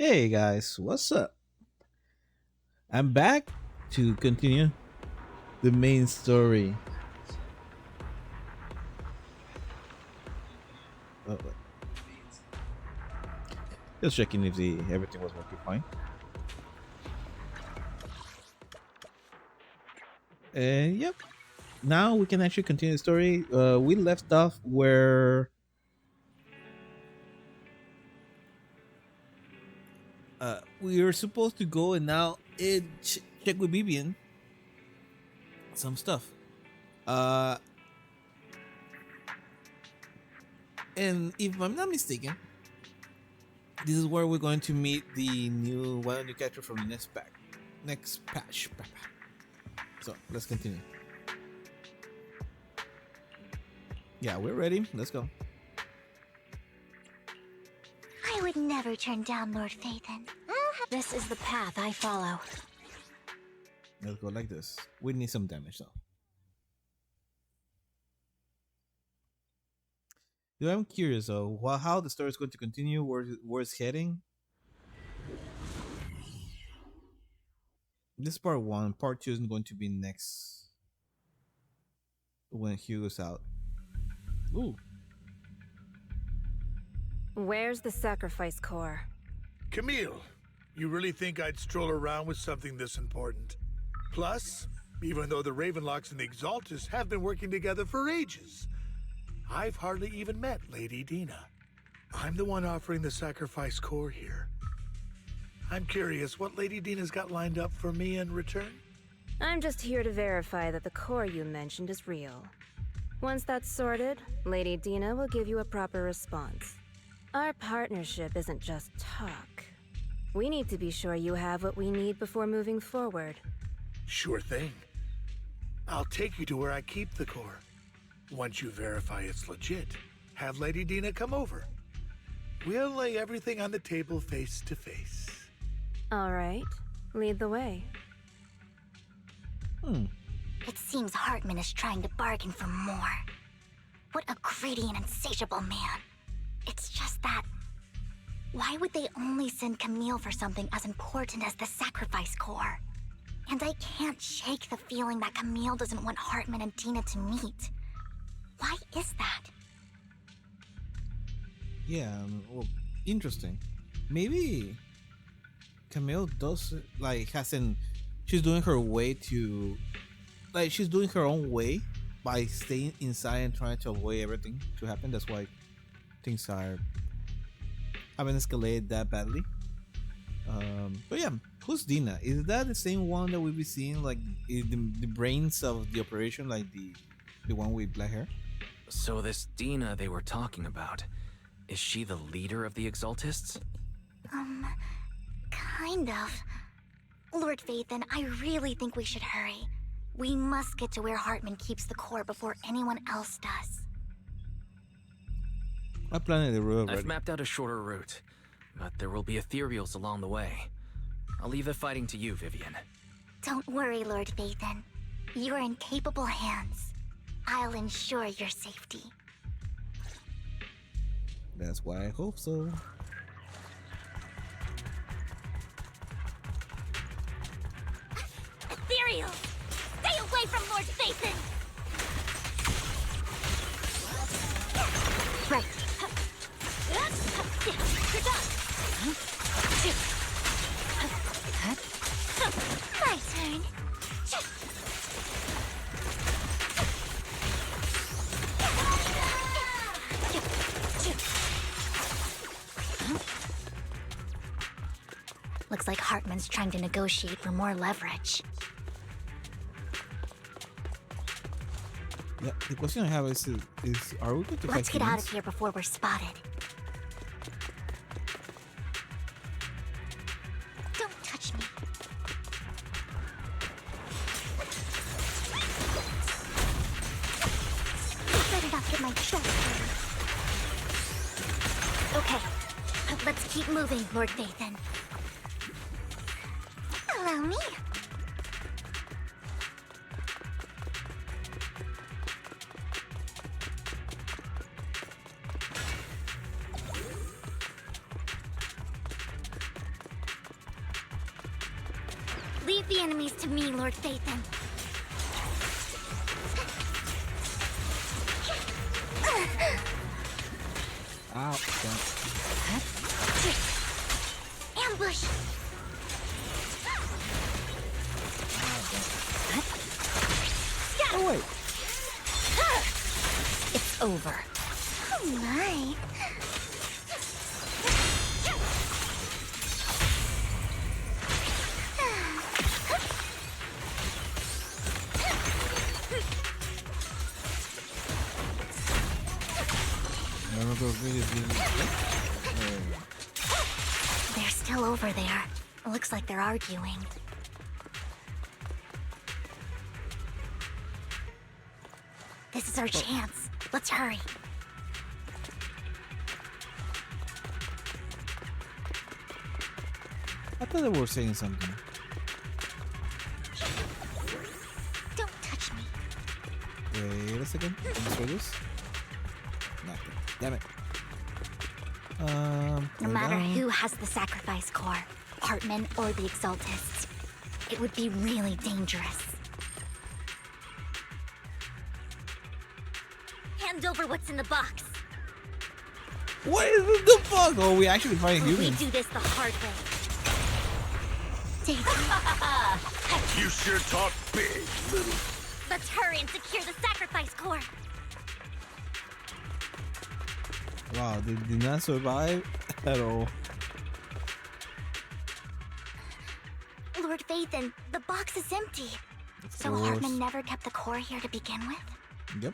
Hey guys, what's up? I'm back to continue the main story. Wait. Just checking if the everything was working fine. And yep, now we can actually continue the story. We left off where we were supposed to go, and now check with Vivian some stuff. Uh, and if I'm not mistaken, this is where we're going to meet the new character from the next patch. So let's continue. Yeah, we're ready. Let's go. I would never turn down Lord Phaethon. This is the path I follow. Let's go like this. We need some damage though. Dude, I'm curious though, how the story is going to continue, where it's heading. This is part one. Part two is going to be next when Hugo's out. Ooh, Where's the sacrifice core? Camille, you really think I'd stroll around with something this important? Plus, even though the Ravenlocks and the Exaltus have been working together for ages, I've hardly even met Lady Dina. I'm the one offering the sacrifice core here. I'm curious what Lady Dina's got lined up for me in return? I'm just here to verify that the core you mentioned is real. Once that's sorted, Lady Dina will give you a proper response. Our partnership isn't just talk. We need to be sure you have what we need before moving forward. Sure thing. I'll take you to where I keep the core. Once you verify it's legit, have Lady Dina come over. We'll lay everything on the table face to face. All right, lead the way. It seems Hartman is trying to bargain for more. What a greedy and insatiable man. It's just that... Why would they only send Camille for something as important as the sacrifice core? And I can't shake the feeling that Camille doesn't want Hartman and Dina to meet. Why is that? yeah. Well, interesting. Maybe Camille does hasn't. She's doing her way to, she's doing her own way by staying inside and trying to avoid everything to happen. That's why things haven't escalated that badly. But yeah, who's Dina? Is that the same one that we'll be seeing, like the brains of the operation, like the one with black hair? So this Dina they were talking about, is she the leader of the Exaltists? Kind of. Lord Phaethon, I really think we should hurry. We must get to where Hartman keeps the core before anyone else does. I planned the route I've already. mapped out a shorter route, but there will be ethereals along the way. I'll leave the fighting to you, Vivian. Don't worry, Lord Phaethon. You're in capable hands. I'll ensure your safety. That's why I hope so. Ethereal! Stay away from Lord Phaethon! Right. You're done. My turn. Looks like Hartman's trying to negotiate for more leverage. Yeah, the question I have is are we going to Let's fight get out humans? of here before we're spotted. Don't touch me. Better not get my shoulder hurt. Okay, let's keep moving, Lord Phaethon. Allow me. Leave the enemies to me, Lord Phaethon. Ow. Ambush! Oh, wait. It's over. Oh my. Remember those videos? They're still over there. Looks like they're arguing. This is our chance. Let's hurry. I thought they were saying something. Don't touch me. Wait a second. Can you show this? Nothing. Damn it. No matter who has the sacrifice core, Hartman or the Exaltists, it would be really dangerous. Hand over what's in the box. What is the fuck? Oh, we actually fighting We humans. do this the hard way. Daisy, You sure talk big, little. let's hurry and secure the sacrifice core. Wow, they did not survive at all. Lord Phaethon, the box is empty. Of So course. Hartman never kept the core here to begin with? Yep.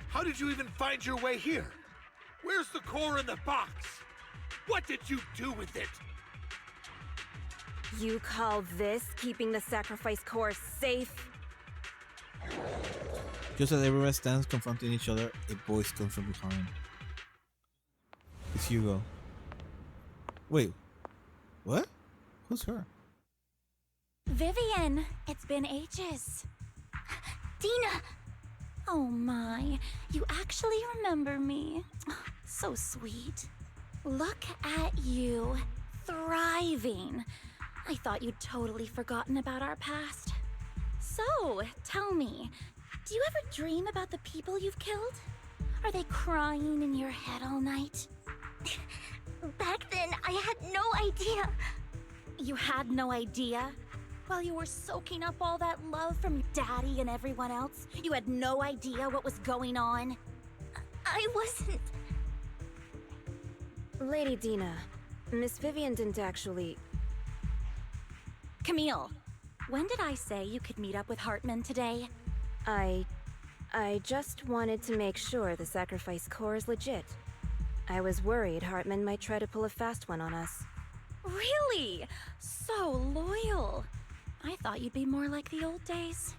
How did you even find your way here? Where's the core in the box? What did you do with it? You call this keeping the sacrifice core safe? Just as everyone stands confronting each other, a voice comes from behind. It's Hugo. Wait. What? Who's her? Vivian, it's been ages. Dina! Oh my, you actually remember me. So sweet. Look at you, thriving. I thought you'd totally forgotten about our past. So, tell me, do you ever dream about the people you've killed? Are they crying in your head all night? Back then, I had no idea. You had no idea? While you were soaking up all that love from your daddy and everyone else, you had no idea what was going on? I wasn't. Lady Dina, Miss Vivian didn't actually... Camille, when did I say you could meet up with Hartman today? I just wanted to make sure the sacrifice core is legit. I was worried Hartman might try to pull a fast one on us. Really? So loyal. I thought you'd be more like the old days.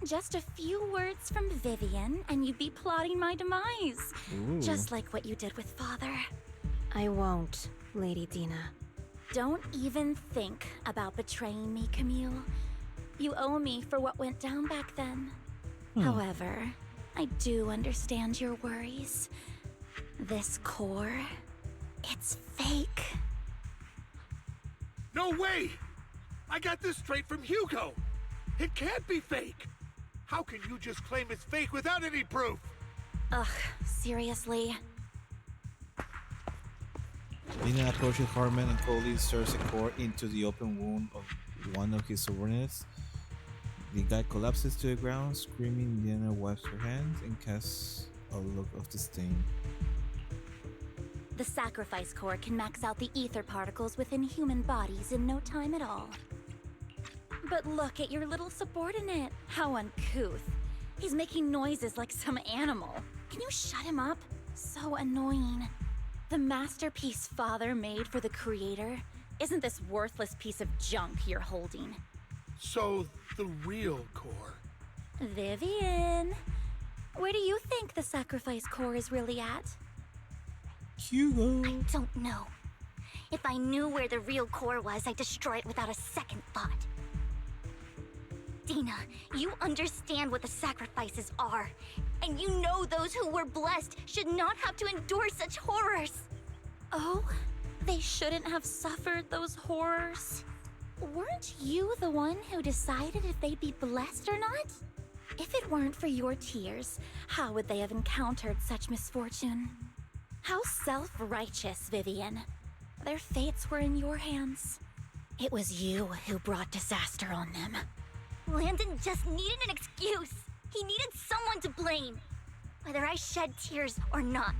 Just a few words from Vivian and you'd be plotting my demise. Ooh. Just like what you did with Father. I won't, Lady Dina. Don't even think about betraying me, Camille. You owe me for what went down back then. However, I do understand your worries. This core, it's fake. No way! I got this straight from Hugo. It can't be fake. How can you just claim it's fake without any proof? Ugh, seriously? Dina approaches Hartman and coldly inserts a core into the open wound of one of his subordinates. The guy collapses to the ground, screaming. Diana wipes her hands and casts a look of disdain. The sacrifice core can max out the ether particles within human bodies in no time at all. But look at your little subordinate. How uncouth. He's making noises like some animal. Can you shut him up? So annoying. The masterpiece Father made for the Creator isn't this worthless piece of junk you're holding. So, the real core. Vivian, where do you think the sacrifice core is really at? Hugo. I don't know. If I knew where the real core was, I'd destroy it without a second thought. Dina, you understand what the sacrifices are. And you know those who were blessed should not have to endure such horrors. Oh, they shouldn't have suffered those horrors. weren't you the one who decided if they'd be blessed or not? If it weren't for your tears, how would they have encountered such misfortune? How self-righteous, Vivian. Their fates were in your hands. It was you who brought disaster on them. Landon just needed an excuse. He needed someone to blame. Whether I shed tears or not,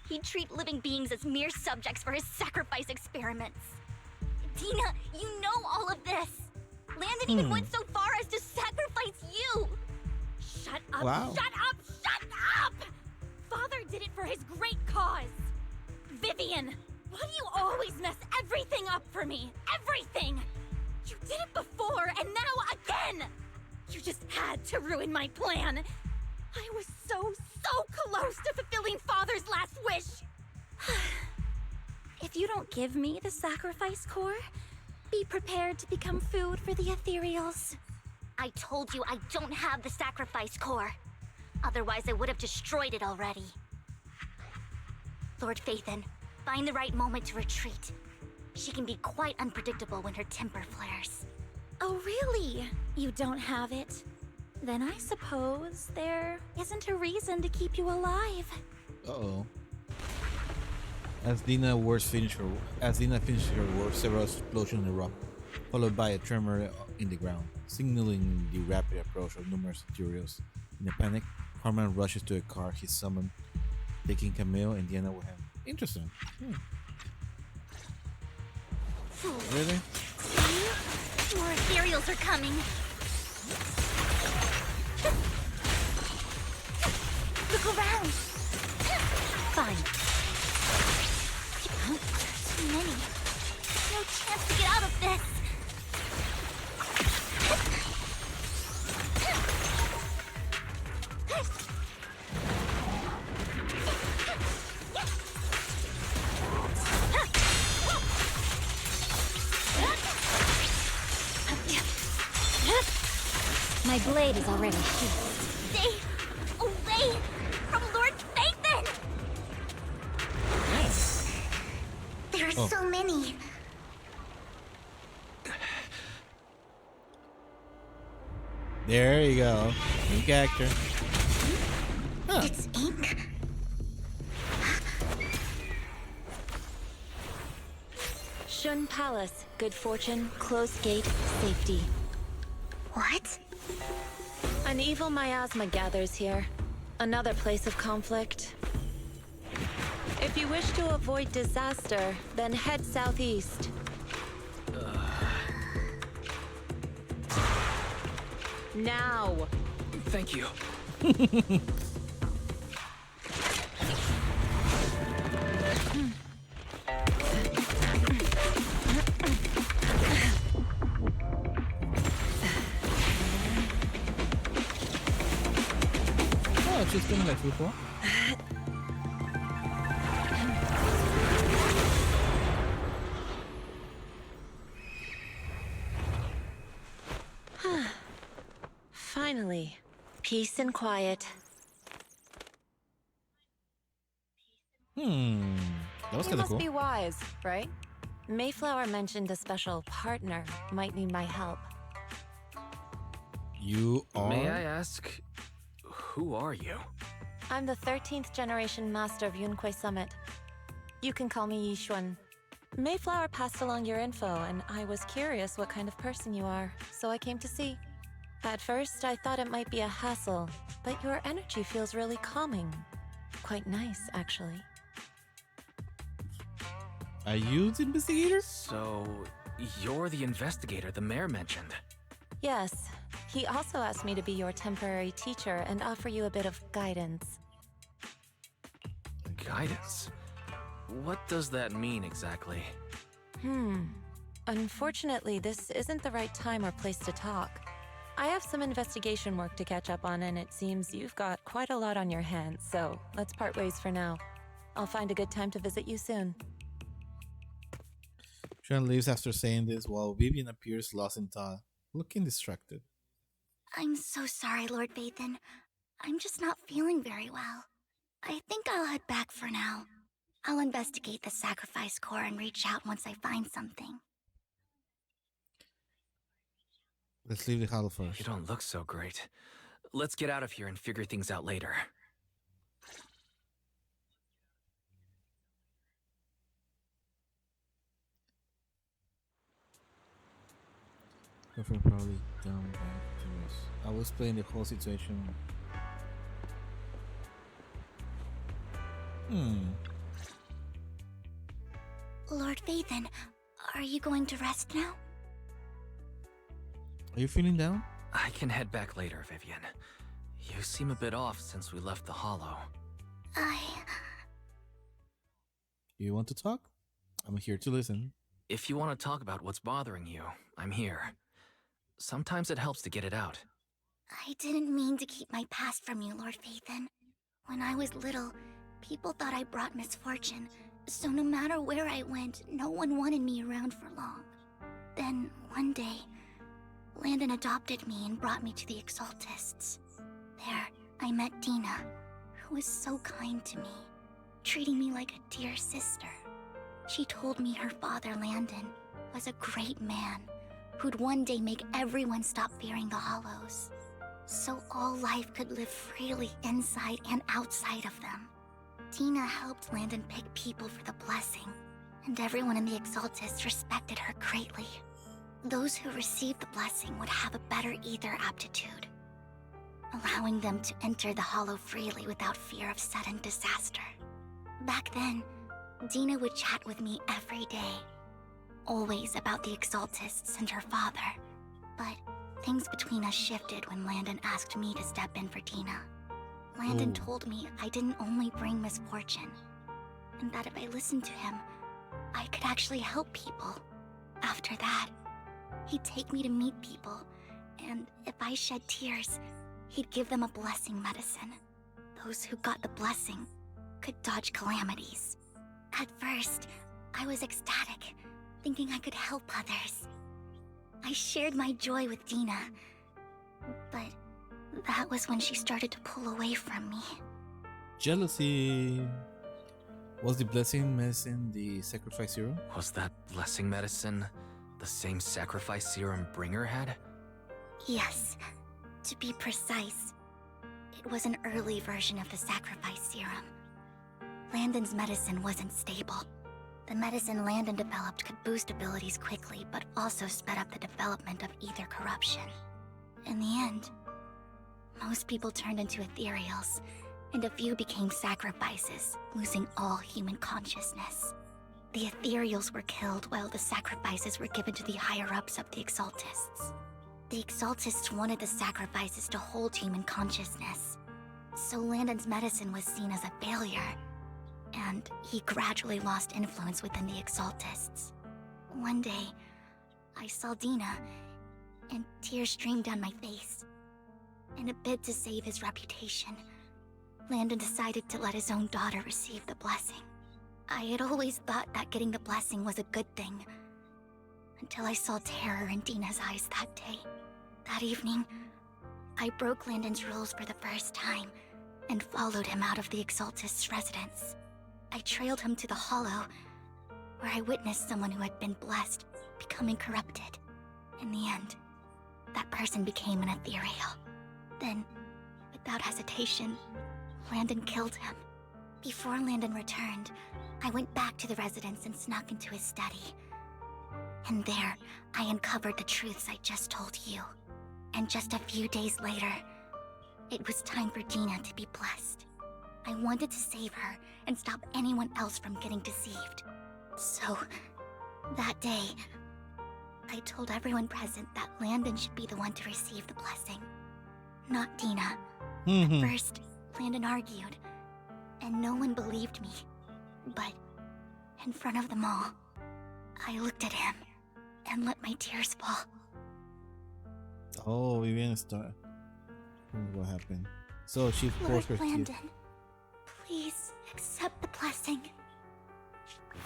he'd treat living beings as mere subjects for his sacrifice experiments. Dina, you know all of this. Landon even went so far as to sacrifice you. Shut up, Wow. shut up, shut up! Father did it for his great cause. Vivian, why do you always mess everything up for me? Everything! You did it before, and now again! You just had to ruin my plan. I was so close to fulfilling Father's last wish. If you don't give me the sacrifice core, be prepared to become food for the ethereals. I told you I don't have the sacrifice core. Otherwise, I would have destroyed it already. Lord Phaethon, find the right moment to retreat. She can be quite unpredictable when her temper flares. Oh, really? You don't have it? Then I suppose there isn't a reason to keep you alive. Uh-oh. As Dina finished her words, several explosions erupt, followed by a tremor in the ground, signaling the rapid approach of numerous Ethereals. In a panic, Carmen rushes to a car he summoned, taking Camille and Diana with him. Interesting. Really? More ethereals are coming. Look around. Fine. Too many. No chance to get out of this. My blade is already sheathed. Stay away from Lord Phaethon! There are so many. There you go. New character. Huh. It's ink. Shun Palace, good fortune, closed gate, safety. What? An evil miasma gathers here. Another place of conflict. If you wish to avoid disaster, then head southeast. Now! Thank you. Oh, she's doing like football. Finally, peace and quiet. That was You kind of must cool. be wise, right? Mayflower mentioned a special partner might need my help. You are. May I ask, who are you? I'm the 13th generation master of Yunque Summit. You can call me Yishuan. Mayflower passed along your info, and I was curious what kind of person you are, so I came to see. At first, I thought it might be a hassle, but your energy feels really calming. Quite nice, actually. Are you the investigator? So, you're the investigator the mayor mentioned. Yes, he also asked me to be your temporary teacher and offer you a bit of guidance. Guidance? What does that mean exactly? Unfortunately, this isn't the right time or place to talk. I have some investigation work to catch up on, and it seems you've got quite a lot on your hands, so let's part ways for now. I'll find a good time to visit you soon. Sean leaves after saying this while Vivian appears lost in thought, looking distracted. I'm so sorry, Lord Phaethon. I'm just not feeling very well. I think I'll head back for now. I'll investigate the sacrifice core and reach out once I find something. Let's leave the hollow first. You don't look so great. Let's get out of here and figure things out later. Girlfriend probably come back to us. I was playing the whole situation. Lord Vathan, are you going to rest now? Are you feeling down? I can head back later, Vivian. You seem a bit off since we left the Hollow. You want to talk? I'm here to listen. If you want to talk about what's bothering you, I'm here. Sometimes it helps to get it out. I didn't mean to keep my past from you, Lord Vathan. When I was little, people thought I brought misfortune, so no matter where I went, no one wanted me around for long. Then, one day, Landon adopted me and brought me to the Exaltists. There, I met Dina, who was so kind to me, treating me like a dear sister. She told me her father, Landon, was a great man who'd one day make everyone stop fearing the Hollows, so all life could live freely inside and outside of them. Dina helped Landon pick people for the blessing, and everyone in the Exaltists respected her greatly. Those who received the blessing would have a better ether aptitude, allowing them to enter the Hollow freely without fear of sudden disaster. Back then, Dina would chat with me every day, always about the Exaltists and her father. But things between us shifted when Landon asked me to step in for Dina. Landon told me I didn't only bring misfortune, and that if I listened to him, I could actually help people. After that, he'd take me to meet people, and if I shed tears, he'd give them a blessing medicine. Those who got the blessing could dodge calamities. At first, I was ecstatic, thinking I could help others. I shared my joy with Dina, but that was when she started to pull away from me. Jealousy. Was the blessing medicine the sacrifice serum? Was that blessing medicine the same sacrifice serum Bringer had? Yes, to be precise, it was an early version of the sacrifice serum. Landon's medicine wasn't stable. The medicine Landon developed could boost abilities quickly, but also sped up the development of ether corruption. In the end, most people turned into ethereals, and a few became sacrifices, losing all human consciousness. The ethereals were killed while the sacrifices were given to the higher-ups of the Exaltists. The Exaltists wanted the sacrifices to hold human consciousness, so Landon's medicine was seen as a failure, and he gradually lost influence within the Exaltists. One day, I saw Dina, and tears streamed down my face. In a bid to save his reputation, Landon decided to let his own daughter receive the blessing. I had always thought that getting the blessing was a good thing, until I saw terror in Dina's eyes that day. That evening, I broke Landon's rules for the first time, and followed him out of the Exaltist's residence. I trailed him to the Hollow, where I witnessed someone who had been blessed becoming corrupted. In the end, that person became an ethereal. Then, without hesitation, Landon killed him. Before Landon returned, I went back to the residence and snuck into his study. And there, I uncovered the truths I just told you. And just a few days later, it was time for Dina to be blessed. I wanted to save her and stop anyone else from getting deceived. So, that day, I told everyone present that Landon should be the one to receive the blessing, not Dina. At first, Landon argued, and no one believed me. But, in front of them all, I looked at him and let my tears fall. Oh, Vivian started. What happened? So she forced her Lord tears. Landon, please accept the blessing.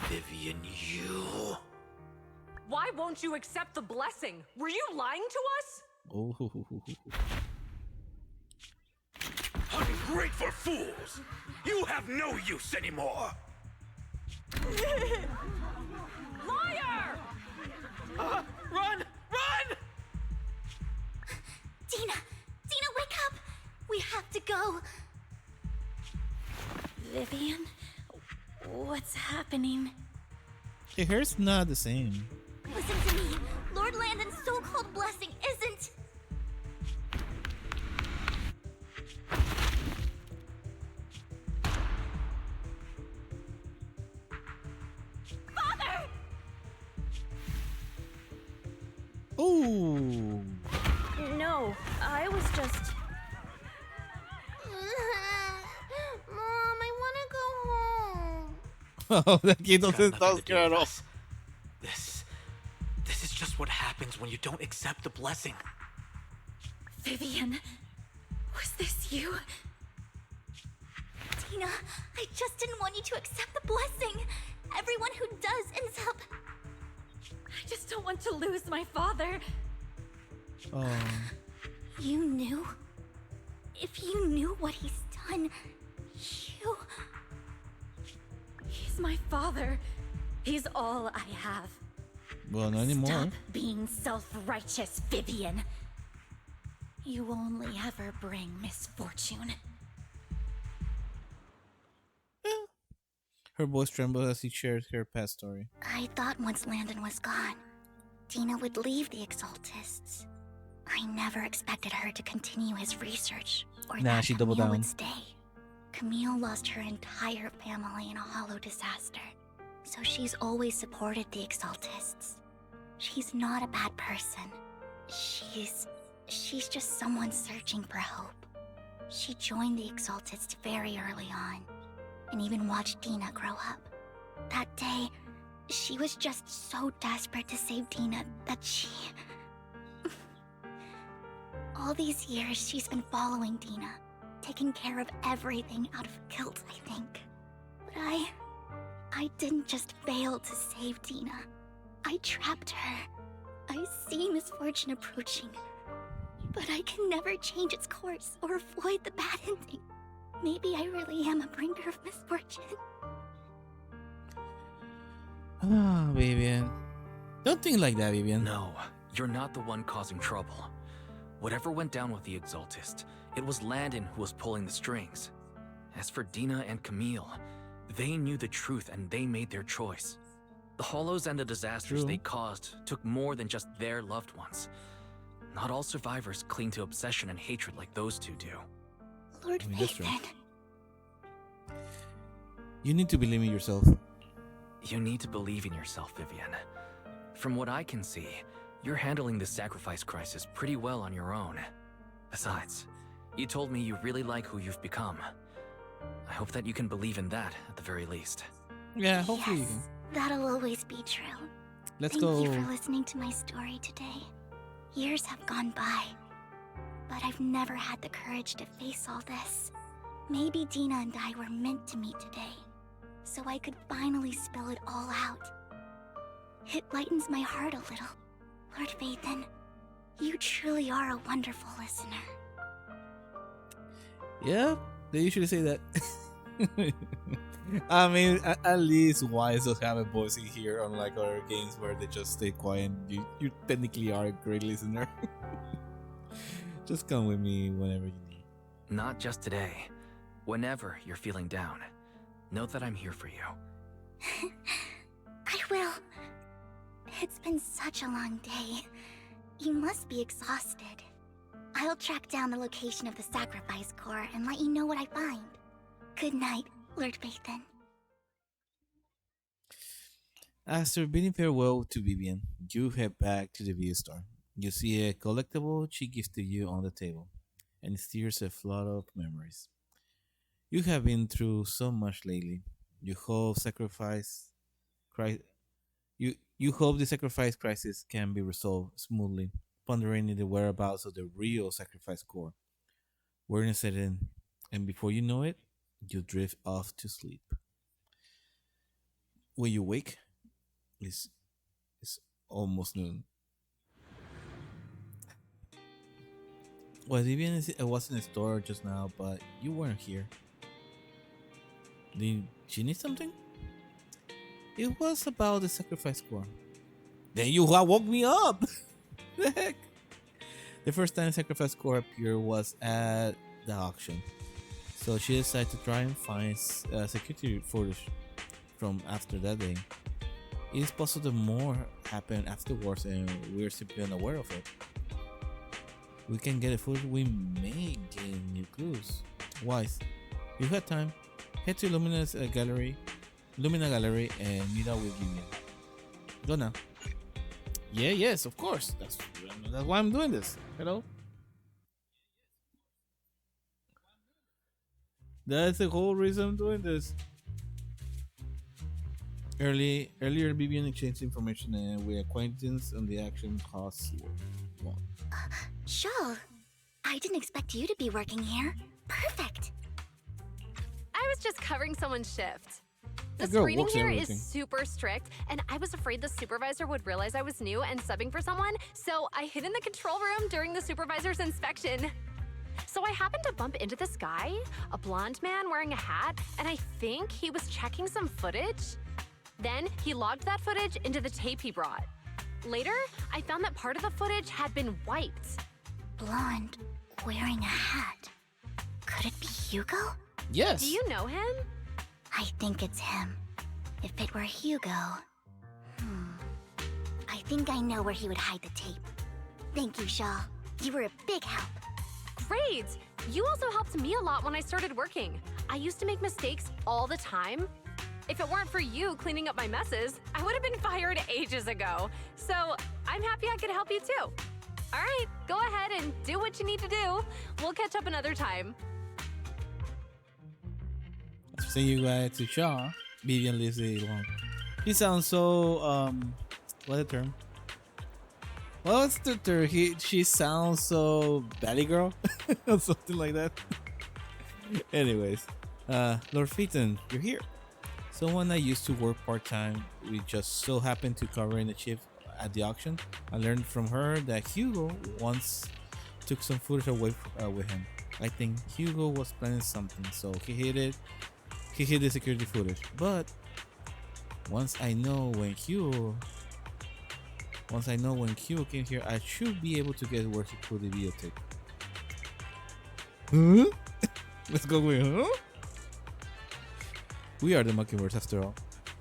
Vivian, you... Why won't you accept the blessing? Were you lying to us? Oh, Ungrateful fools! You have no use anymore! Liar! Run! Run! We have to go. Vivian, what's happening? Her hair's not the same. Listen to me. Lord Landon's so-called blessing isn't... Father! Oh. No, I was just. Mom, I want to go home. Oh, that kid Got doesn't nothing sound to do scared with at all. us. This is just what happens when you don't accept the blessing. Vivian, was this you? Tina, I just didn't want you to accept the blessing. Everyone who does ends up... I just don't want to lose my father. Oh. You knew? If you knew what he's done, you... He's my father. He's all I have. Well, not anymore. Stop being self-righteous, Vivian. You only ever bring misfortune. Her voice trembled as she shared her past story. I thought once Landon was gone, Tina would leave the Exaltists. I never expected her to continue his research, or Nah, that she doubled Camille down. would stay. Camille lost her entire family in a hollow disaster, so she's always supported the Exaltists. She's not a bad person. She's just someone searching for hope. She joined the Exaltists very early on, and even watched Dina grow up. That day, she was just so desperate to save Dina that she... All these years, she's been following Dina, taking care of everything out of guilt, I think. But I didn't just fail to save Dina. I trapped her. I see misfortune approaching, but I can never change its course or avoid the bad ending. Maybe I really am a bringer of misfortune. Ah, Vivian. Don't think like that, Vivian. No, you're not the one causing trouble. Whatever went down with the Exaltist, it was Landon who was pulling the strings. As for Dina and Camille, they knew the truth and they made their choice. The Hollows and the disasters True. they caused took more than just their loved ones. Not all survivors cling to obsession and hatred like those two do. Lord I mean, that's true. Nathan, You need to believe in yourself. You need to believe in yourself, Vivian. From what I can see, you're handling the sacrifice crisis pretty well on your own. Besides, you told me you really like who you've become. I hope that you can believe in that at the very least. Yeah, hopefully you yes, can. that'll always be true. Let's Thank go. you for listening to my story today. Years have gone by, but I've never had the courage to face all this. Maybe Dina and I were meant to meet today, so I could finally spill it all out. It lightens my heart a little. Lord Vathan, you truly are a wonderful listener. Yeah, they usually say that. I mean, at least Wise does have a voice in here, unlike other games where they just stay quiet. You technically are a great listener. Just come with me whenever you need. Not just today. Whenever you're feeling down, know that I'm here for you. I will. It's been such a long day. You must be exhausted. I'll track down the location of the sacrifice core and let you know what I find. Good night, Lord Vathan. After bidding farewell to Vivian, you head back to the video store. You see a collectible she gives to you on the table, and it stirs a flood of memories. You have been through so much lately. You hope you hope the sacrifice crisis can be resolved smoothly, pondering the whereabouts of the real sacrifice core. Weariness set in, and before you know it, you drift off to sleep. When you wake, it's almost noon. Well, Vivian was in the store just now, but you weren't here. Did she need something? It was about the sacrifice core. Then you woke me up! The heck? The first time sacrifice core appeared was at the auction. So she decided to try and find security footage from after that day. It is possible that more happened afterwards and we're simply unaware of it. We can get a footage, we may gain new clues. Wise, if you had time, head to Lumina Gallery and meet up with Vivian. Go now. Yeah, yes, of course. That's why I'm doing this. Hello? That's the whole reason I'm doing this. Earlier, Vivian exchanged information and we acquaintance on the action costs. Shaw, I didn't expect you to be working here. Perfect. I was just covering someone's shift. The That girl screening works here everything. is super strict, and I was afraid the supervisor would realize I was new and subbing for someone, so I hid in the control room during the supervisor's inspection. So I happened to bump into this guy, a blonde man wearing a hat, and I think he was checking some footage. Then he logged that footage into the tape he brought. Later, I found that part of the footage had been wiped. Blonde, wearing a hat. Could it be Hugo? Yes. Do you know him? I think it's him. If it were Hugo... I think I know where he would hide the tape. Thank you, Shaw. You were a big help. Great! You also helped me a lot when I started working. I used to make mistakes all the time. If it weren't for you cleaning up my messes, I would have been fired ages ago. So I'm happy I could help you too. All right, go ahead and do what you need to do. We'll catch up another time. Say you guys to Shaw. Vivian lives alone. He sounds so what's the term? What's the term? She sounds so Valley Girl or something like that. Anyways, Lord Phaeton, you're here. Someone I used to work part-time, we just so happened to cover in a shift at the auction. I learned from her that Hugo once took some footage away with him. I think Hugo was planning something, so he hid the security footage. But once I know when Hugo came here, I should be able to get where he put the videotape. Huh? Let's go with huh? We are the Mockingbirds after all.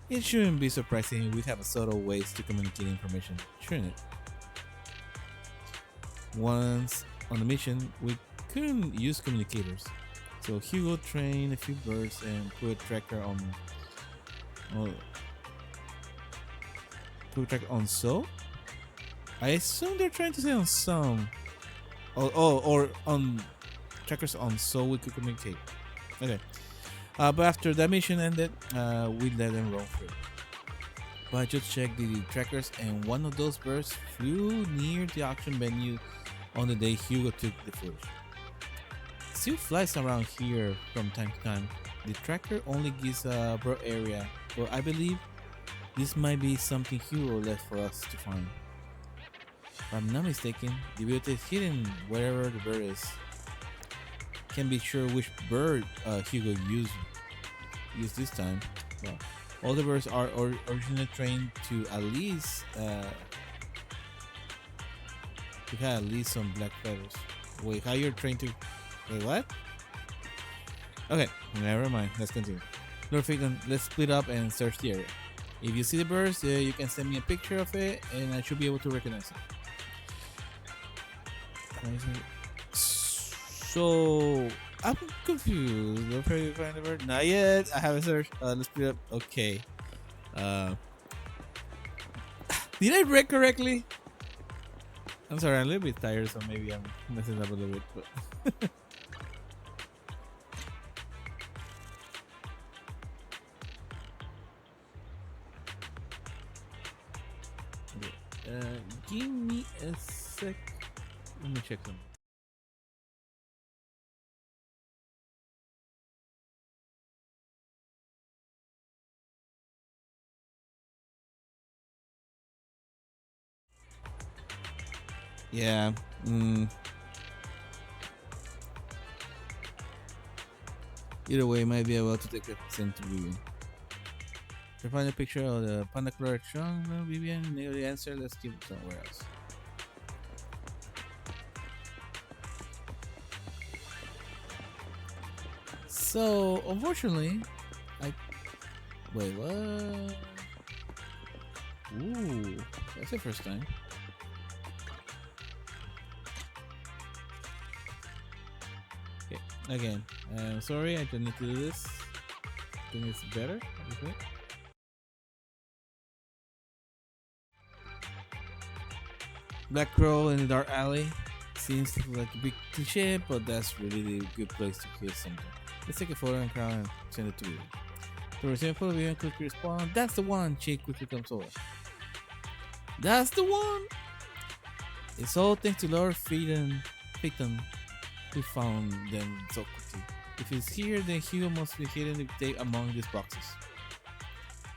It shouldn't be surprising we have a subtle ways to communicate information, shouldn't it? Once on the mission, we couldn't use communicators. So Hugo trained a few birds and put a tracker on so? I assume they're trying to say on some. Or on trackers on so we could communicate. Okay. But after that mission ended, we let them roam free. But I just checked the trackers and one of those birds flew near the auction venue on the day Hugo took the footage. Still flies around here from time to time. The tracker only gives a broad area, but I believe this might be something Hugo left for us to find. If I'm not mistaken, the videotape is hidden wherever the bird is. Can't be sure which bird Hugo used this time. Well, all the birds are originally trained to at least have at least some black feathers. Wait, how you're trained to? Wait, what? Okay, never mind. Let's continue. Lord Phaeton, let's split up and search the area. If you see the birds, you can send me a picture of it, and I should be able to recognize it. So I'm confused. Where you find the bird? Not yet. I haven't searched. Let's split up. Okay. Did I read correctly? I'm sorry. I'm a little bit tired, so maybe I'm messing up a little bit. But give me a sec. Let me check them. Yeah. Either way, might be able to take a send to Vivian. To find a picture of the panda colored trunk, Vivian, nail the answer. Let's give it somewhere else. So, unfortunately, I... Wait, what? Ooh, that's the first time. Okay, again, I'm sorry, I don't need to do this. I think it's better. Okay. Black Crow in the dark alley. Seems like a big cliche, but that's really a good place to kill something. Let's take a photo and crown and send it to you. To receive a photo, we quickly respond. That's the one! She quickly comes over. That's the one! It's all thanks to Lord Phaeton who found them so quickly. If it's here, then Hugo must be hidden among these boxes.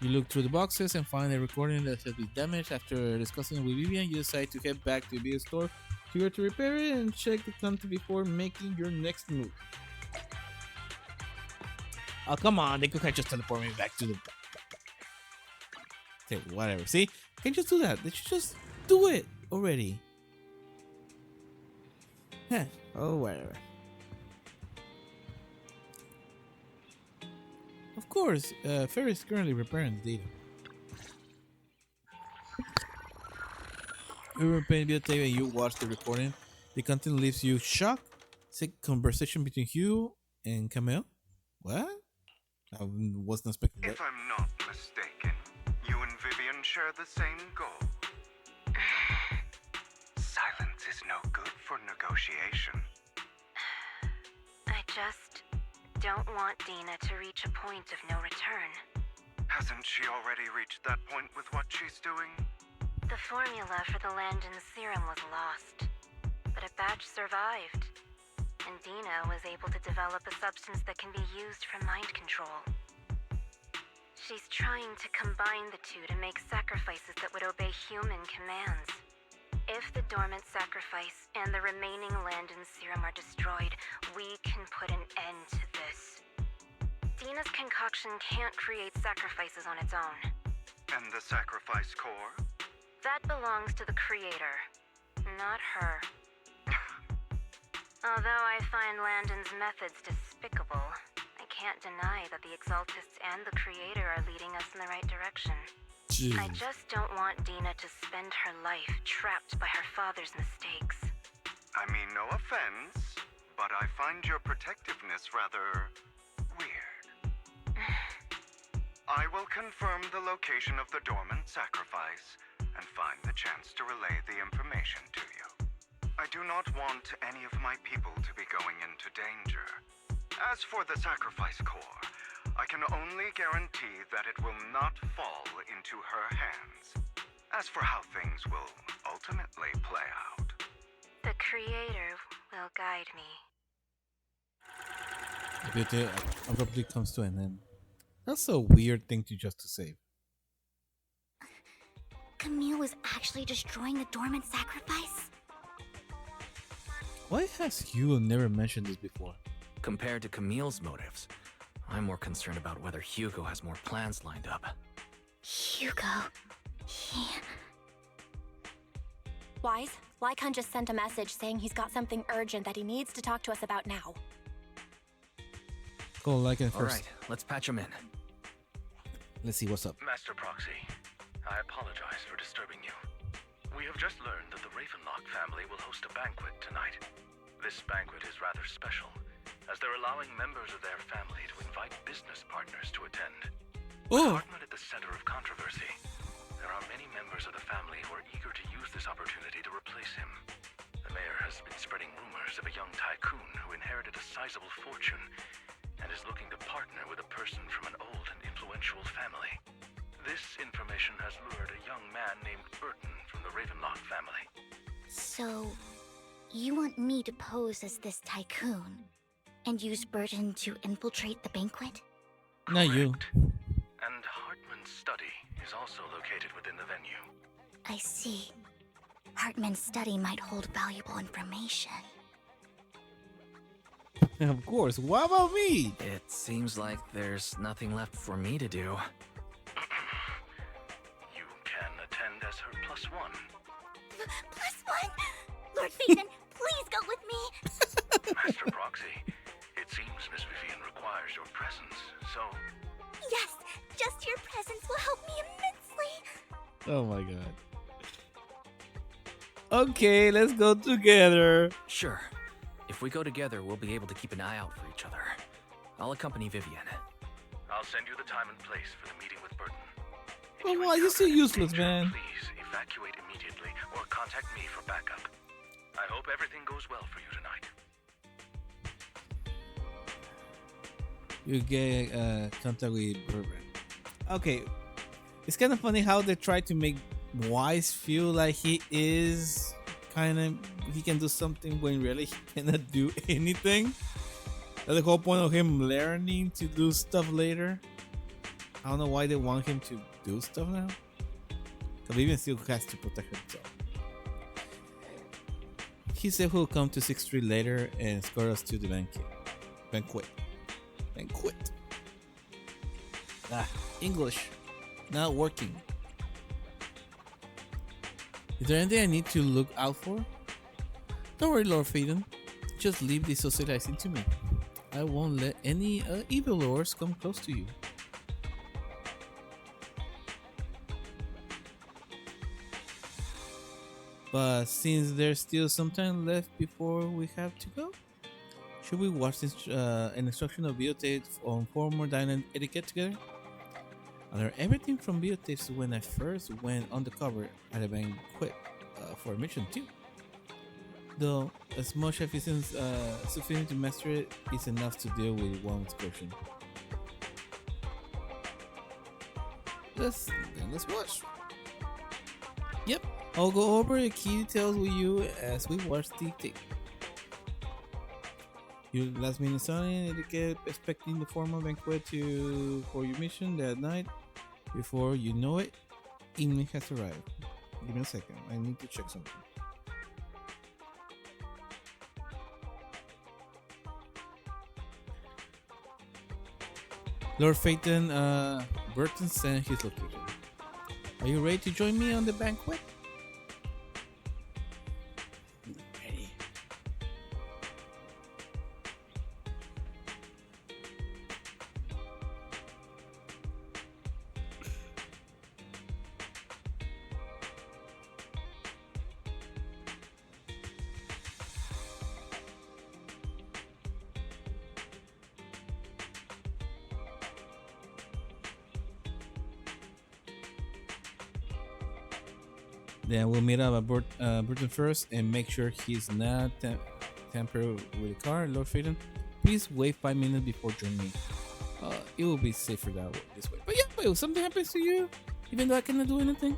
You look through the boxes and find a recording that has been damaged. After discussing it with Vivian, you decide to head back to the video store to repair it and check the content before making your next move. Oh, come on, they could have just teleport me back to the... Okay, whatever, see? Can't just do that, they should just do it already. Heh, oh, whatever. Of course, Ferry is currently repairing the data. You replaying the videotape and you watch the recording. The content leaves you shocked. It's a conversation between Hugh and Camille. What? I wasn't expecting that. If I'm not mistaken, you and Vivian share the same goal. Silence is no good for negotiation. I just don't want Dina to reach a point of no return. Hasn't she already reached that point with what she's doing? The formula for the Landon serum was lost, but a batch survived, and Dina was able to develop a substance that can be used for mind control. She's trying to combine the two to make sacrifices that would obey human commands. If the dormant sacrifice and the remaining Landon serum are destroyed, we can put an end to this. Dina's concoction can't create sacrifices on its own. And the sacrifice core? That belongs to the creator, not her. Although I find Landon's methods despicable, I can't deny that the Exaltists and the creator are leading us in the right direction. Jeez. I just don't want Dina to spend her life trapped by her father's mistakes. I mean, no offense, but I find your protectiveness rather weird. I will confirm the location of the dormant sacrifice and find the chance to relay the information to you. I do not want any of my people to be going into danger. As for the sacrifice core, I can only guarantee that it will not fall into her hands. As for how things will ultimately play out, The creator will guide me. The video abruptly comes to an end. That's a weird thing to say. Camille was actually destroying the dormant sacrifice? Why has Hugo never mentioned this before? Compared to Camille's motives, I'm more concerned about whether Hugo has more plans lined up. Hugo... he... Wise, Lycon just sent a message saying he's got something urgent that he needs to talk to us about now. Go like it All first. right, let's patch him in. Let's see what's up. Master Proxy, I apologize for disturbing you. We have just learned that the Ravenlock family will host a banquet tonight. This banquet is rather special, as they're allowing members of their family to invite business partners to attend. With Oh, Hartman at the center of controversy, there are many members of the family who are eager to use this opportunity to replace him. The mayor has been spreading rumors of a young tycoon who inherited a sizable fortune and is looking to partner with a person from an old and influential family. This information has lured a young man named Burton from the Ravenlock family. So, you want me to pose as this tycoon and use Burton to infiltrate the banquet? not you. Correct. And Hartman's study is also located within the venue. I see. Hartman's study might hold valuable information. Of course. What about me? It seems like there's nothing left for me to do. You can attend as her +1. +1? Lord Phaeton, please go with me! Master Proxy, it seems Miss Vivian requires so... Yes, just your presence will help me immensely. Oh my god. Okay, let's go together. Sure. If we go together, we'll be able to keep an eye out for each other. I'll accompany Vivian. I'll send you the time and place for the meeting with Burton. If Oh, you why you so encounter any useless, danger, man? Please evacuate immediately or contact me for backup. I hope everything goes well for you tonight. You get contact with Burton. Okay, it's kind of funny how they try to make Wise feel like he is he can do something when really he cannot do anything. That's the whole point of him learning to do stuff later. I don't know why they want him to do stuff now. Because Vivian still has to protect himself. He said he'll come to 6th Street later and escort us to the banquet. English. Not working. Is there anything I need to look out for? Don't worry, Lord Faden. Just leave the socializing to me. I won't let any evil lords come close to you. But since there's still some time left before we have to go, should we watch this an instructional videotape on former dining etiquette together? I learned everything from videotapes when I first went undercover at a banquet for a mission too. Though, as much as isn't sufficient to master it, is enough to deal with one excursion. Let's watch. Yep, I'll go over the key details with you as we watch the tape. Your last minute signing etiquette, expecting the formal banquet for your mission that night. Before you know it, evening has arrived. Give me a second, I need to check something. Lord Phaeton, Burton sent his location. Are you ready to join me on the banquet? Ready. Then we'll meet up at Burton first and make sure he's not tampered with the car. Lord Phaeton, please wait 5 minutes before joining me. It will be safer this way. But yeah, but if something happens to you, even though I cannot do anything.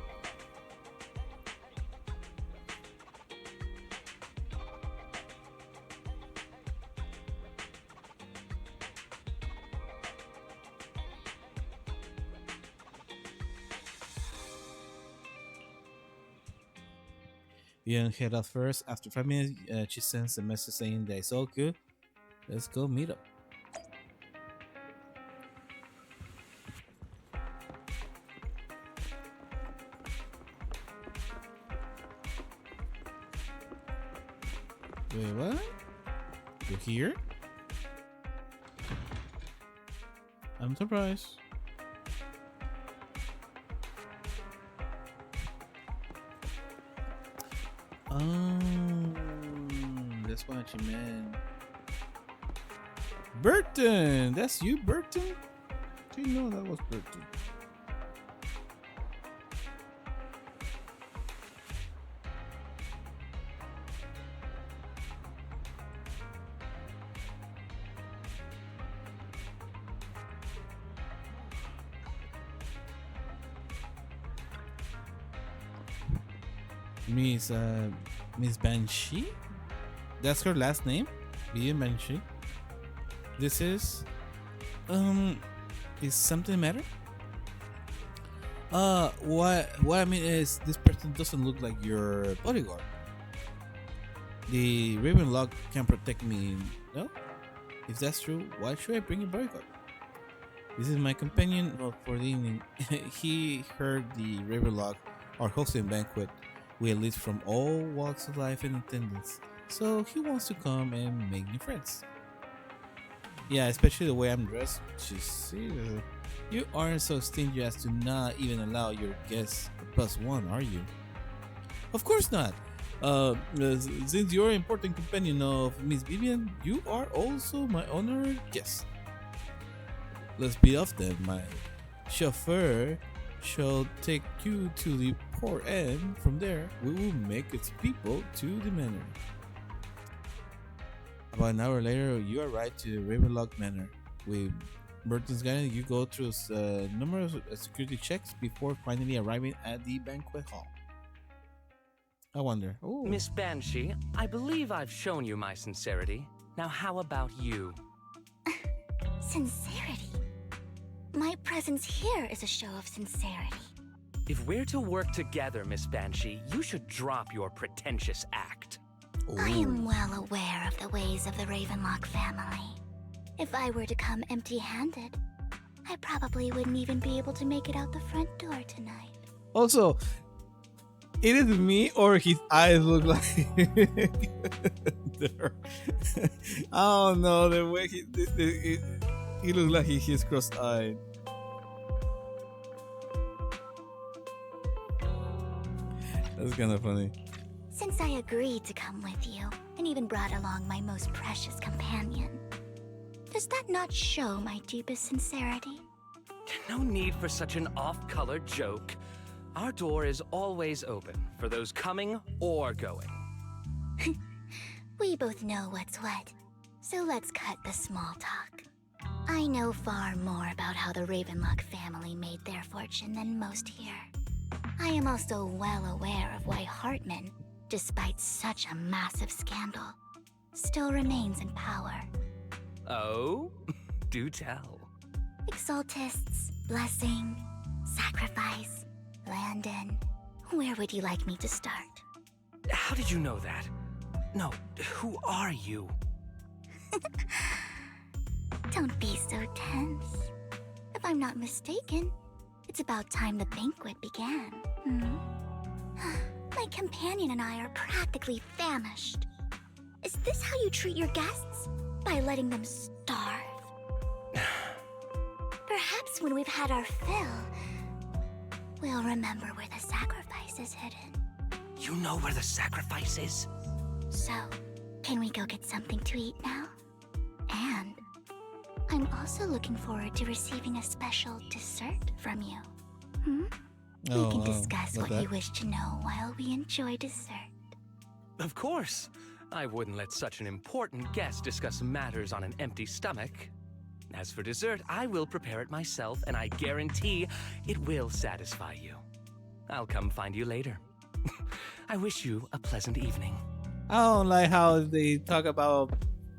Young head out first. After 5 minutes, she sends a message saying that it's all good. Let's go meet up. Wait, what? You're here? I'm surprised. That's what you meant. Burton! That's you, Burton? Didn't know that was Burton. Miss Banshee? That's her last name? Vivian Banshee. This is something the matter? What I mean is this person doesn't look like your bodyguard. The Ravenlock can protect me, no? If that's true, why should I bring a bodyguard? This is my companion for the evening. He heard the Ravenlock are hosting a banquet with elites from all walks of life in attendance, so he wants to come and make new friends. Yeah, especially the way I'm dressed. You aren't so stingy as to not even allow your guests a +1, are you? Of course not. Since you're an important companion of Miss Vivian, you are also my honored guest. Let's be off then. My chauffeur shall take you to the port, and from there we will make its people to the manor. About an hour later, you arrive to Ravenlock Manor. With Burton's guidance, you go through numerous security checks before finally arriving at the banquet hall. I wonder. Ooh. Miss Banshee, I believe I've shown you my sincerity. Now how about you? Sincerity? My presence here is a show of sincerity. If we're to work together, Miss Banshee, you should drop your pretentious act. Ooh. I am well aware of the ways of the Ravenlock family. If I were to come empty-handed, I probably wouldn't even be able to make it out the front door tonight. Also, it is me or his eyes look like I don't know, the way he looks like he's cross-eyed. That's kind of funny. Since I agreed to come with you, and even brought along my most precious companion, does that not show my deepest sincerity? No need for such an off-color joke. Our door is always open for those coming or going. We both know what's what, so let's cut the small talk. I know far more about how the Ravenlock family made their fortune than most here. I am also well aware of why Hartman, despite such a massive scandal, still remains in power. Oh? Do tell. Exaltists, blessing, sacrifice, Landon. Where would you like me to start? How did you know that? No, who are you? Don't be so tense. If I'm not mistaken, it's about time the banquet began. My companion and I are practically famished. Is this how you treat your guests? By letting them starve? Perhaps when we've had our fill, we'll remember where the sacrifice is hidden. You know where the sacrifice is? So, can we go get something to eat now? And I'm also looking forward to receiving a special dessert from you. We can discuss what you wish to know while we enjoy dessert. Of course. I wouldn't let such an important guest discuss matters on an empty stomach. As for dessert, I will prepare it myself, and I guarantee it will satisfy you. I'll come find you later. I wish you a pleasant evening. I don't like how they talk about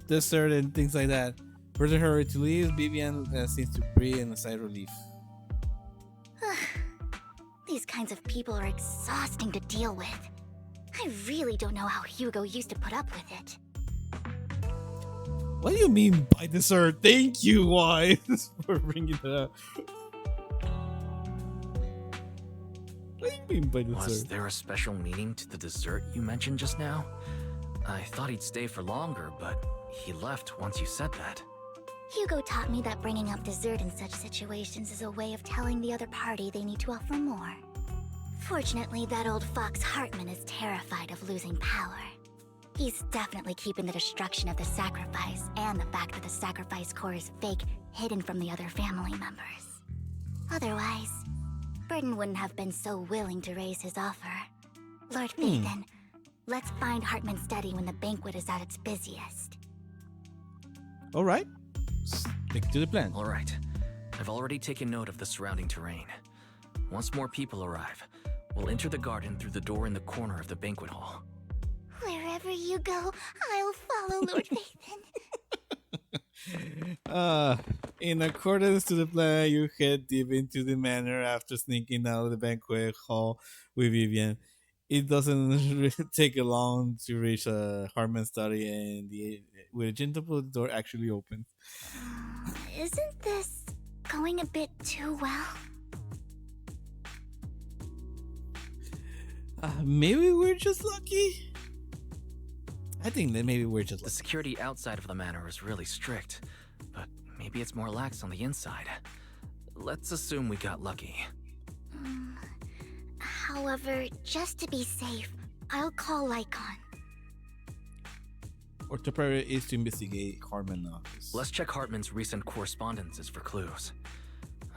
dessert and things like that. Burton hurried to leave. Vivian seems to breathe in a sigh of relief. These kinds of people are exhausting to deal with. I really don't know how Hugo used to put up with it. What do you mean by dessert? Thank you, Wise, for bringing it up. What do you mean by dessert? Was there a special meaning to the dessert you mentioned just now? I thought he'd stay for longer, but he left once you said that. Hugo taught me that bringing up dessert in such situations is a way of telling the other party they need to offer more. Fortunately, that old fox Hartman is terrified of losing power. He's definitely keeping the destruction of the sacrifice and the fact that the sacrifice core is fake hidden from the other family members. Otherwise, Burton wouldn't have been so willing to raise his offer. Lord Phaethon, let's find Hartman's study when the banquet is at its busiest. All right. Stick to the plan. All right. I've already taken note of the surrounding terrain. Once more people arrive, we'll enter the garden through the door in the corner of the banquet hall. Wherever you go, I'll follow, Lord Phaethon. In accordance to the plan, you head deep into the manor after sneaking out of the banquet hall with Vivian. It doesn't really take long to reach Hartman's study, and with a gentle pull, the door actually opens. Isn't this going a bit too well? Maybe we're just lucky. I think that maybe we're just The lucky. security outside of the manor is really strict, but Maybe it's more lax on the inside. Let's assume we got lucky. However, just to be safe, I'll call Lycon. Our top priority is to investigate Hartman's office. Let's check Hartman's recent correspondences for clues.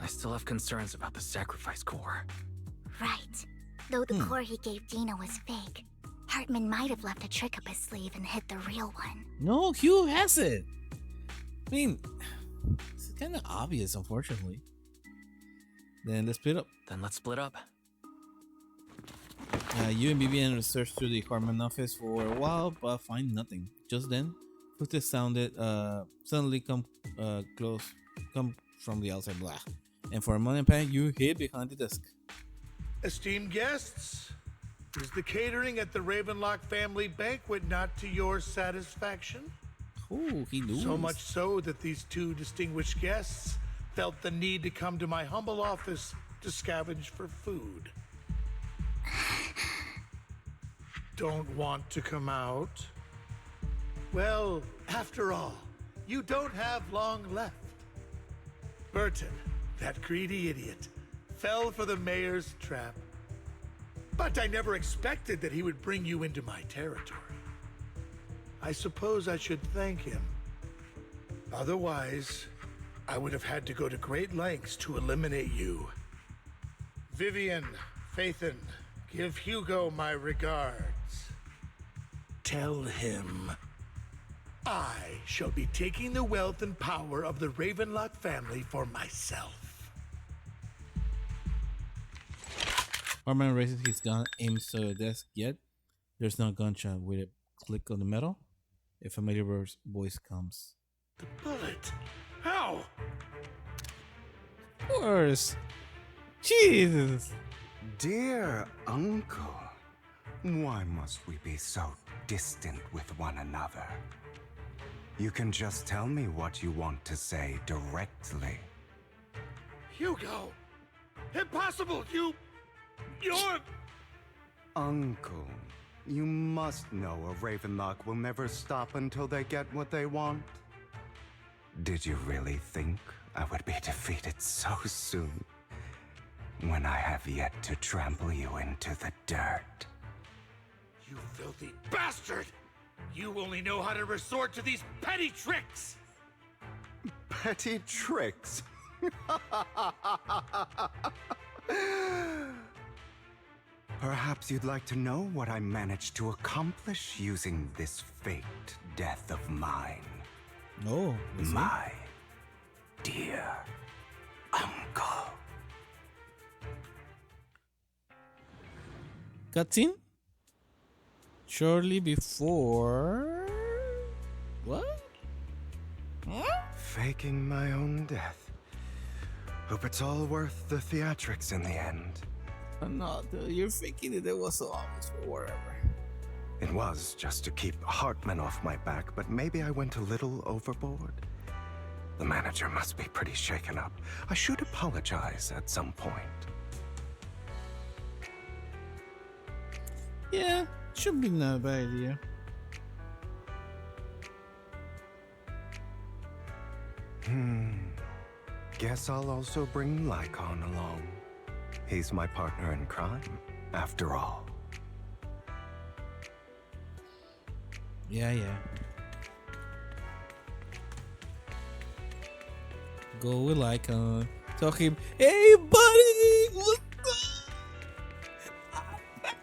I still have concerns about the sacrifice core. Right. Though the core he gave Dina was fake, Hartman might have left a trick up his sleeve and hid the real one. No, Hugh has it. I mean, it's kind of obvious, unfortunately. Then let's split up. You and Vivian searched through the Hartman office for a while, but find nothing. Just then, footsteps suddenly come from the outside, blah. And for a moment, you hid behind the desk. Esteemed guests, is the catering at the Ravenlock family banquet not to your satisfaction? Oh, he knew. So much so that these two distinguished guests felt the need to come to my humble office to scavenge for food. Don't want to come out? Well, after all, you don't have long left. Burton, that greedy idiot, fell for the mayor's trap. But I never expected that he would bring you into my territory. I suppose I should thank him. Otherwise, I would have had to go to great lengths to eliminate you. Vivian, Phaethon, give Hugo my regards. Tell him I shall be taking the wealth and power of the Ravenlock family for myself. Hartman raises his gun, aims to the desk, yet there's no gunshot. With a click on the metal, a familiar voice comes. The bullet? How? Of course. Jesus. Dear uncle, why must we be so distant with one another? You can just tell me what you want to say directly. Hugo! Impossible! You're... Uncle, you must know a Ravenlock will never stop until they get what they want. Did you really think I would be defeated so soon? When I have yet to trample you into the dirt. You filthy bastard! You only know how to resort to these petty tricks! Petty tricks? Perhaps you'd like to know what I managed to accomplish using this faked death of mine. No. My dear uncle. Cutscene? Shortly before... What? Huh? Faking my own death. Hope it's all worth the theatrics in the end. No, you're faking it. It was so obvious, but whatever. It was just to keep Hartman off my back, but maybe I went a little overboard. The manager must be pretty shaken up. I should apologize at some point. Yeah, should be not a bad idea. Guess I'll also bring Lycon along. He's my partner in crime, after all. Yeah. Go with Lycon. Tell him, hey buddy, what's up?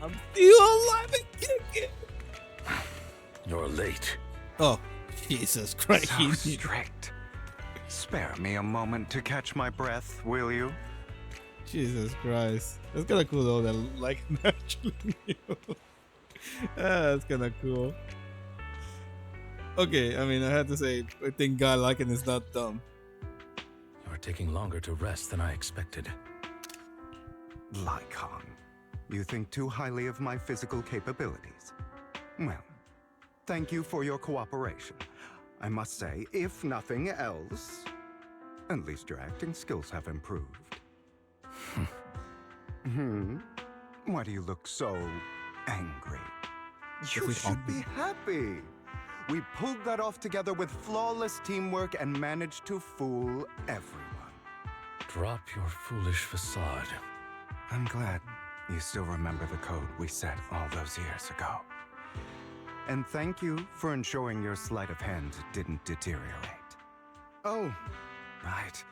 I'm still alive and kicking. You're late. Oh, Jesus Christ. So strict. Spare me a moment to catch my breath, will you? Jesus Christ. That's kind of cool though that Lycon actually knew. That's kind of cool. Okay, I mean, I had to say, I think God Lycon is not dumb. You're taking longer to rest than I expected. Lycon, you think too highly of my physical capabilities. Well, thank you for your cooperation. I must say, if nothing else, at least your acting skills have improved. Why do you look so angry? You should be happy. We pulled that off together with flawless teamwork and managed to fool everyone. Drop your foolish facade. I'm glad you still remember the code we set all those years ago. And thank you for ensuring your sleight of hand didn't deteriorate. Oh, right.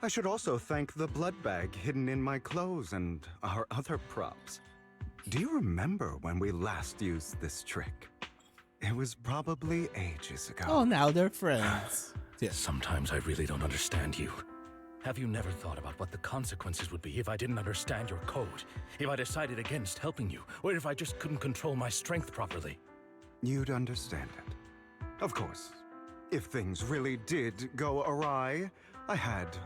I should also thank the blood bag hidden in my clothes and our other props. Do you remember when we last used this trick? It was probably ages ago. Oh, now they're friends. Yeah. Sometimes I really don't understand you. Have you never thought about what the consequences would be if I didn't understand your code? If I decided against helping you? Or if I just couldn't control my strength properly? You'd understand it. Of course, if things really did go awry, I had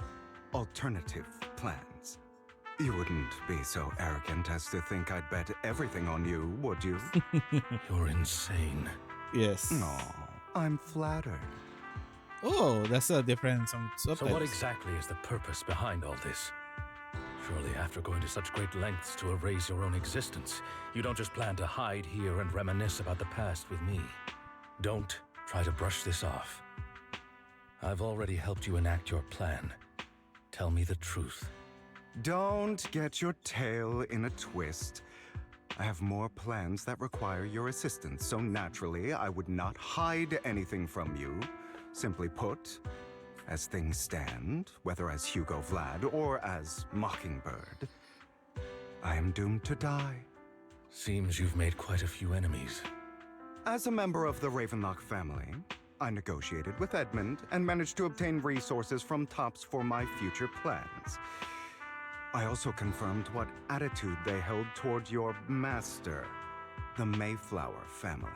alternative plans. You wouldn't be so arrogant as to think I'd bet everything on you, would you? You're insane. Yes. No, I'm flattered. Oh, that's a difference. So what exactly is the purpose behind all this? Surely after going to such great lengths to erase your own existence, you don't just plan to hide here and reminisce about the past with me. Don't try to brush this off. I've already helped you enact your plan. Tell me the truth. Don't get your tail in a twist. I have more plans that require your assistance, so naturally I would not hide anything from you. Simply put, as things stand, whether as Hugo Vlad or as Mockingbird, I am doomed to die. Seems you've made quite a few enemies. As a member of the Ravenlock family, I negotiated with Edmund and managed to obtain resources from Tops for my future plans. I also confirmed what attitude they held toward your master, the Mayflower family.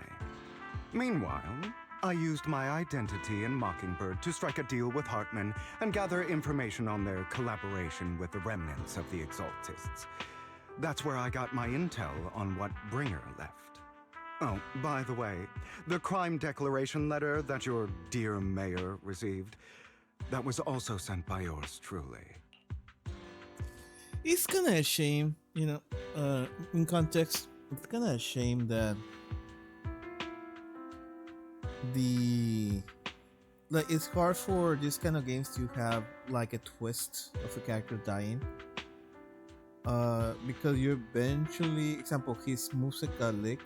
Meanwhile, I used my identity in Mockingbird to strike a deal with Hartman and gather information on their collaboration with the remnants of the Exaltists. That's where I got my intel on what Bringer left. Oh, by the way, the crime declaration letter that your dear mayor received, that was also sent by yours truly. It's kind of a shame, in context, it's kind of a shame that it's hard for these kind of games to have like a twist of a character dying. Because you eventually, example, his moveset got leaked,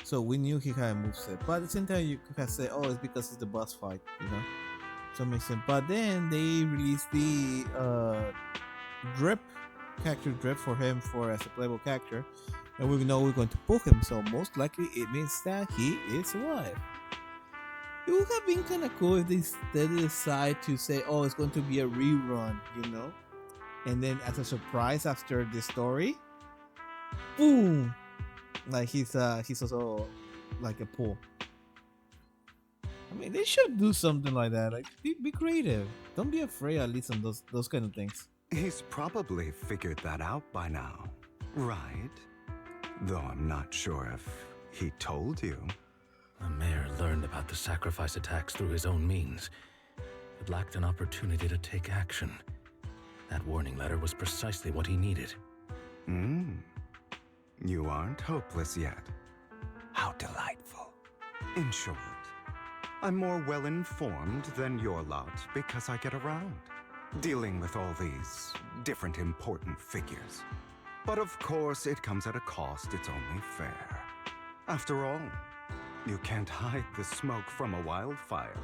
so we knew he had a moveset. But at the same time, you could have said, "Oh, it's because it's the boss fight," So it makes sense. But then they released the character drip for him as a playable character, and we know we're going to poke him. So most likely, it means that he is alive. It would have been kind of cool if they decide to say, "Oh, it's going to be a rerun," and then as a surprise after the story, boom, like he's also like a pool. I mean, they should do something like that. Like, be creative. Don't be afraid, at least on those kind of things. He's probably figured that out by now, right? Though I'm not sure if he told you. The mayor learned about the sacrifice attacks through his own means, but lacked an opportunity to take action. That warning letter was precisely what he needed. You aren't hopeless yet. How delightful. In short, I'm more well-informed than your lot because I get around, dealing with all these different important figures. But of course, it comes at a cost. It's only fair. After all, you can't hide the smoke from a wildfire.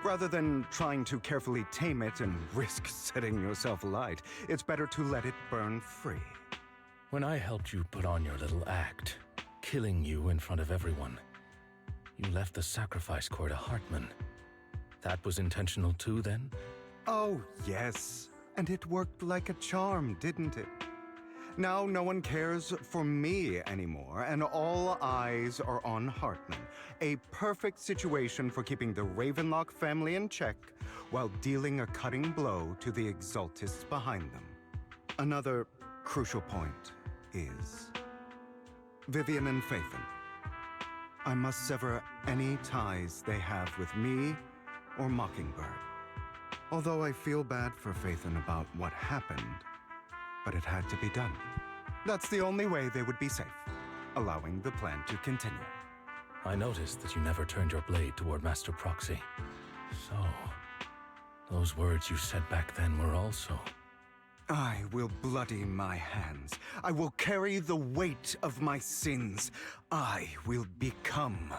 Rather than trying to carefully tame it and risk setting yourself alight, it's better to let it burn free. When I helped you put on your little act, killing you in front of everyone, you left the sacrifice core to Hartman. That was intentional too, then? Oh, yes. And it worked like a charm, didn't it? Now no one cares for me anymore, and all eyes are on Hartman. A perfect situation for keeping the Ravenlock family in check while dealing a cutting blow to the Exaltists behind them. Another crucial point is Vivian and Phaethon. I must sever any ties they have with me or Mockingbird. Although I feel bad for Phaethon about what happened, but it had to be done. That's the only way they would be safe, allowing the plan to continue. I noticed that you never turned your blade toward Master Proxy. So, those words you said back then were also... I will bloody my hands. I will carry the weight of my sins. I will become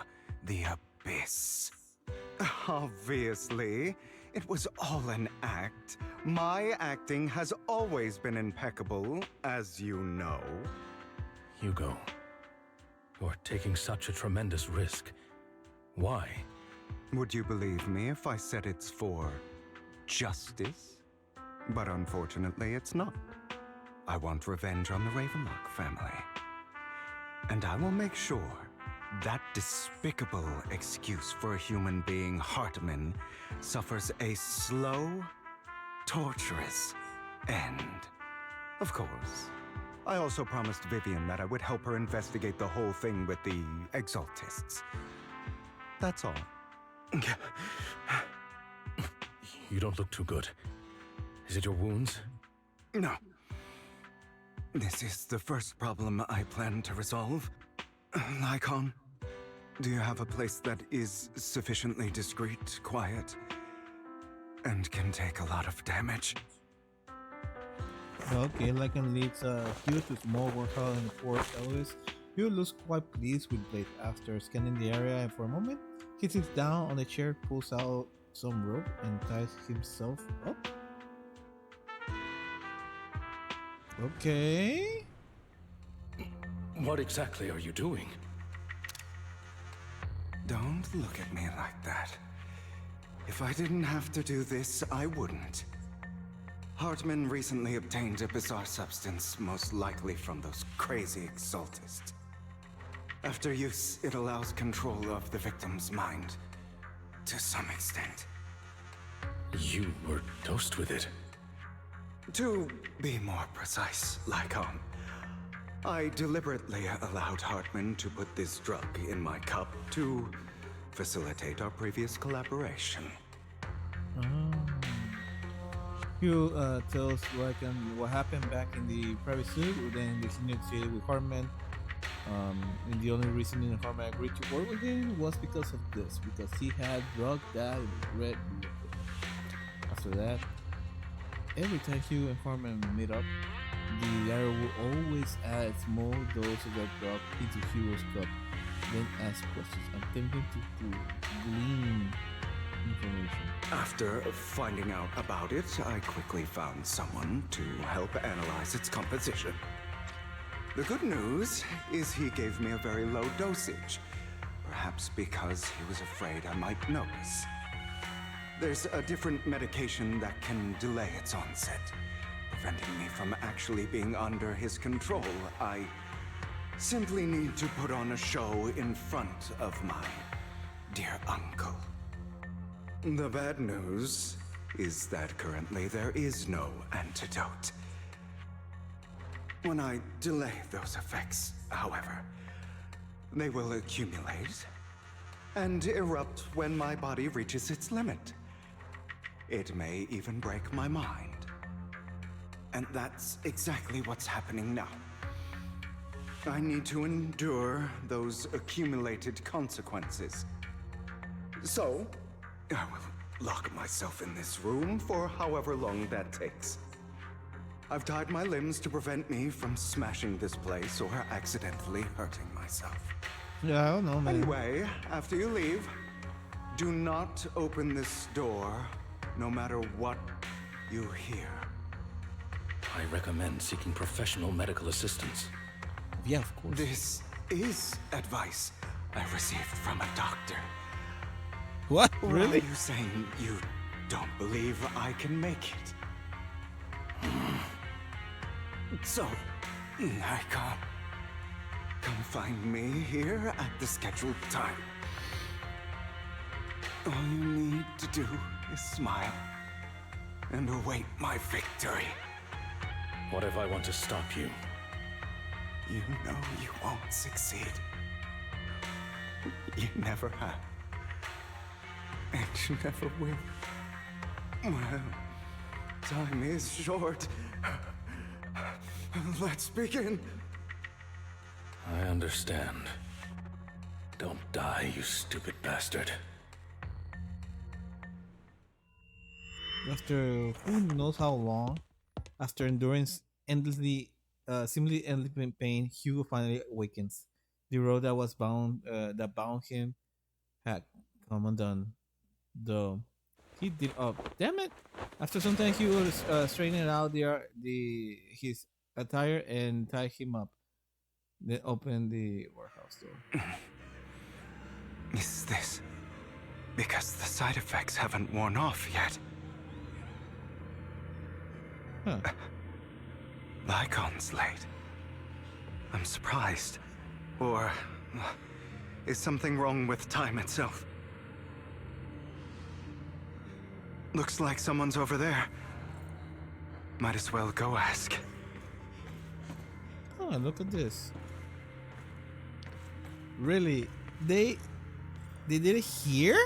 the Abyss. Obviously, it was all an act. My acting has always been impeccable, as you know. Hugo, you're taking such a tremendous risk. Why? Would you believe me if I said it's for justice? But unfortunately, it's not. I want revenge on the Ravenlock family. And I will make sure that despicable excuse for a human being, Hartman, suffers a slow, torturous end. Of course. I also promised Vivian that I would help her investigate the whole thing with the Exaltists. That's all. You don't look too good. Is it your wounds? No. This is the first problem I plan to resolve. Lycon, do you have a place that is sufficiently discreet, quiet, and can take a lot of damage? Okay, Lycan leads Hugh to a small workshop in the forest Elvis. Hugh looks quite pleased with Blade after scanning the area, and for a moment, he sits down on a chair, pulls out some rope, and ties himself up. Okay. What exactly are you doing? Don't look at me like that. If I didn't have to do this, I wouldn't. Hartman recently obtained a bizarre substance, most likely from those crazy Exaltists. After use, it allows control of the victim's mind, to some extent. You were dosed with it. To be more precise, Lycon, I deliberately allowed Hartman to put this drug in my cup to facilitate our previous collaboration. Hugh tells Lycan what happened back in the private suit, then they negotiated with Hartman. And the only reason Hartman agreed to work with him was because of this, because he had drugged that red liquid. After that, every time Hugh and Hartman meet up, the latter will always add small dose of that drug into Hugo's cup, then ask questions, attempting to glean information. After finding out about it, I quickly found someone to help analyze its composition. The good news is he gave me a very low dosage, perhaps because he was afraid I might notice. There's a different medication that can delay its onset, preventing me from actually being under his control. I simply need to put on a show in front of my dear uncle. The bad news is that currently there is no antidote. When I delay those effects, however, they will accumulate and erupt when my body reaches its limit. It may even break my mind. And that's exactly what's happening now. I need to endure those accumulated consequences. So, I will lock myself in this room for however long that takes. I've tied my limbs to prevent me from smashing this place or accidentally hurting myself. Yeah, I don't know, man. Anyway, after you leave, do not open this door, no matter what you hear. I recommend seeking professional medical assistance. Yeah, of course. This is advice I received from a doctor. What? Why Really? are you saying you don't believe I can make it? So, Lycon, come find me here at the scheduled time. All you need to do is smile and await my victory. What if I want to stop you? You know you won't succeed. You never have. And you never will. Well, time is short. Let's begin. I understand. Don't die, you stupid bastard. After who knows how long, after enduring seemingly endless pain, Hugo finally awakens. The road that bound him had come undone. Though he did damn it! After some time, Hugo straightening out his attire and tied him up. Then opened the warehouse door. Is this because the side effects haven't worn off yet? Huh. Lycon's late. I'm surprised. Or is something wrong with time itself? Looks like someone's over there. Might as well go ask. Oh, look at this. Really? They did it here?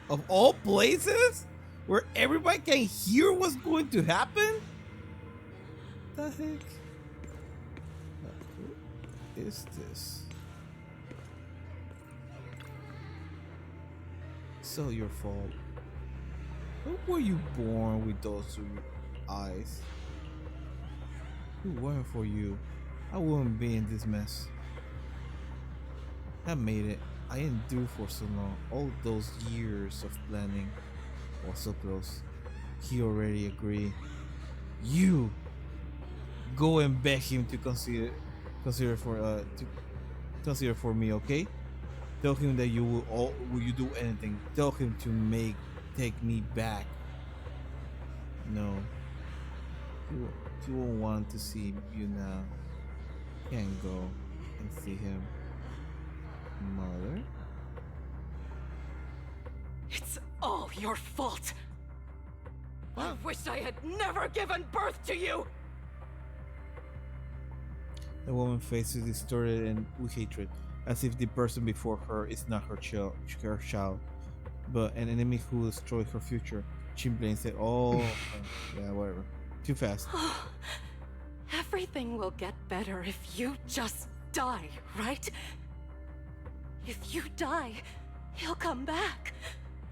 Of all places? Where everybody can hear what's going to happen? The heck? Who is this? So your fault. When were you born with those two eyes? If it weren't for you, I wouldn't be in this mess. I made it. I endured for so long. All those years of planning was so close. He already agreed. You go and beg him to consider for me, okay? Tell him that you will you do anything. Tell him to take me back. No. He won't want to see you now. Can't go and see him. Mother? It's all your fault. I wish I had never given birth to you. The woman faces distorted and with hatred, as if the person before her is not her child, but an enemy who will destroy her future. She blames it. Oh, yeah, whatever. Too fast. Everything will get better if you just die, right? If you die, he'll come back.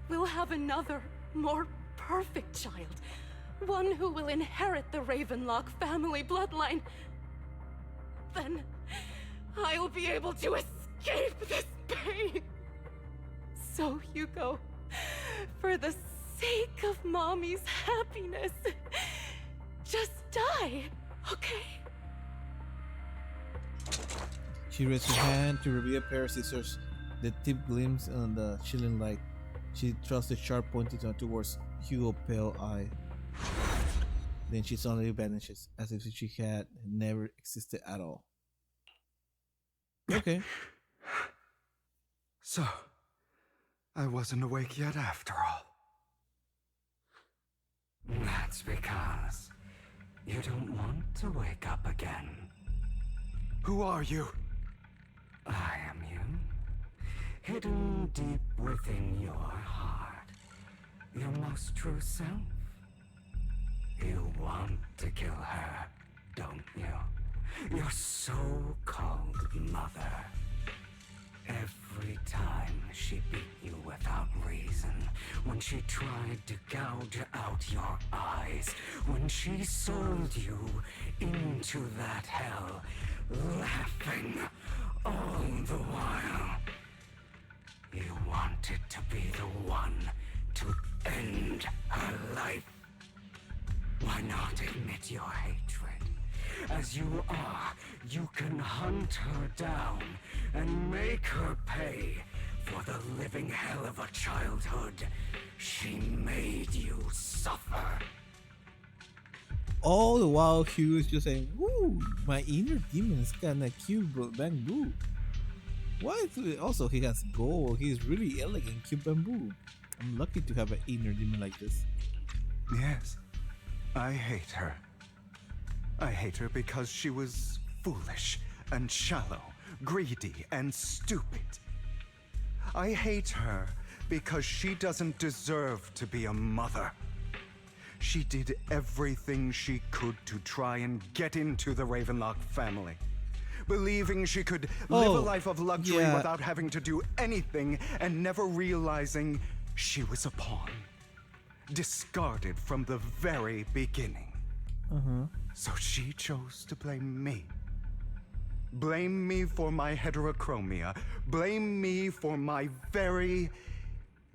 We'll have another, more perfect child. One who will inherit the Ravenlock family bloodline. Then I'll be able to escape this pain. So, Hugo, for the sake of Mommy's happiness, just die, okay? She raised her hand to reveal a pair of scissors. The tip gleams on the chilling light. She thrusts the sharp pointed towards Hugo's pale eye. Then she suddenly vanishes, as if she had never existed at all. Okay. So, I wasn't awake yet after all. That's because you don't want to wake up again. Who are you? I am you. Hidden deep within your heart. Your most true self. You want to kill her, don't you? Your so-called mother. Every time she beat you without reason, when she tried to gouge out your eyes, when she sold you into that hell, laughing all the while. You wanted to be the one to end her life. Why not admit your hatred? As you are, you can hunt her down and make her pay for the living hell of a childhood she made you suffer. All the while, Hugh is just saying, "Ooh, my inner demon is kinda cute, but bamboo." Why? Also, he has gold. He's really elegant, cute bamboo. I'm lucky to have an inner demon like this. Yes, I hate her. I hate her because she was foolish and shallow, greedy and stupid. I hate her because she doesn't deserve to be a mother. She did everything she could to try and get into the Ravenlock family. believing she could live a Oh, life of luxury yeah. without having to do anything and never realizing she was a pawn. Discarded from the very beginning. So she chose to blame me. Blame me for my heterochromia. Blame me for my very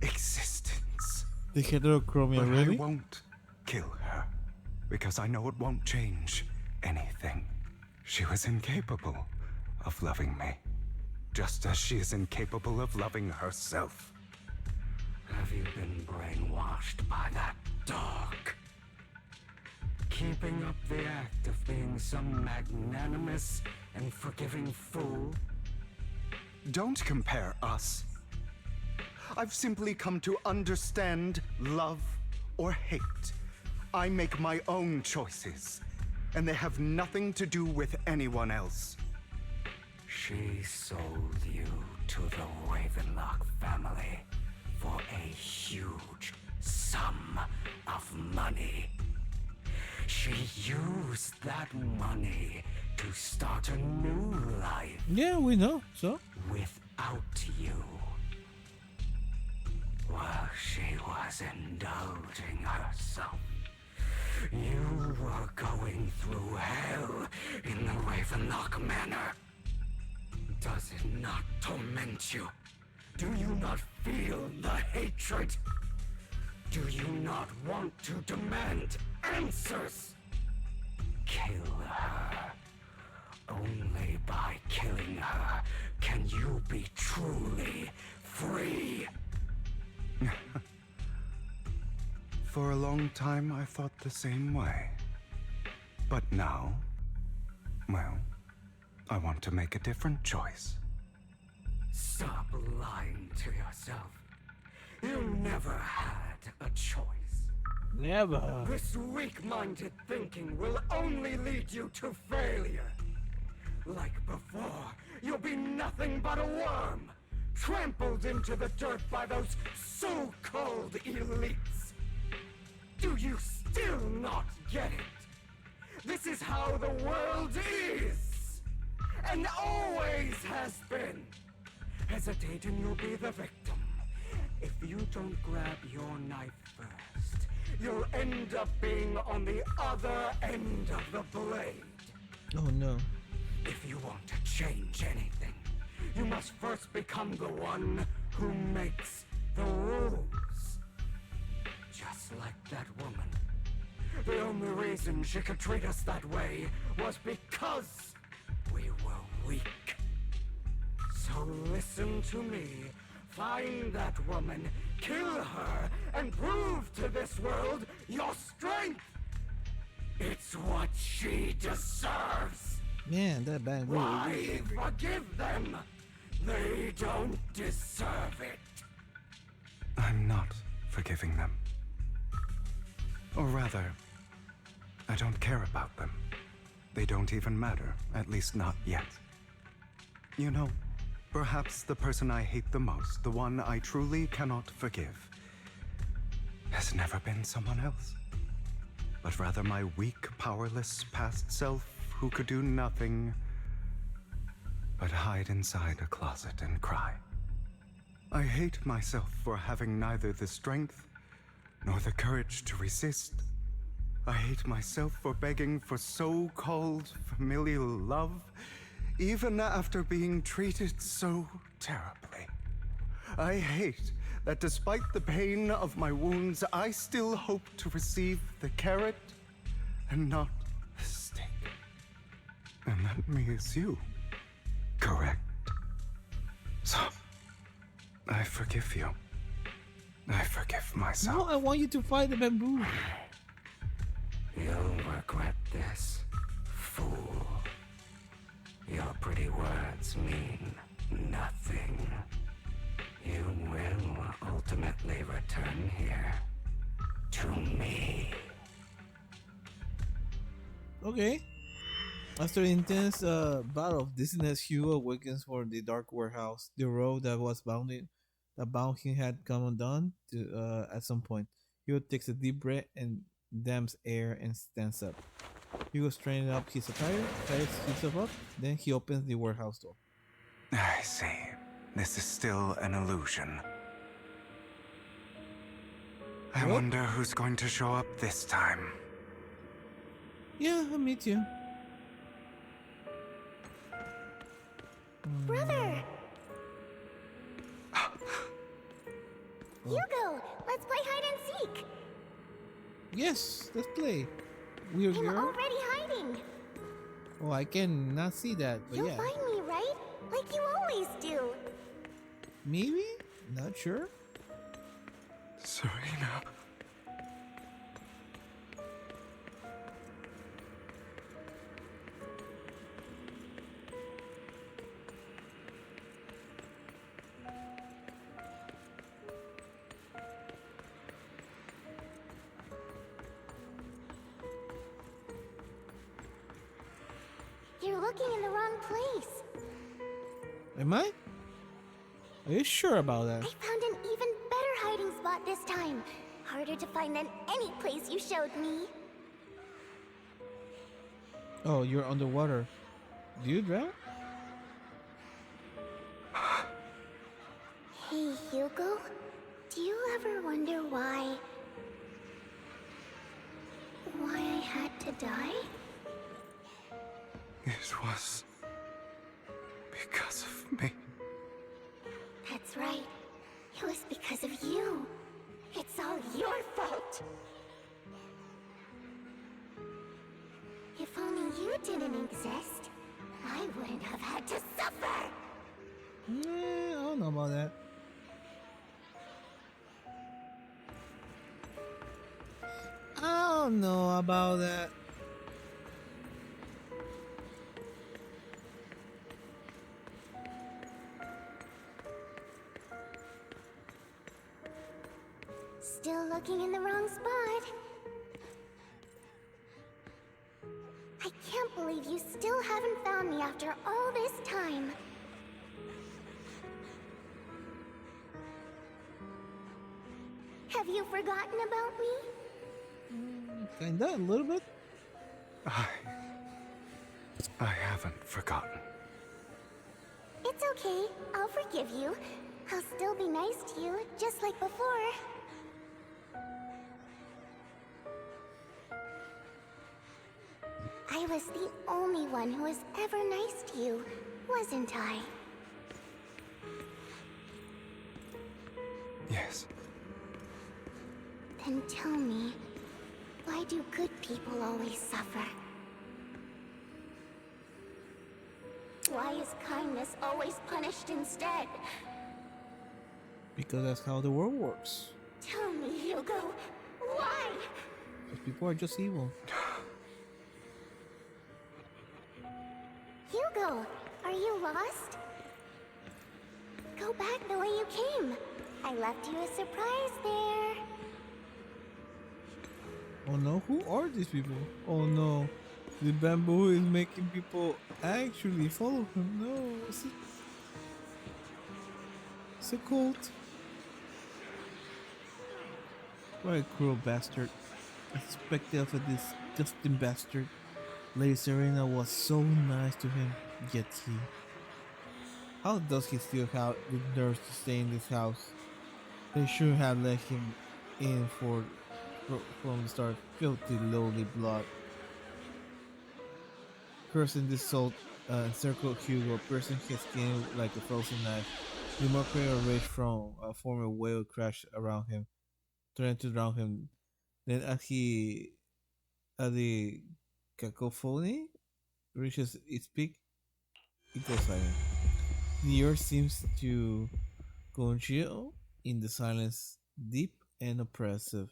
existence. The heterochromia, But really? I won't kill her, because I know it won't change anything. She was incapable of loving me, just as she is incapable of loving herself. Have you been brainwashed by that dog? Keeping up the act of being some magnanimous and forgiving fool? Don't compare us. I've simply come to understand love or hate. I make my own choices, and they have nothing to do with anyone else. She sold you to the Ravenlock family for a huge sum of money. She used that money to start a new life. Yeah, we know. So? Without you. While she was indulging herself, you were going through hell in the Ravenlock Manor. Does it not torment you? Do you not feel the hatred? Do you not want to demand answers? Kill her. Only by killing her can you be truly free. For a long time, I thought the same way. But now, well, I want to make a different choice. Stop lying to yourself. You never had a choice. Never. This weak-minded thinking will only lead you to failure. Like before, you'll be nothing but a worm, trampled into the dirt by those so-called elites. Do you still not get it? This is how the world is, and always has been. Hesitate and you'll be the victim. If you don't grab your knife first, you'll end up being on the other end of the blade. Oh no. If you want to change anything, you must first become the one who makes the rules. Just like that woman. The only reason she could treat us that way was because we were weak. So listen to me. Find that woman, kill her, and prove to this world your strength. It's what she deserves. Man, that bang really. Why forgive them? They don't deserve it. I'm not forgiving them. Or rather, I don't care about them. They don't even matter, at least not yet. You know, perhaps the person I hate the most, the one I truly cannot forgive, has never been someone else, but rather my weak, powerless past self who could do nothing but hide inside a closet and cry. I hate myself for having neither the strength nor the courage to resist. I hate myself for begging for so-called familial love, even after being treated so terribly. I hate that despite the pain of my wounds, I still hope to receive the carrot and not the stick. And that me is you, correct? So, I forgive you. I forgive myself. No, I want you to fight the bamboo. You'll regret this, fool. Your pretty words mean nothing. You will ultimately return here to me. Okay. After intense battle of dizziness, Hugo awakens from the dark warehouse. The road that was bound him had come undone at some point. Hugo takes a deep breath and damps air and stands up. Hugo straightening up his attire, ties himself up, then he opens the warehouse door. I see. This is still an illusion. I wonder who's going to show up this time. Yeah, me too. Brother! Hugo, let's play hide and seek. Yes, let's play. Weird I'm girl. already hiding. Oh, I cannot see that, but You'll yeah. find me, right? Like you always do. Maybe? Not sure. Serena. You're looking in the wrong place. Am I? Are you sure about that? I found an even better hiding spot this time. Harder to find than any place you showed me. Oh, you're underwater. Do you drown? Hey, Hugo. Do you ever wonder why I had to die? It was because of me. That's right. It was because of you. It's all your fault. If only you didn't exist, I wouldn't have had to suffer. I don't know about that. I don't know about that. Still looking in the wrong spot. I can't believe you still haven't found me after all this time. Have you forgotten about me? Kinda, a little bit. I haven't forgotten. It's okay. I'll forgive you. I'll still be nice to you, just like before. I was the only one who was ever nice to you, wasn't I? Yes. Then tell me, why do good people always suffer? Why is kindness always punished instead? Because that's how the world works. Tell me, Hugo, why? Because people are just evil. Hugo, are you lost? Go back the way you came. I left you a surprise there. Oh no, who are these people? Oh no, the bamboo is making people actually follow him. No, it's a cult. What a cruel bastard. I suspected of this disgusting bastard. Lady Serena was so nice to him, yet how does he still have the nerves to stay in this house? They should have let him in from the start. Filthy lowly blood. Cursing this salt encircled Hugo, piercing his skin like a frozen knife. The mockery of rage from a former whale crashed around him, trying to drown him. Then as the cacophony reaches its peak, it goes silent. The earth seems to congeal in the silence, deep and oppressive,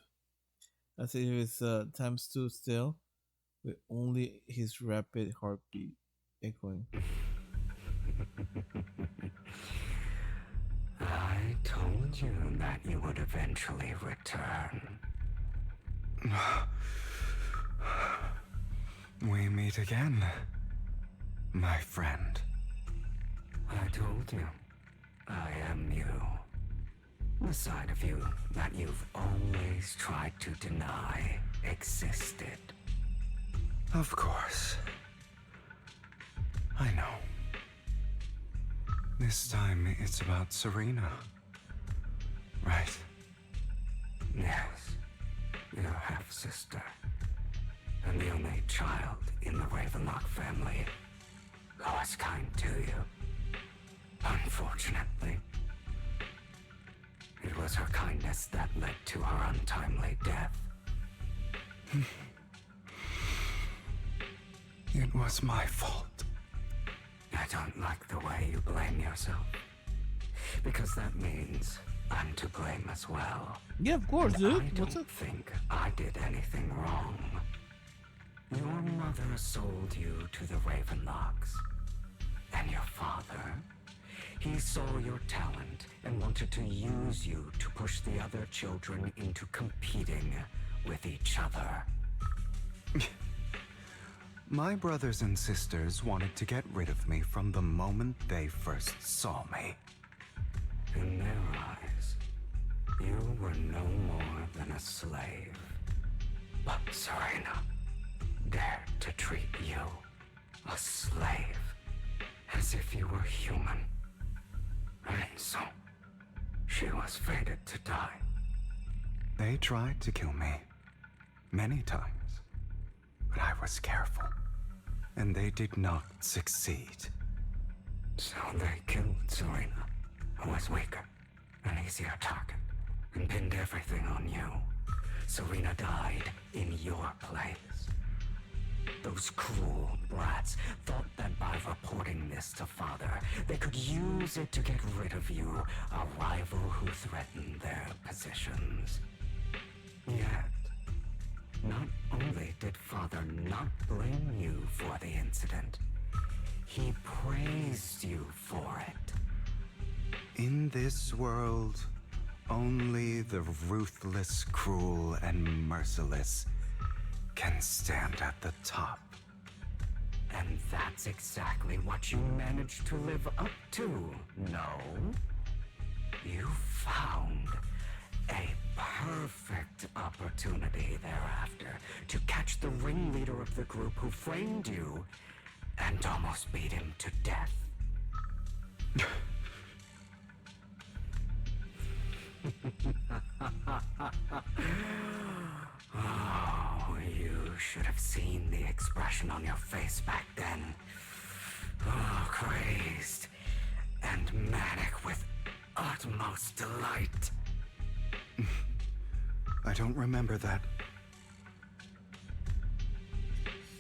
as if its time stood still, with only his rapid heartbeat echoing. I told you that you would eventually return. We meet again, my friend. I told you, I am you. The side of you that you've always tried to deny existed. Of course. I know. This time it's about Serena. Right? Yes. Your half-sister. And the only child in the Ravenlock family who was kind to you. Unfortunately, it was her kindness that led to her untimely death. It was my fault. I don't like the way you blame yourself. Because that means I'm to blame as well. Yeah, of course, And dude. I What's don't up? think I did anything wrong. Your mother sold you to the Ravenlocks. And your father, he saw your talent and wanted to use you to push the other children into competing with each other. My brothers and sisters wanted to get rid of me from the moment they first saw me. In their eyes, you were no more than a slave. But Serena dared to treat you, a slave, as if you were human. And so, she was fated to die. They tried to kill me many times, but I was careful, and they did not succeed. So they killed Serena, who was weaker, an easier target, and pinned everything on you. Serena died in your place. Those cruel brats thought that by reporting this to Father, they could use it to get rid of you, a rival who threatened their positions. Yet, not only did Father not blame you for the incident, he praised you for it. In this world, only the ruthless, cruel, and merciless can stand at the top. And that's exactly what you managed to live up to, no? You found a perfect opportunity thereafter to catch the ringleader of the group who framed you and almost beat him to death. Oh, you should have seen the expression on your face back then. Oh, crazed and manic with utmost delight. I don't remember that.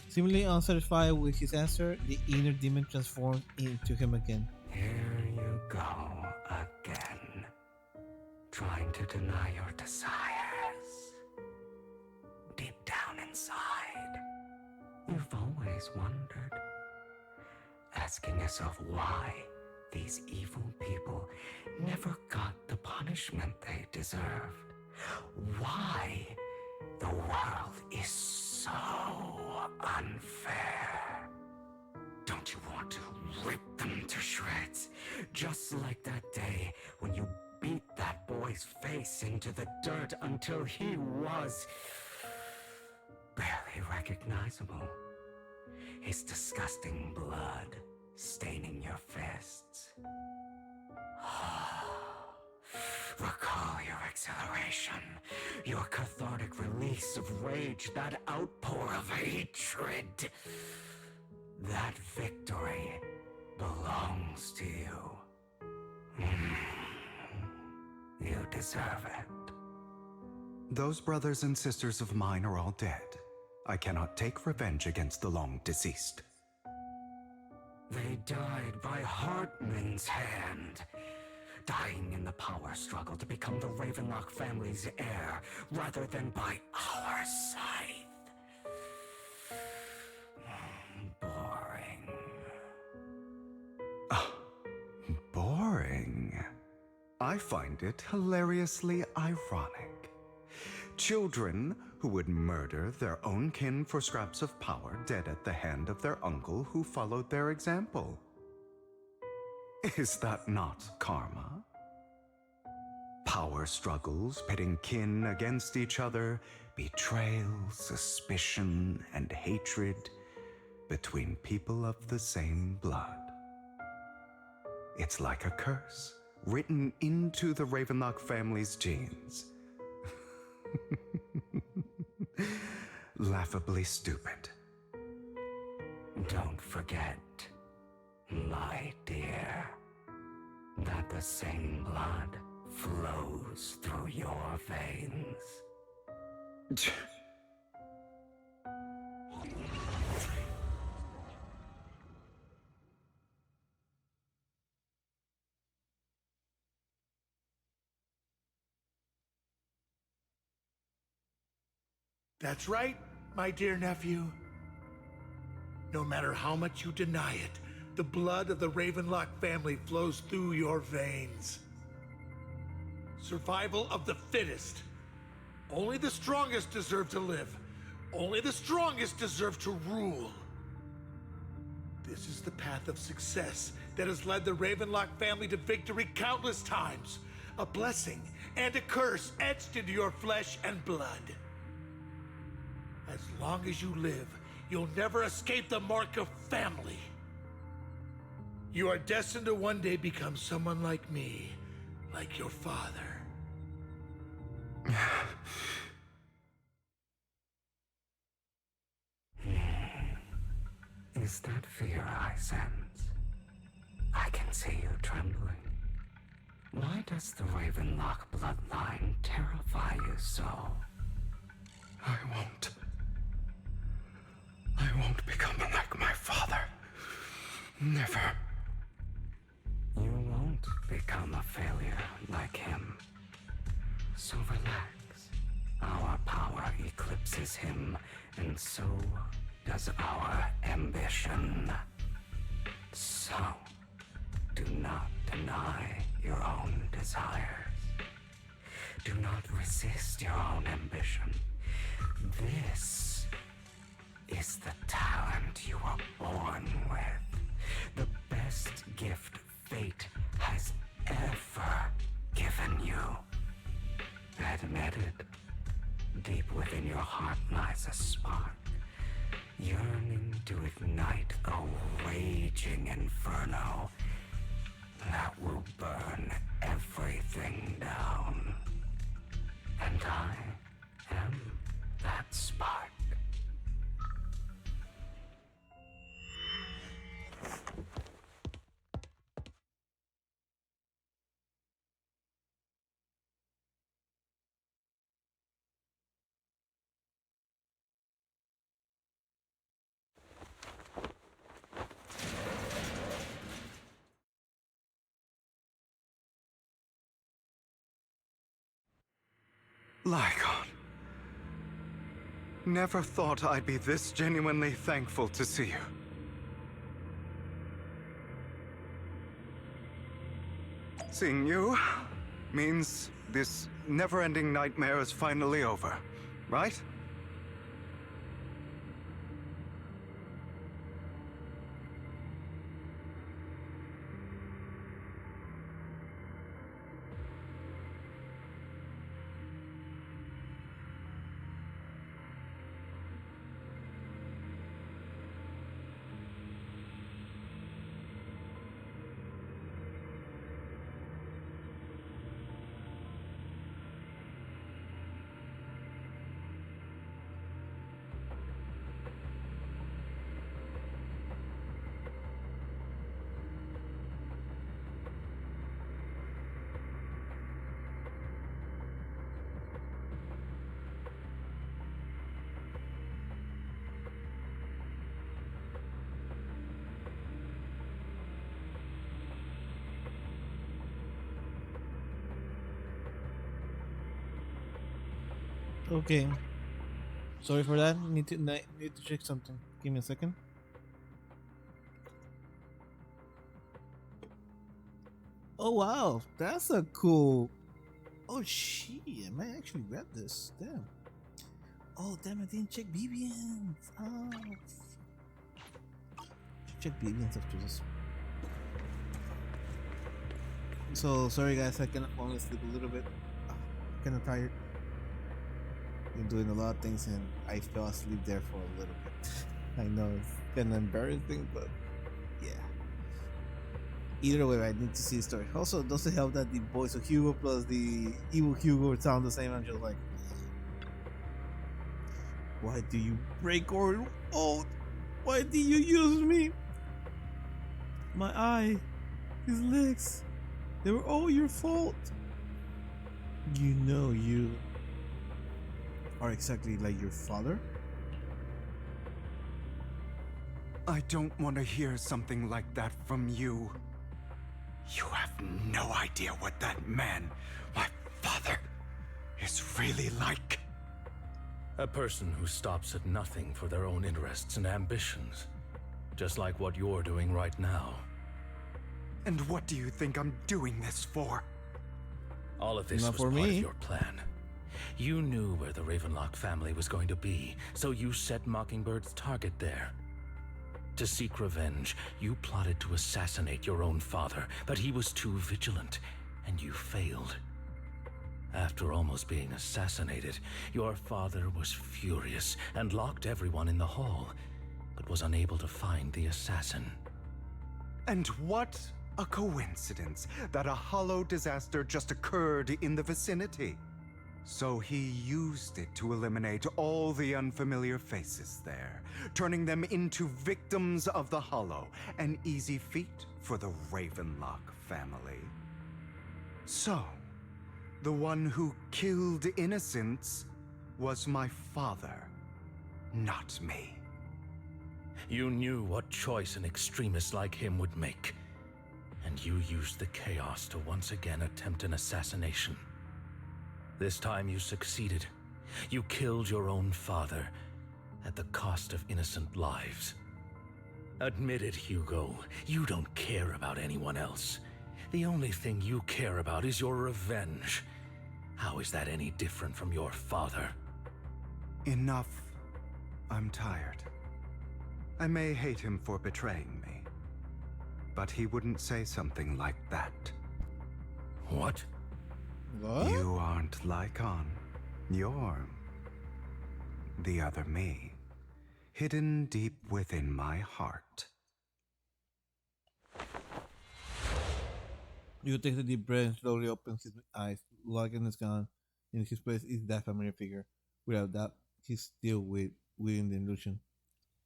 Seemingly unsatisfied with his answer, the inner demon transformed into him again. Here you go again, trying to deny your desires. Deep down inside, you've always wondered, asking yourself why these evil people never got the punishment they deserved. Why the world is so unfair. Don't you want to rip them to shreds? Just like that day when you beat that boy's face into the dirt until he was barely recognizable. His disgusting blood staining your fists. Recall your exhilaration, your cathartic release of rage, that outpour of hatred. That victory belongs to you. You deserve it. Those brothers and sisters of mine are all dead. I cannot take revenge against the long deceased. They died by Hartman's hand. Dying in the power struggle to become the Ravenlock family's heir, rather than by our scythe. Boring. Boring. I find it hilariously ironic. Children who would murder their own kin for scraps of power dead at the hand of their uncle who followed their example. Is that not karma? Power struggles pitting kin against each other, betrayal, suspicion, and hatred between people of the same blood. It's like a curse written into the Ravenlock family's genes. Laughably stupid. Don't forget, my dear, that the same blood flows through your veins. That's right, my dear nephew. No matter how much you deny it, the blood of the Ravenlock family flows through your veins. Survival of the fittest. Only the strongest deserve to live. Only the strongest deserve to rule. This is the path of success that has led the Ravenlock family to victory countless times. A blessing and a curse etched into your flesh and blood. As long as you live, you'll never escape the mark of family. You are destined to one day become someone like me, like your father. Is that fear I sense? I can see you trembling. Why does the Ravenlock bloodline terrify you so? I won't become like my father. Never. You won't become a failure like him. So relax. Our power eclipses him, and so does our ambition. So, do not deny your own desires. Do not resist your own ambition. This is the talent you were born with. The best gift fate has ever given you. Admit it. Deep within your heart lies a spark, yearning to ignite a raging inferno that will burn everything down. And I am that spark. Lygon. Never thought I'd be this genuinely thankful to see you. Seeing you means this never-ending nightmare is finally over, right? Okay. Sorry for that. Need to check something. Give me a second. Oh wow, that's a cool. Oh shit, I might actually read this. Damn. Oh damn, I didn't check BBNs. Oh. Check BBNs after this. So sorry guys, I kind of fallen asleep a little bit. I'm kind of tired. been doing a lot of things, and I fell asleep there for a little bit. I know it's kind of embarrassing, but yeah. Either way, I need to see the story. Also, it doesn't help that the voice of Hugo plus the evil Hugo sound the same. I'm just like, why do you break our oath? Why do you use me? My eye, his legs, they were all your fault. You know you are exactly like your father? I don't want to hear something like that from you. You have no idea what that man, my father, is really like. A person who stops at nothing for their own interests and ambitions. Just like what you're doing right now. And what do you think I'm doing this for? All of this Not was for part me. of your plan. You knew where the Ravenlock family was going to be, so you set Mockingbird's target there. To seek revenge, you plotted to assassinate your own father, but he was too vigilant, and you failed. After almost being assassinated, your father was furious and locked everyone in the hall, but was unable to find the assassin. And what a coincidence that a hollow disaster just occurred in the vicinity. So he used it to eliminate all the unfamiliar faces there, turning them into victims of the hollow, an easy feat for the Ravenlock family. So, the one who killed innocents was my father, not me. You knew what choice an extremist like him would make, and you used the chaos to once again attempt an assassination. This time you succeeded. You killed your own father at the cost of innocent lives. Admit it, Hugo. You don't care about anyone else. The only thing you care about is your revenge. How is that any different from your father? Enough. I'm tired. I may hate him for betraying me, but he wouldn't say something like that. What? What? You aren't Lycon. You're the other me, hidden deep within my heart. You take a deep breath and slowly opens his eyes. Logan is gone. In his place is that familiar figure. Without that, he's still within the illusion.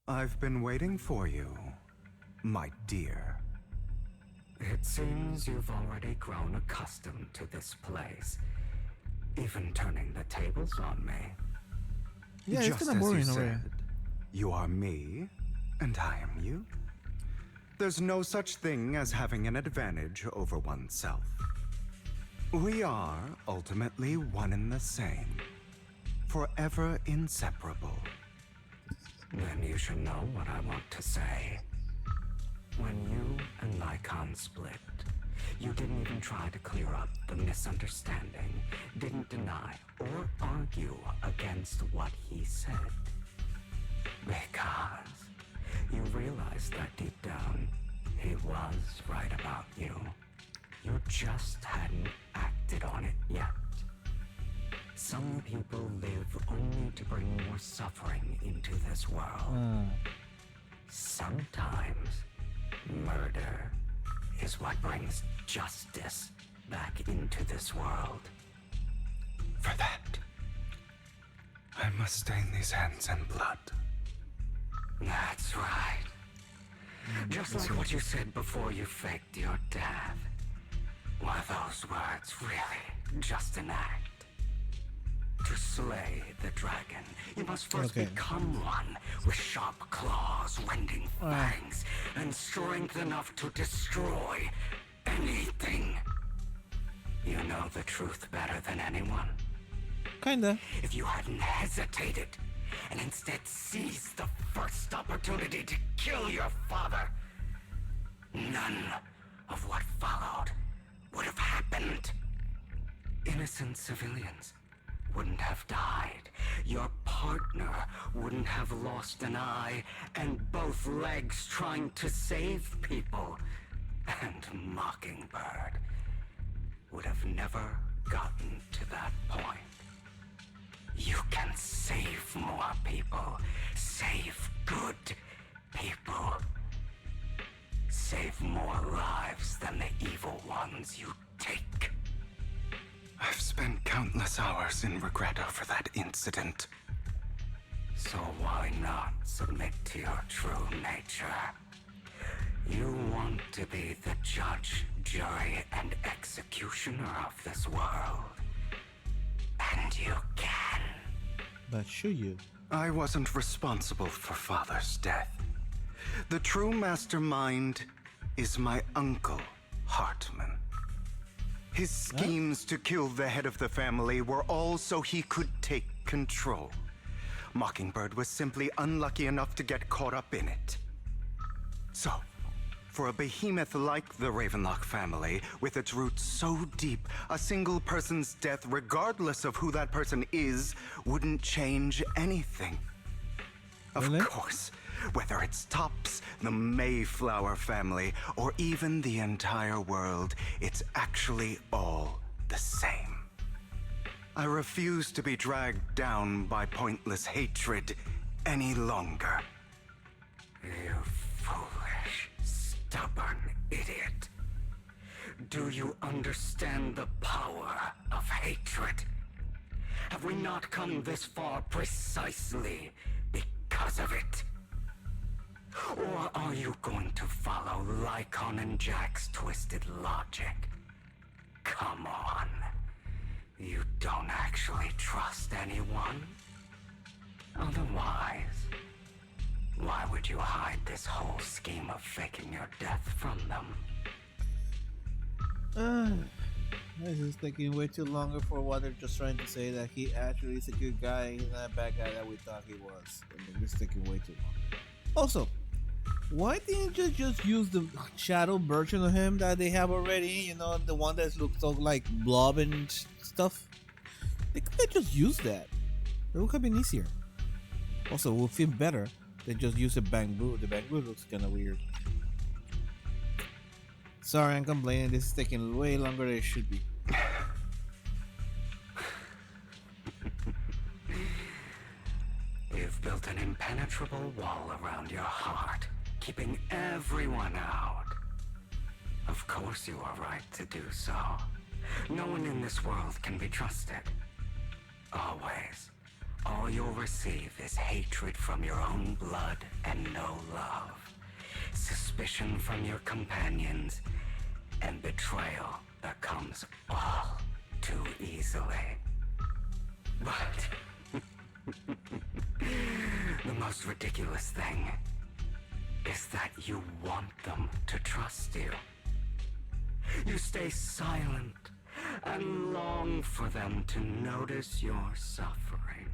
I've been waiting for you, my dear. It seems you've already grown accustomed to this place, even turning the tables on me. Yeah, it's Just kind of as boring you already. said, you are me, and I am you. There's no such thing as having an advantage over oneself. We are ultimately one and the same, forever inseparable. Then you should know what I want to say. When you and Lycon split, you didn't even try to clear up the misunderstanding, didn't deny or argue against what he said. Because you realized that deep down, he was right about you. You just hadn't acted on it yet. Some people live only to bring more suffering into this world. Sometimes, murder is what brings justice back into this world. For that, I must stain these hands in blood. That's right. Just like what you said before you faked your death. Were those words really just an act? To slay the dragon, you must first become one with sharp claws, winding fangs, and strength enough to destroy anything. You know the truth better than anyone. Kinda. If you hadn't hesitated and instead seized the first opportunity to kill your father, none of what followed would have happened. Innocent civilians wouldn't have died. Your partner wouldn't have lost an eye and both legs trying to save people. And Mockingbird would have never gotten to that point. you can save more people. Save good people. Save more lives than the evil ones you take. I've spent countless hours in regret over that incident. So why not submit to your true nature? You want to be the judge, jury, and executioner of this world. And you can. But should you? I wasn't responsible for Father's death. The true mastermind is my uncle, Hartman. His schemes to kill the head of the family were all so he could take control. Mockingbird was simply unlucky enough to get caught up in it. So, for a behemoth like the Ravenlock family, with its roots so deep, a single person's death, regardless of who that person is, wouldn't change anything. Of course, whether it's Tops, the Mayflower family, or even the entire world, it's actually all the same. I refuse to be dragged down by pointless hatred any longer. You foolish, stubborn idiot. Do you understand the power of hatred? Have we not come this far precisely because of it? Or are you going to follow Lycon and Jack's twisted logic? Come on. You don't actually trust anyone? Otherwise, why would you hide this whole scheme of faking your death from them? This is taking way too longer for what they're just trying to say, that he actually is a good guy, he's not a bad guy that we thought he was. And it's taking way too long. Also, why didn't you just use the shadow version of him that they have already? You know, the one that looks so like blob and stuff. They could have just used that. It would have been easier. Also, it would feel better than just use a bamboo. The bamboo looks kind of weird. Sorry, I'm complaining. This is taking way longer than it should be. You've built an impenetrable wall around your heart, keeping everyone out. Of course you are right to do so. No one in this world can be trusted. Always. All you'll receive is hatred from your own blood and no love. Suspicion from your companions, and betrayal that comes all too easily. But the most ridiculous thing is that you want them to trust you. You stay silent and long for them to notice your suffering.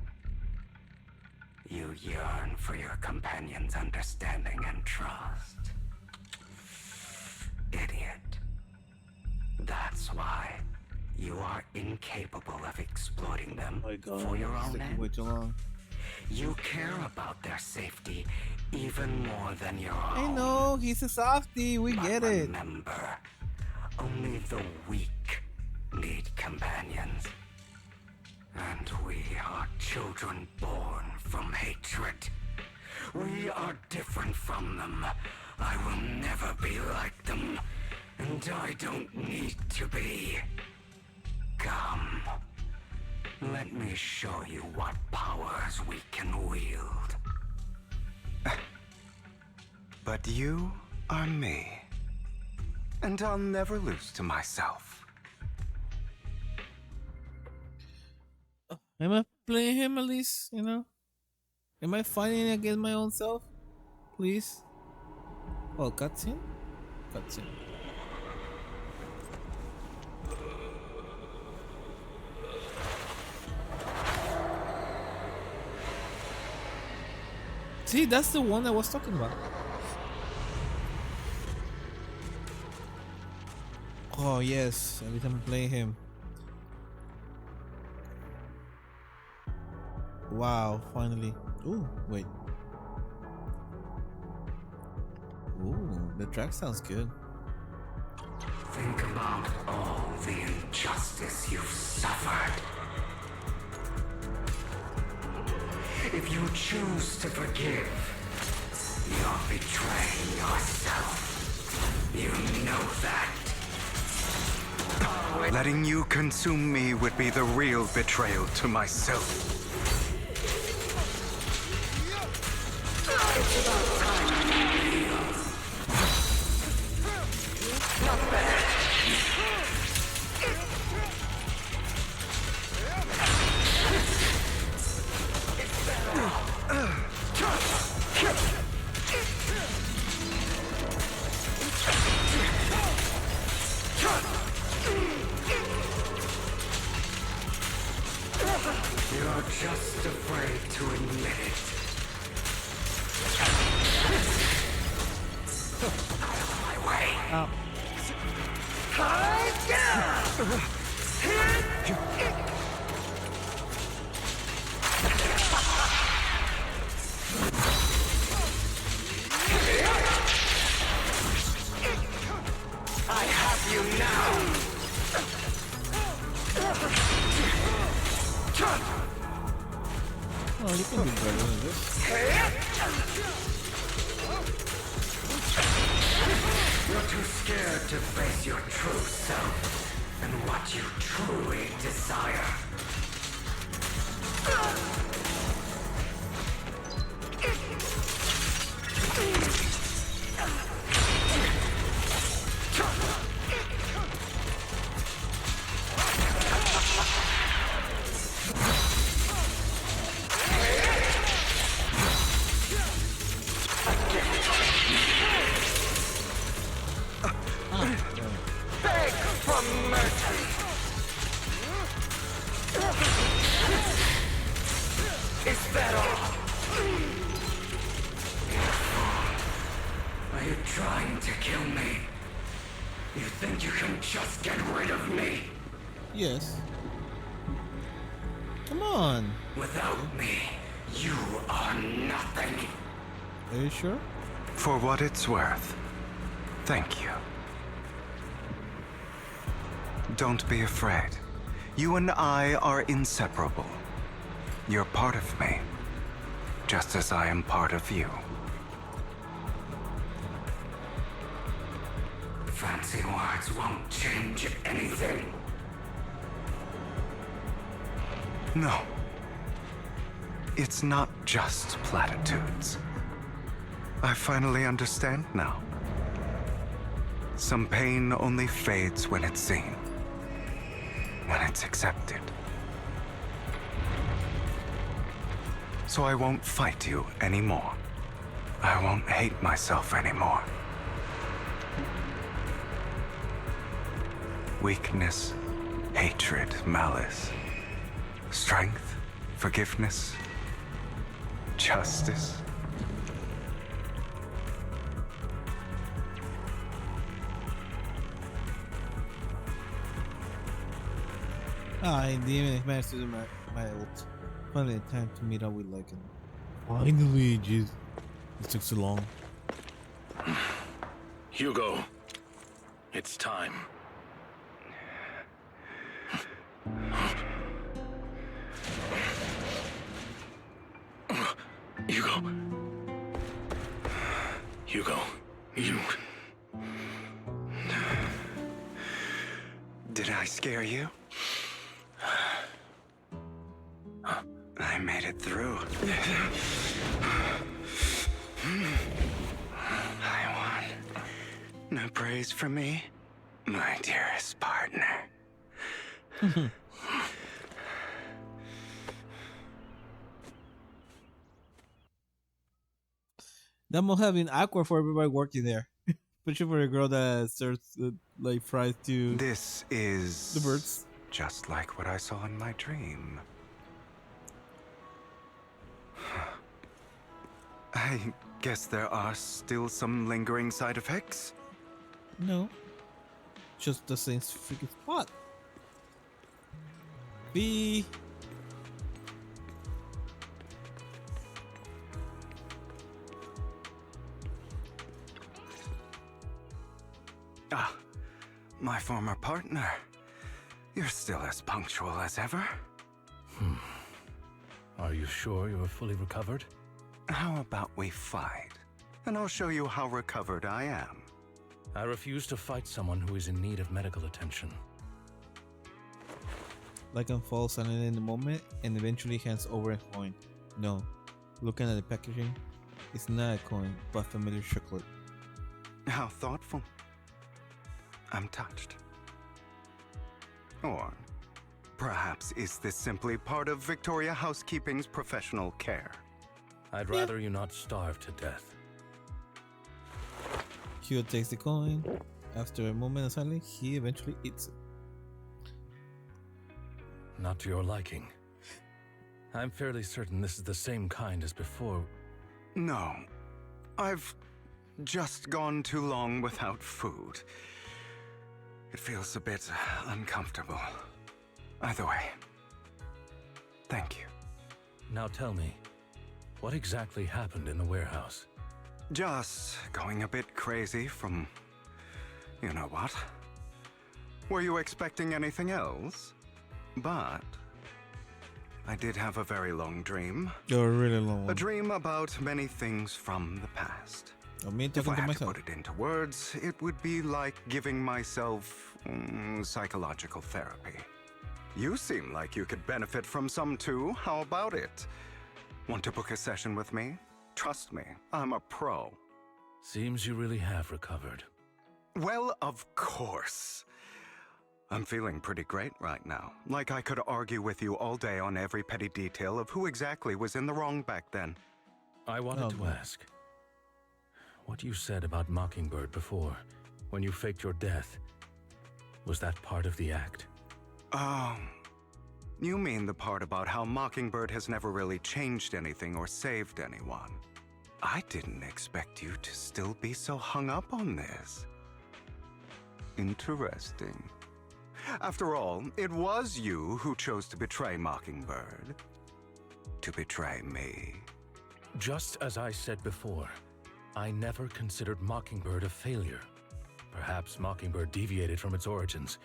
You yearn for your companions' understanding and trust. Idiot. That's why you are incapable of exploiting them for your own end. Way too long. You care about their safety even more than your own. I know, he's a softie, we get it. Remember, only the weak need companions. And we are children born from hatred. We are different from them. I will never be like them. And I don't need to be. Come. Let me show you what powers we can wield. But you are me. And I'll never lose to myself. Am I playing him at least, you know? Am I fighting against my own self? Please? Oh, cutscene? Cutscene. See, that's the one I was talking about. Oh yes, every time I play him. Wow, finally. Ooh, wait. Ooh, the track sounds good. Think about all the injustice you've suffered. If you choose to forgive, you're betraying yourself. You know that. Letting you consume me would be the real betrayal to myself. It's about time I reveal. Not bad. You're just afraid to admit it. Out of my way. Oh. I have you now. Oh, you can do better than this. You're too scared to face your true self and what you truly desire. Beg for mercy. Is that all? Are you trying to kill me? You think you can just get rid of me? Yes. Come on. Without me, you are nothing. Are you sure? For what it's worth, thank you. Don't be afraid. You and I are inseparable. You're part of me, just as I am part of you. Fancy words won't change anything. No. It's not just platitudes. I finally understand now. Some pain only fades when it's seen, when it's accepted. So I won't fight you anymore. I won't hate myself anymore. Weakness, hatred, malice, strength, forgiveness, justice. I didn't manage to do my ult. Finally, time to meet up with Lycan. Finally, jeez. It took so long. Hugo, it's time. Hugo. Hugo, you... Did I scare you? I made it through. I won. No praise from me, my dearest partner. That must have been awkward for everybody working there. Especially for a girl that serves like fries to This is the birds. Just like what I saw in my dream. I guess there are still some lingering side effects. No. Just the same freaking spot. B. Ah, my former partner. You're still as punctual as ever. Are you sure you're fully recovered? How about we fight? And I'll show you how recovered I am. I refuse to fight someone who is in need of medical attention. Lycan falls silent in the moment and eventually hands over a coin. No. Looking at the packaging, it's not a coin, but familiar chocolate. How thoughtful. I'm touched. Or perhaps is this simply part of Victoria Housekeeping's professional care? I'd rather you not starve to death. Hugh takes the coin. After a moment of silence, he eventually eats it. Not to your liking. I'm fairly certain this is the same kind as before. No. I've just gone too long without food. It feels a bit uncomfortable. Either way, thank you. Now tell me, what exactly happened in the warehouse? Just going a bit crazy from... you know what? Were you expecting anything else? But I did have a very long dream. You're a really long one. A dream about many things from the past. Me If talking I to had myself. to put it into words, it would be like giving myself psychological therapy. You seem like you could benefit from some too. How about it? Want to book a session with me? Trust me, I'm a pro. Seems you really have recovered. Well, of course. I'm feeling pretty great right now. Like I could argue with you all day on every petty detail of who exactly was in the wrong back then. I wanted to ask, what you said about Mockingbird before, when you faked your death, was that part of the act? You mean the part about how Mockingbird has never really changed anything or saved anyone? I didn't expect you to still be so hung up on this. Interesting. After all, it was you who chose to betray Mockingbird. To betray me. Just as I said before, I never considered Mockingbird a failure. Perhaps Mockingbird deviated from its origins,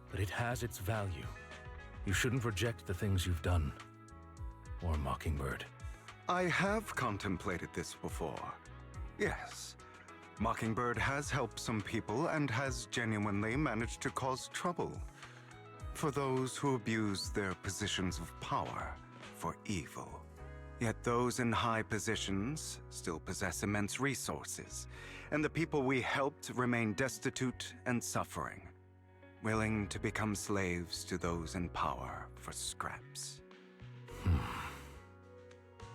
but it has its value. You shouldn't reject the things you've done. Or Mockingbird. I have contemplated this before. Yes. Mockingbird has helped some people and has genuinely managed to cause trouble for those who abuse their positions of power for evil. Yet those in high positions still possess immense resources, and the people we helped remain destitute and suffering, willing to become slaves to those in power for scraps.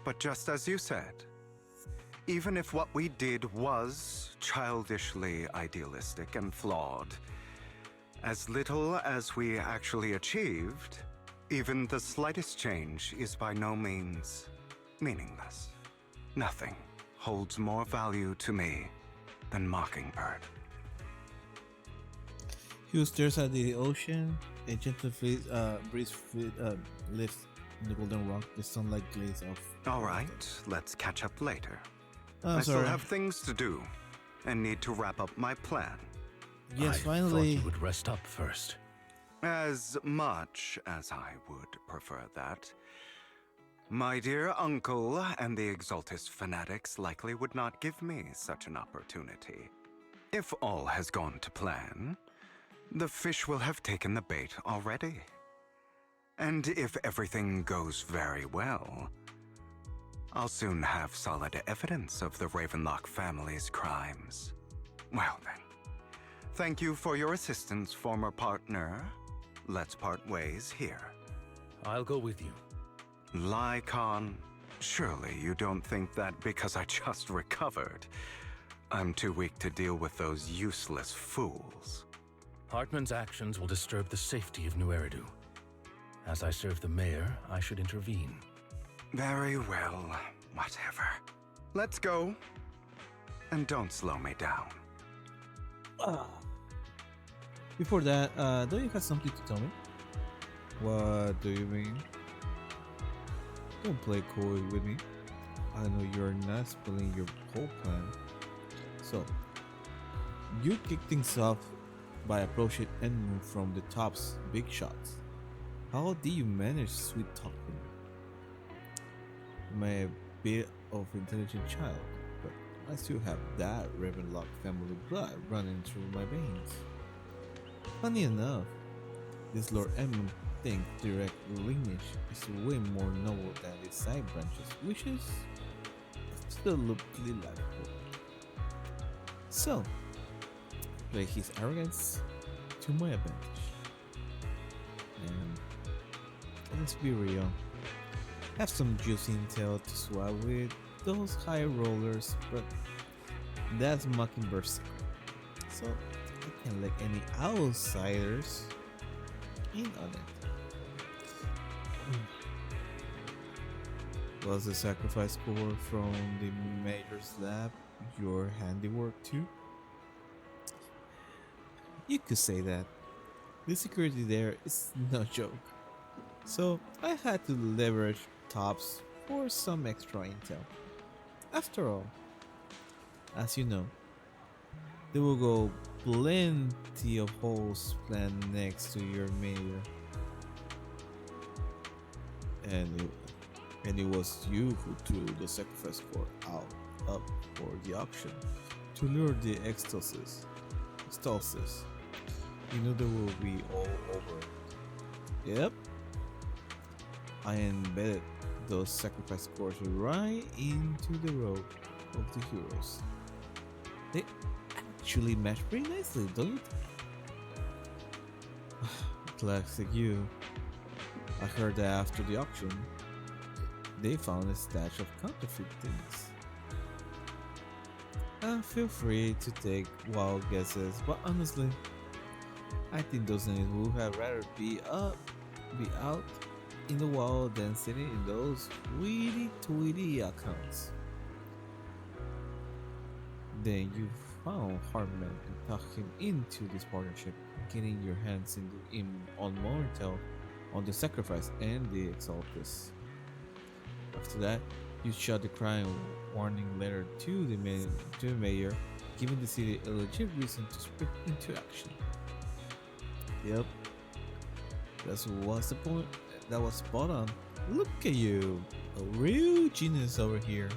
But just as you said, even if what we did was childishly idealistic and flawed, as little as we actually achieved, even the slightest change is by no means meaningless. Nothing holds more value to me than Mockingbird. Hugh stares at the ocean. A gentle breeze lifts the golden rock. The sunlight glazes off. All right, let's catch up later. Oh, I still sorry. have things to do and need to wrap up my plan. Yes, I finally. thought you would rest up first. As much as I would prefer that. My dear uncle and the Exaltus fanatics likely would not give me such an opportunity. If all has gone to plan, the fish will have taken the bait already. And if everything goes very well, I'll soon have solid evidence of the Ravenlock family's crimes. Well then, thank you for your assistance, former partner. Let's part ways here. I'll go with you. Lycan, surely you don't think that because I just recovered, I'm too weak to deal with those useless fools. Hartman's actions will disturb the safety of New Eridu. As I serve the mayor, I should intervene. Very well, whatever. Let's go. And don't slow me down. Before that, don't you have something to tell me? What do you mean? Don't play coy with me. I know you're not spilling your whole plan. So, you kick things off by approaching anyone from the top's big shots. How do you manage sweet talking? I'm a bit of intelligent child, but I still have that Ravenlock family blood running through my veins. Funny enough, this Lord M thinks direct lineage is way more noble than its side branches, which is absolutely laughable. So, play his arrogance to my advantage. And let's be real, have some juicy intel to swap with those high rollers, but that's Mockingbird's secret. So I can't let any outsiders in on it. Was the sacrifice core from the Major's lab your handiwork too? You could say that. The security there is no joke. So I had to leverage Tops for some extra intel. After all, as you know, there will go plenty of holes planned next to your mayor. And it was you who threw the sacrifice core up for the auction to lure the ecstasies. You know they will be all over it. Yep. I embedded those sacrifice cores right into the robe of the heroes. They actually match pretty nicely, don't you think? Classic you. I heard that after the auction, they found a stash of counterfeit things. Feel free to take wild guesses, but honestly, I think those niggas would have rather be out in the wild than sitting in those tweety accounts. Then you found Hartman and talked him into this partnership, getting your hands on more intel on the sacrifice and the exaltus. After that, you shot the crime warning letter to the mayor, giving the city a legit reason to spring into action. Yep, that was the point. That was spot on. Look at you, a real genius over here.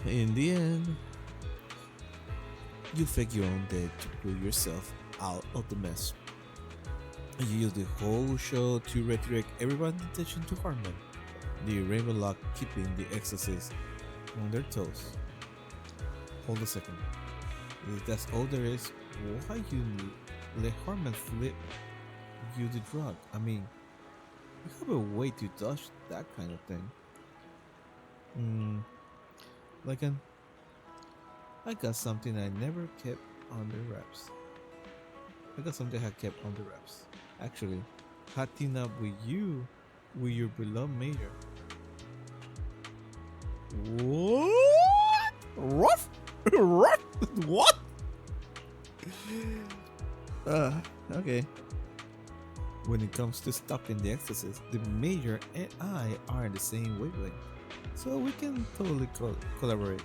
In the end, you fake your own death to pull yourself out of the mess. You use the whole show to redirect everyone's attention to Hartman, the Ravenlock keeping the exorcists on their toes. Hold a second. If that's all there is, why you let Hartman flip you the drug? I mean, you have a way to dodge that kind of thing. I got something I never kept under wraps. Actually, had teamed up with your beloved mayor. What? Ruff? What? Okay. When it comes to stopping the exorcist, the mayor and I are in the same wavelength, so we can totally collaborate.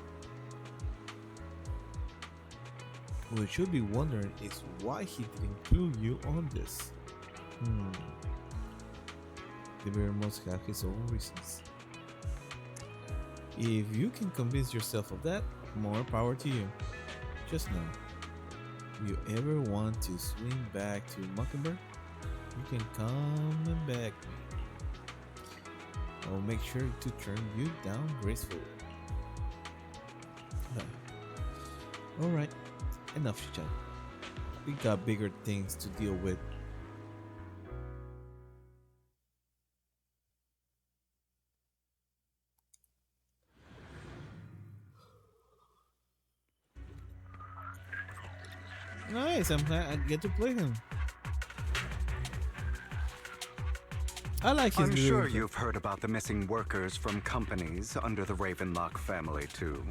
What you should be wondering is why he didn't include you on this. The mayor must have his own reasons. If you can convince yourself of that, more power to you. Just know, if you ever want to swing back to Mockingbird, you can come and beg me. I'll make sure to turn you down gracefully. Alright, enough chat. We got bigger things to deal with. Nice, I'm glad I get to play him. I like his I'm sure you've heard about the missing workers from companies under the Ravenlock family, too.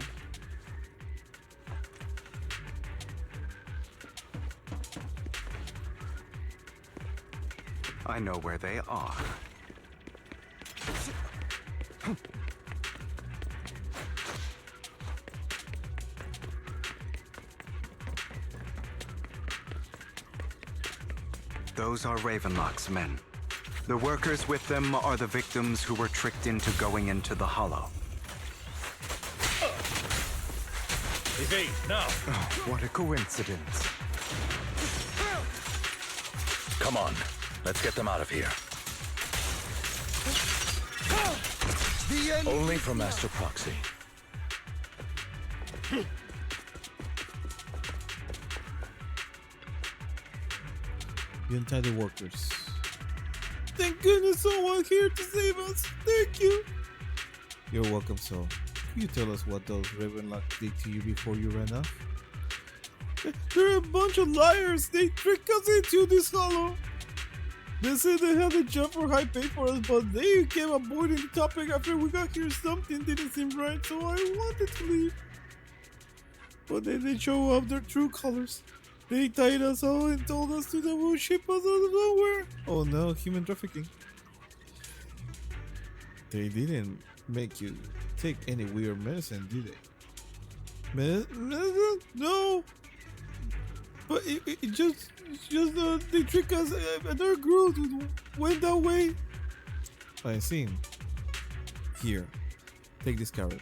I know where they are. Those are Ravenlock's men. The workers with them are the victims who were tricked into going into the Hollow. Evade, now! Oh, what a coincidence. Come on, let's get them out of here. Only for Master Proxy. You untie the workers. Thank goodness someone here to save us. Thank you. You're welcome, Soul. Can you tell us what those Ravenlock did to you before you ran off? They're a bunch of liars. They tricked us into this hollow. They said they had a job for high pay for us, but they kept avoiding the topic after we got here. Something didn't seem right, so I wanted to leave. But then they show up their true colors. They tied us all and told us to they will ship us out of nowhere. Oh no, human trafficking. They didn't make you take any weird medicine, did they? Medicine? No. But it just they trick us. Another girl went that way. I see. Here, take this carrot.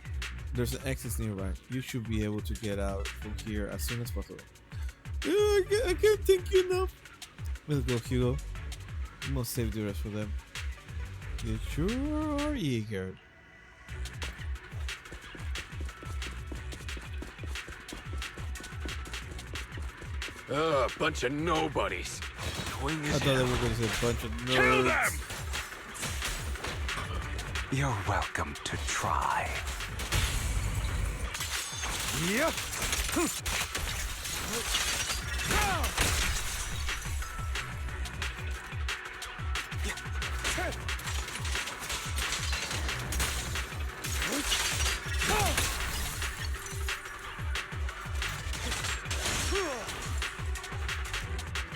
There's an exit nearby. You should be able to get out from here as soon as possible. I can't thank you enough. Let's go, Hugo. We must save the rest for them. You sure are eager. Bunch of nobodies. I thought they were going to say a bunch of nerds. Kill them! You're welcome to try. Yep.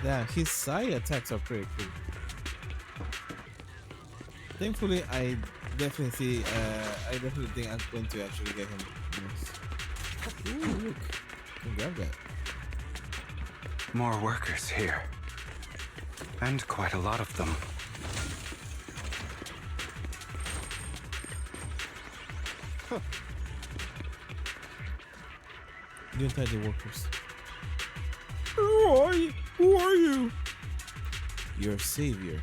Yeah, his side attacks are pretty cool. Thankfully, I definitely think I'm going to actually get him. Ooh, look. Can grab that. More workers here. And quite a lot of them. Huh. You untie the workers. Who are you? Who are you? Your savior.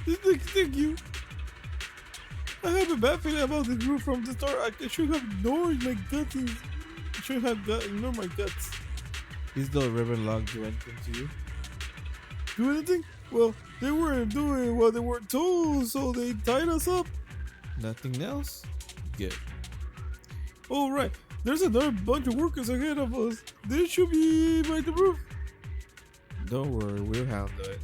Thank you. I have a bad feeling about the group from the start. I should have ignored my guts. I should have ignored my guts. Is the Ravenlock do anything to you? Do anything? Well, they weren't doing what they were told, so they tied us up. Nothing else? Good. All right. There's another bunch of workers ahead of us. They should be by the roof. Don't worry, we'll handle it.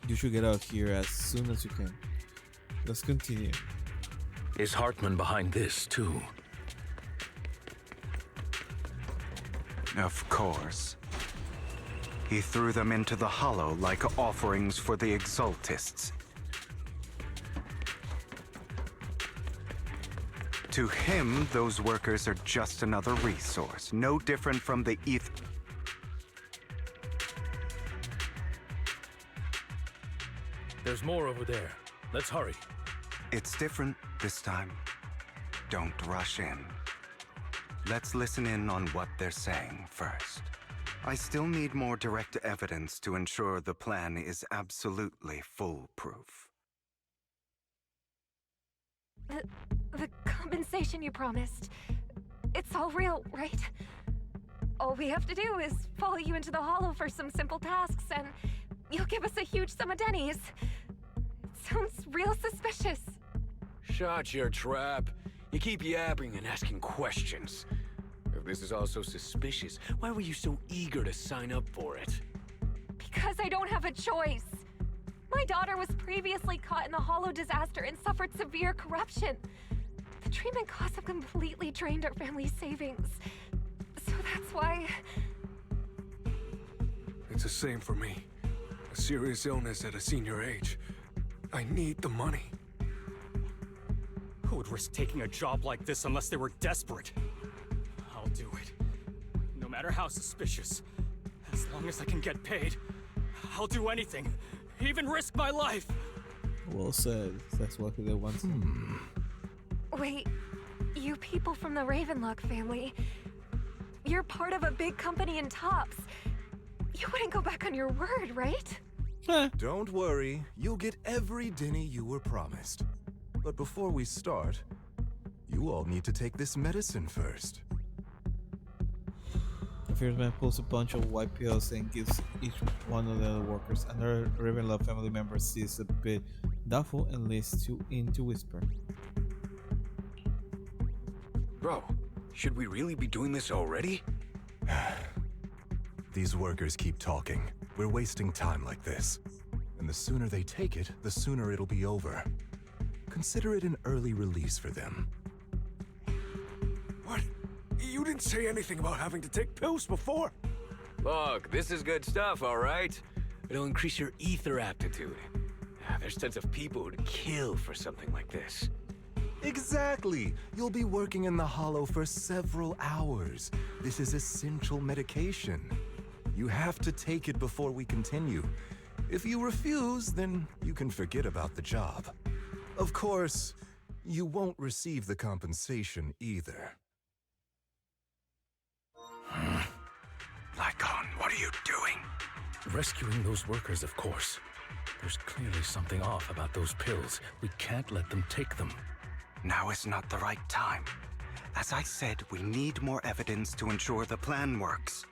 You should get out here as soon as you can. Let's continue. Is Hartman behind this, too? Of course. He threw them into the Hollow like offerings for the Exaltists. To him, those workers are just another resource, no different from the ETH. There's more over there. Let's hurry. It's different this time. Don't rush in. Let's listen in on what they're saying first. I still need more direct evidence to ensure the plan is absolutely foolproof. The compensation you promised, it's all real, right? All we have to do is follow you into the Hollow for some simple tasks, and you'll give us a huge sum of dennies. It sounds real suspicious. Shut your trap. You keep yapping and asking questions. If this is all so suspicious, why were you so eager to sign up for it? Because I don't have a choice. My daughter was previously caught in the Hollow disaster and suffered severe corruption. The treatment costs have completely drained our family's savings. So that's why... It's the same for me. A serious illness at a senior age. I need the money. Who would risk taking a job like this unless they were desperate? I'll do it. No matter how suspicious. As long as I can get paid, I'll do anything. Even risk my life. Well said. That's what they want. Wait, you people from the Ravenlock family, you're part of a big company in Tops. You wouldn't go back on your word, right? Don't worry, you'll get every dinny you were promised. But before we start, you all need to take this medicine first. The fierce man pulls a bunch of white pills and gives each one of the other workers. Another Ravenlock family member sees a bit doubtful and leans in to whisper. Bro, should we really be doing this already? These workers keep talking. We're wasting time like this. And the sooner they take it, the sooner it'll be over. Consider it an early release for them. What? You didn't say anything about having to take pills before. Look, this is good stuff, all right? It'll increase your ether aptitude. There's tons of people who'd kill for something like this. Exactly! You'll be working in the Hollow for several hours. This is essential medication. You have to take it before we continue. If you refuse, then you can forget about the job. Of course, you won't receive the compensation either. Lycon, what are you doing? Rescuing those workers, of course. There's clearly something off about those pills. We can't let them take them. Now is not the right time. As I said, we need more evidence to ensure the plan works.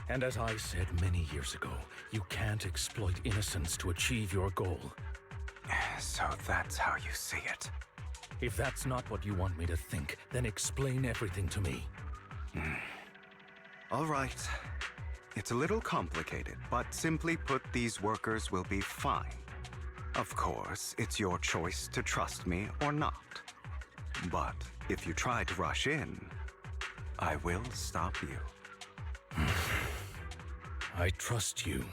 And as I said many years ago, you can't exploit innocence to achieve your goal. So that's how you see it. If that's not what you want me to think, then explain everything to me. All right. It's a little complicated, but simply put, these workers will be fine. Of course, it's your choice to trust me or not. But if you try to rush in, I will stop you. I trust you.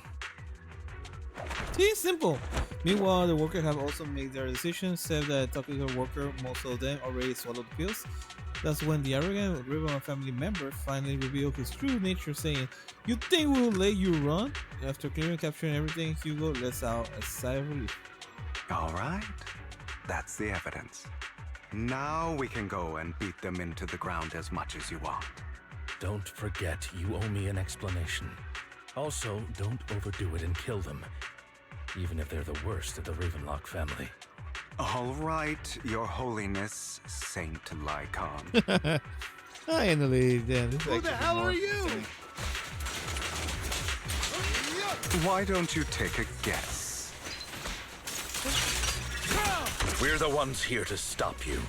See, it's simple. Meanwhile, the workers have also made their decisions, said that talking to the worker, most of them already swallowed the pills. That's when the arrogant Ravenlock family member finally revealed his true nature, saying, "You think we'll let you run?" After clearing and capturing everything, Hugo lets out a sigh of relief. All right. That's the evidence. Now we can go and beat them into the ground as much as you want. Don't forget, you owe me an explanation. Also, don't overdo it and kill them, even if they're the worst of the Ravenlock family. All right, Your Holiness, Saint Lycon. Finally, then. Who the hell are you? Why don't you take a guess? We're the ones here to stop you.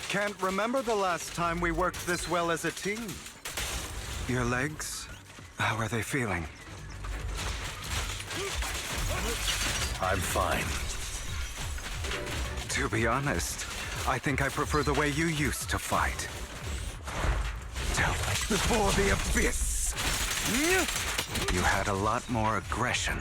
Can't remember the last time we worked this well as a team. Your legs, how are they feeling? I'm fine. To be honest, I think I prefer the way you used to fight. Before the abyss! You had a lot more aggression.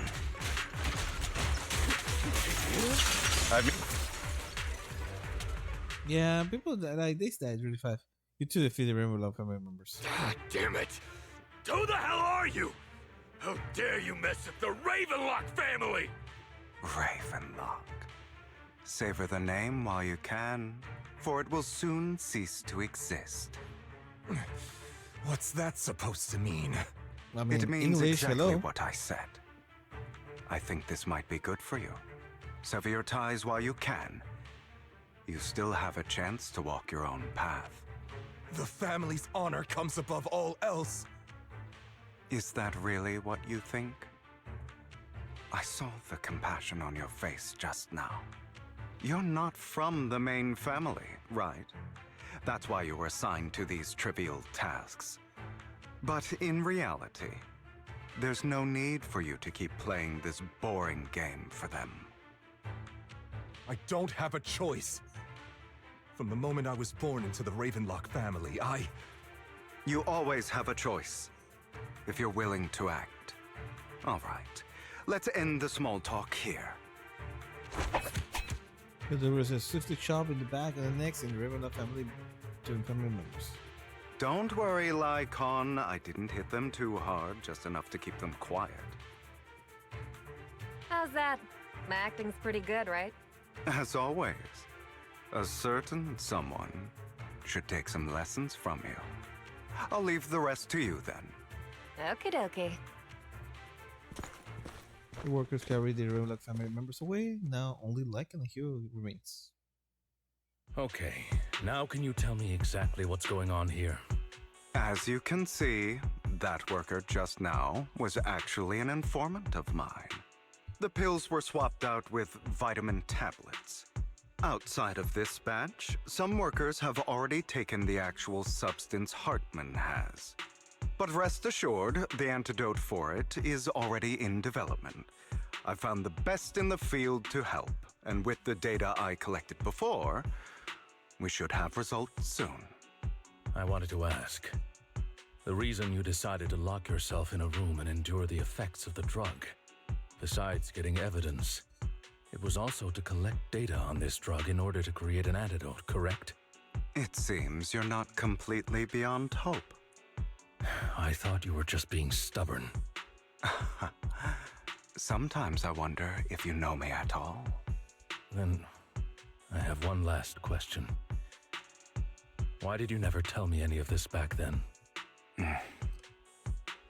Yeah, people like this died really fast. You two defeated Ravenlock family members. God damn it! Who the hell are you? How dare you mess with the Ravenlock family? Ravenlock. Savor the name while you can, for it will soon cease to exist. What's that supposed to mean? I mean, it means English, exactly hello. what I said. I think this might be good for you. Sever your ties while you can. You still have a chance to walk your own path. The family's honor comes above all else. Is that really what you think? I saw the compassion on your face just now. You're not from the main family, right? That's why you were assigned to these trivial tasks. But in reality, there's no need for you to keep playing this boring game for them. I don't have a choice. From the moment I was born into the Ravenlock family, You always have a choice, if you're willing to act. All right, let's end the small talk here. There was a swiftly chop in the back and the neck in the Ravenlock family members. Don't worry, Lycon. I didn't hit them too hard, just enough to keep them quiet. How's that? My acting's pretty good, right? As always, a certain someone should take some lessons from you. I'll leave the rest to you then. Okie dokie. The workers carried the Ravenlock family members away. Now only Lycan and Hero remains. Okay, now can you tell me exactly what's going on here? As you can see, that worker just now was actually an informant of mine. The pills were swapped out with vitamin tablets. Outside of this batch, some workers have already taken the actual substance Hartman has. But rest assured, the antidote for it is already in development. I found the best in the field to help, and with the data I collected before, we should have results soon. I wanted to ask. The reason you decided to lock yourself in a room and endure the effects of the drug, besides getting evidence, it was also to collect data on this drug in order to create an antidote, correct? It seems you're not completely beyond hope. I thought you were just being stubborn. Sometimes I wonder if you know me at all. Then, I have one last question. Why did you never tell me any of this back then?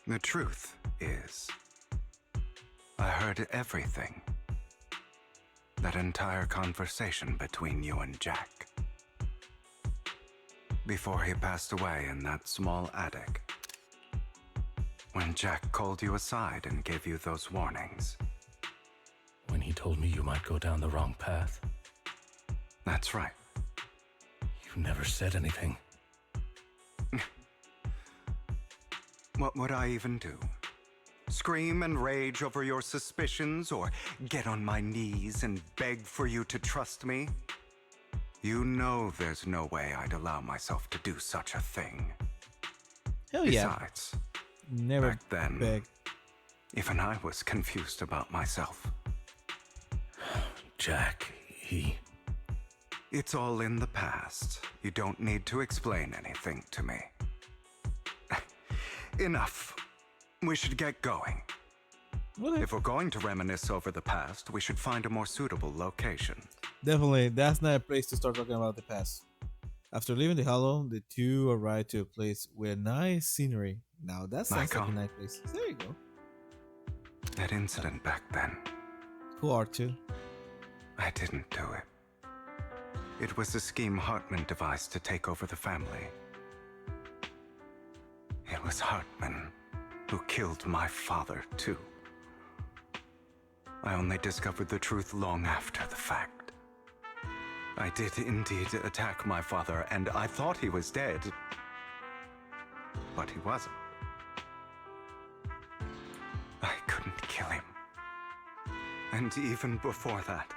The truth is, I heard everything. That entire conversation between you and Jack. Before he passed away in that small attic. When Jack called you aside and gave you those warnings. When he told me you might go down the wrong path? That's right. You never said anything. What would I even do? Scream and rage over your suspicions, or get on my knees and beg for you to trust me? You know there's no way I'd allow myself to do such a thing. Hell yeah. Besides, Never back then, beg. even I was confused about myself. Jack, he... It's all in the past. You don't need to explain anything to me. Enough. We should get going. Okay. If we're going to reminisce over the past, we should find a more suitable location. Definitely, that's not a place to start talking about the past. After leaving the Hollow, the two arrived to a place with nice scenery. Now that sounds like a nice place. There you go. That incident back then. Who R2? I didn't do it. It was a scheme Hartman devised to take over the family. It was Hartman who killed my father, too. I only discovered the truth long after the fact. I did indeed attack my father, and I thought he was dead. But he wasn't. I couldn't kill him. And even before that,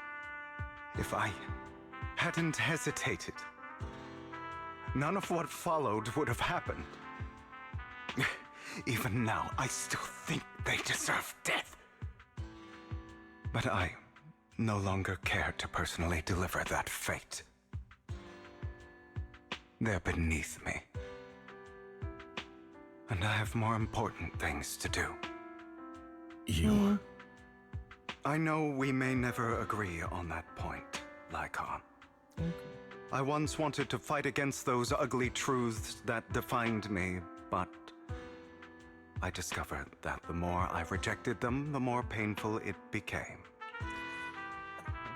if I hadn't hesitated, none of what followed would have happened. Even now, I still think they deserve death. But I no longer care to personally deliver that fate. They're beneath me. And I have more important things to do. You? I know we may never agree on that point, Lycon. I once wanted to fight against those ugly truths that defined me, but I discovered that the more I rejected them, the more painful it became.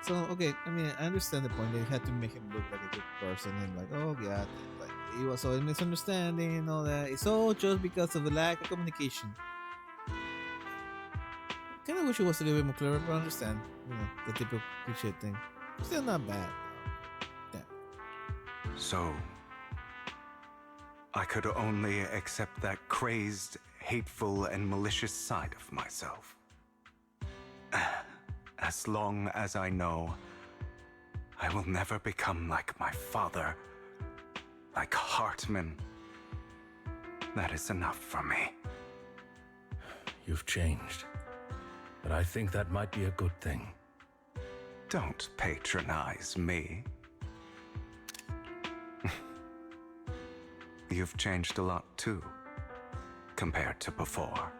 So, okay, I mean, I understand the point. They had to make him look like a good person and like, oh, yeah, like, he was all a misunderstanding and all that. It's all just because of the lack of communication. Kind of wish it was a little bit more clever, but I understand, you know, the typical cliche thing. Still not bad. Yeah. So, I could only accept that crazed, hateful, and malicious side of myself. As long as I know I will never become like my father, like Hartman, that is enough for me. You've changed. But I think that might be a good thing. Don't patronize me. you've changed a lot too, compared to before.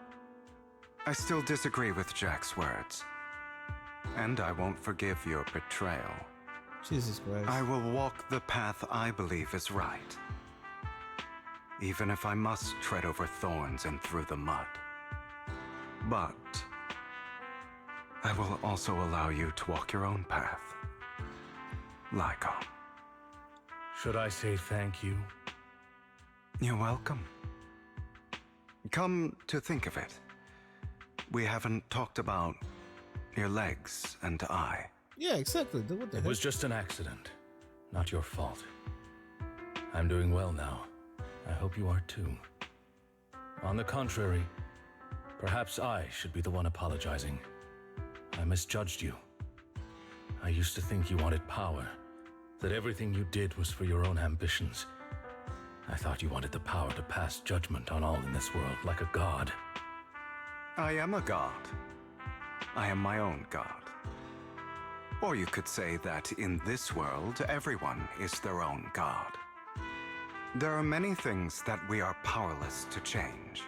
I still disagree with Jack's words, and I won't forgive your betrayal. Jesus Christ. I will walk the path I believe is right, even if I must tread over thorns and through the mud. But I will also allow you to walk your own path, Lyko. Should I say thank you? You're welcome. Come to think of it, we haven't talked about your legs and eye. Yeah, exactly. What the It heck? was just an accident. Not your fault. I'm doing well now. I hope you are too. On the contrary, perhaps I should be the one apologizing. I misjudged you. I used to think you wanted power, that everything you did was for your own ambitions. I thought you wanted the power to pass judgment on all in this world like a god. I am a god. I am my own god. Or you could say that in this world, everyone is their own god. There are many things that we are powerless to change.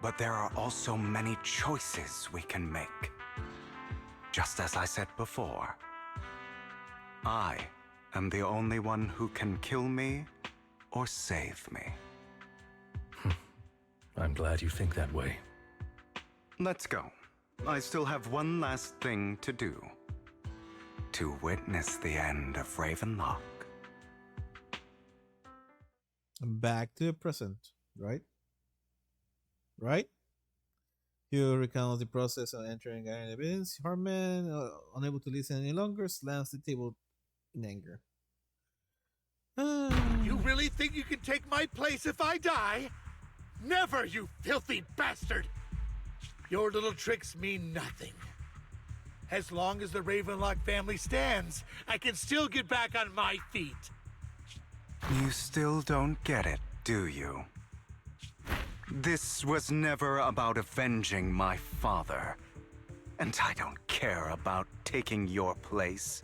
But there are also many choices we can make. Just as I said before, I am the only one who can kill me or save me. I'm glad you think that way. Let's go. I still have one last thing to do. To witness the end of Ravenlock. Back to the present, right? Right? You recount the process of entering Iron Evidence. Hartman, unable to listen any longer, slams the table in anger. You really think you can take my place if I die? Never, you filthy bastard! Your little tricks mean nothing. As long as the Ravenlock family stands, I can still get back on my feet. You still don't get it, do you? This was never about avenging my father. And I don't care about taking your place.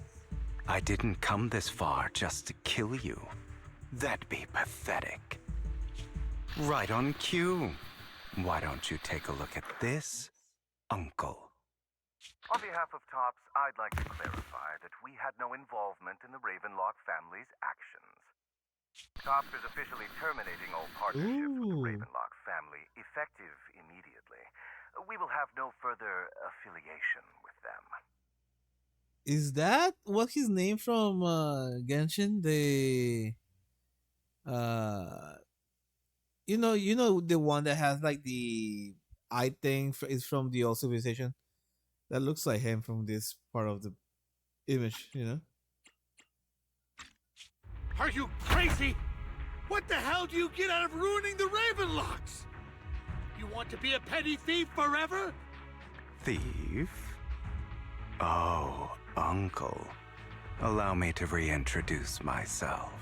I didn't come this far just to kill you. That'd be pathetic. Right on cue. Why don't you take a look at this, Uncle? On behalf of TOPS, I'd like to clarify that we had no involvement in the Ravenlock family's actions. TOPS is officially terminating all partnerships with the Ravenlock family, effective immediately. We will have no further affiliation with them. Is that what his name from Genshin? You know the one that has like the eye thing is from the old civilization. That looks like him from this part of the image, you know. Are you crazy? What the hell do you get out of ruining the Ravenlocks? You want to be a petty thief forever? Thief? Oh, Uncle. Allow me to reintroduce myself.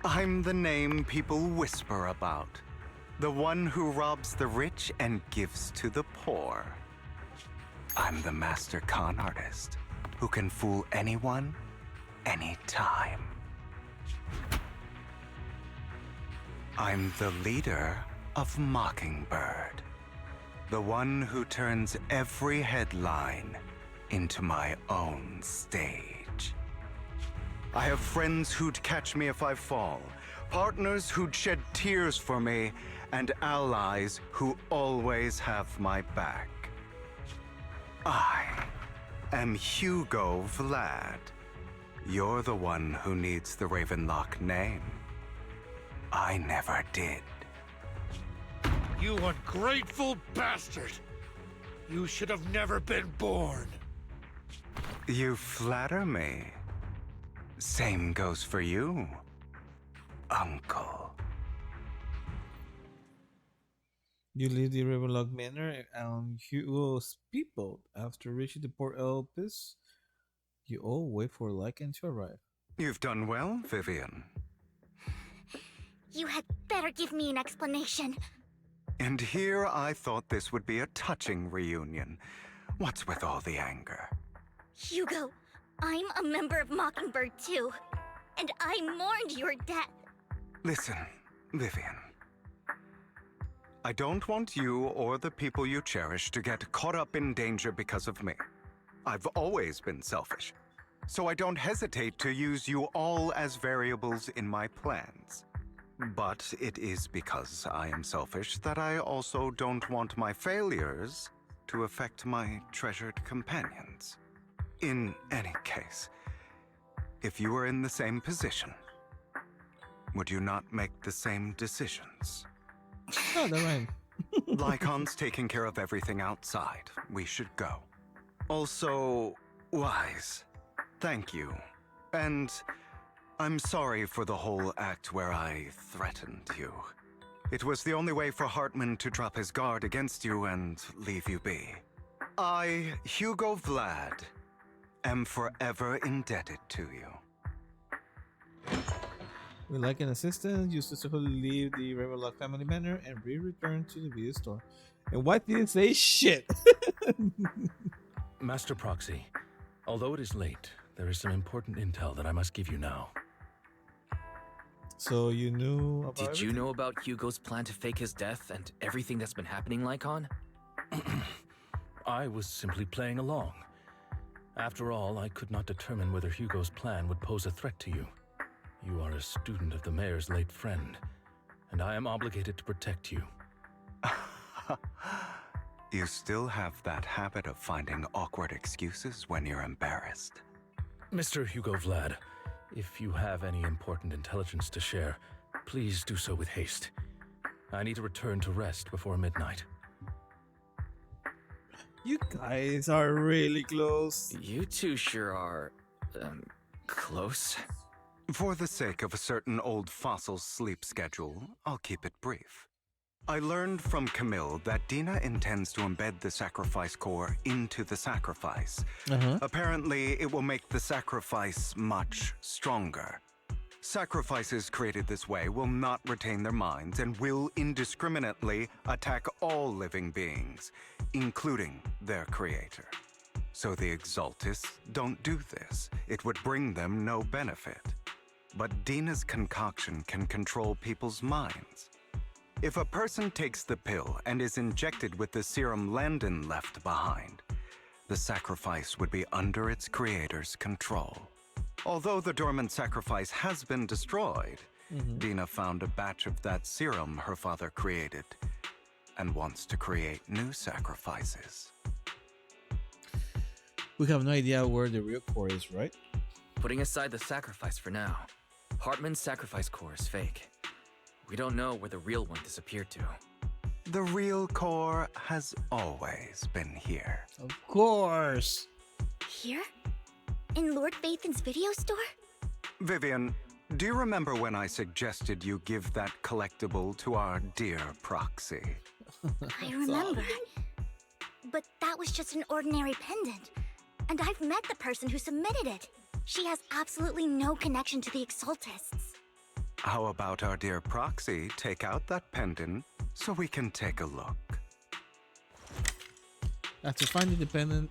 I'm the name people whisper about. The one who robs the rich and gives to the poor. I'm the master con artist who can fool anyone, anytime. I'm the leader of Mockingbird. The one who turns every headline into my own stage. I have friends who'd catch me if I fall, partners who'd shed tears for me, and allies who always have my back. I am Hugo Vlad. You're the one who needs the Ravenlock name. I never did. You ungrateful bastard! You should have never been born. You flatter me. Same goes for you, Uncle. You leave the Ravenlock Manor and Hugo's speedboat. After reaching the Port Elpis, you all wait for Lycan to arrive. You've done well, Vivian. You had better give me an explanation. And here I thought this would be a touching reunion. What's with all the anger? Hugo, I'm a member of Mockingbird too. And I mourned your death. Listen, Vivian. I don't want you or the people you cherish to get caught up in danger because of me. I've always been selfish, so I don't hesitate to use you all as variables in my plans. But it is because I am selfish that I also don't want my failures to affect my treasured companions. In any case, if you were in the same position, would you not make the same decisions? Oh, never mind. Lycon's taking care of everything outside. We should go. Also, Wise, thank you. And I'm sorry for the whole act where I threatened you. It was the only way for Hartman to drop his guard against you and leave you be. I, Hugo Vlad, am forever indebted to you. We'd like an assistant. You successfully leave the Ravenlock family manor and return to the video store. And why didn't say shit? Master Proxy, although it is late, there is some important intel that I must give you now. So you knew about Did you know about Hugo's plan to fake his death and everything that's been happening, Lycon? I was simply playing along. After all, I could not determine whether Hugo's plan would pose a threat to you. You are a student of the mayor's late friend, and I am obligated to protect you. You still have that habit of finding awkward excuses when you're embarrassed. Mr. Hugo Vlad, if you have any important intelligence to share, please do so with haste. I need to return to rest before midnight. You guys are really close. You two sure are, close. For the sake of a certain old fossil's sleep schedule, I'll keep it brief. I learned from Camille that Dina intends to embed the sacrifice core into the sacrifice. Apparently, it will make the sacrifice much stronger. Sacrifices created this way will not retain their minds and will indiscriminately attack all living beings, including their creator. So the Exaltists don't do this. It would bring them no benefit. But Dina's concoction can control people's minds. If a person takes the pill and is injected with the serum Landon left behind, the sacrifice would be under its creator's control. Although the dormant sacrifice has been destroyed, Dina found a batch of that serum her father created and wants to create new sacrifices. We have no idea where the real core is, right? Putting aside the sacrifice for now, Hartman's sacrifice core is fake. We don't know where the real one disappeared to. The real core has always been here. Of course. Here? In Lord Vathan's video store? Vivian, do you remember when I suggested you give that collectible to our dear Proxy? I remember. But that was just an ordinary pendant. And I've met the person who submitted it. She has absolutely no connection to the Exaltists. How about our dear Proxy take out that pendant so we can take a look? After finding the pendant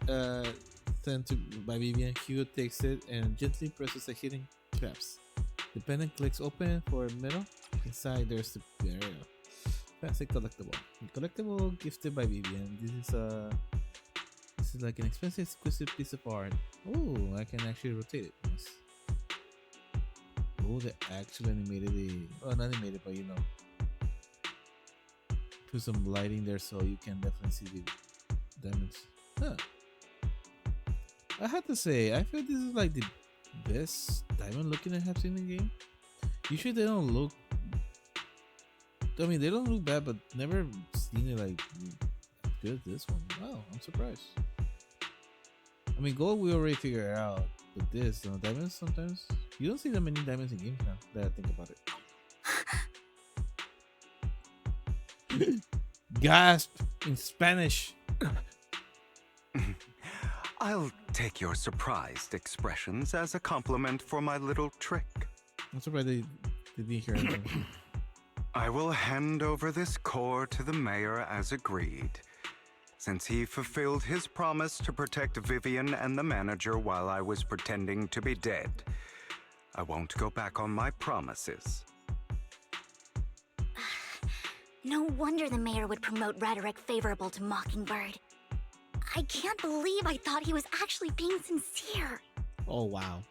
sent to by Vivian, Hugo takes it and gently presses the hidden clasp. The pendant clicks open for a middle. Inside there's the fancy collectible. The collectible gifted by Vivian. This is like an expensive, exquisite piece of art. Oh, I can actually rotate it. Nice. Oh, they actually animated not animated, but put some lighting there so you can definitely see the diamonds. Huh. I have to say, I feel this is like the best diamond looking I have seen in the game. Usually they don't look. I mean, they don't look bad, but never seen it like good. This one, wow, I'm surprised. I mean, gold we already figured out, but this diamonds sometimes you don't see that many diamonds in games now. That I think about it. Gasp in Spanish. I'll take your surprised expressions as a compliment for my little trick. I'm surprised they didn't hear anything. I will hand over this core to the mayor as agreed, since he fulfilled his promise to protect Vivian and the manager while I was pretending to be dead. I won't go back on my promises. No wonder the mayor would promote rhetoric favorable to Mockingbird. I can't believe I thought he was actually being sincere. Oh wow.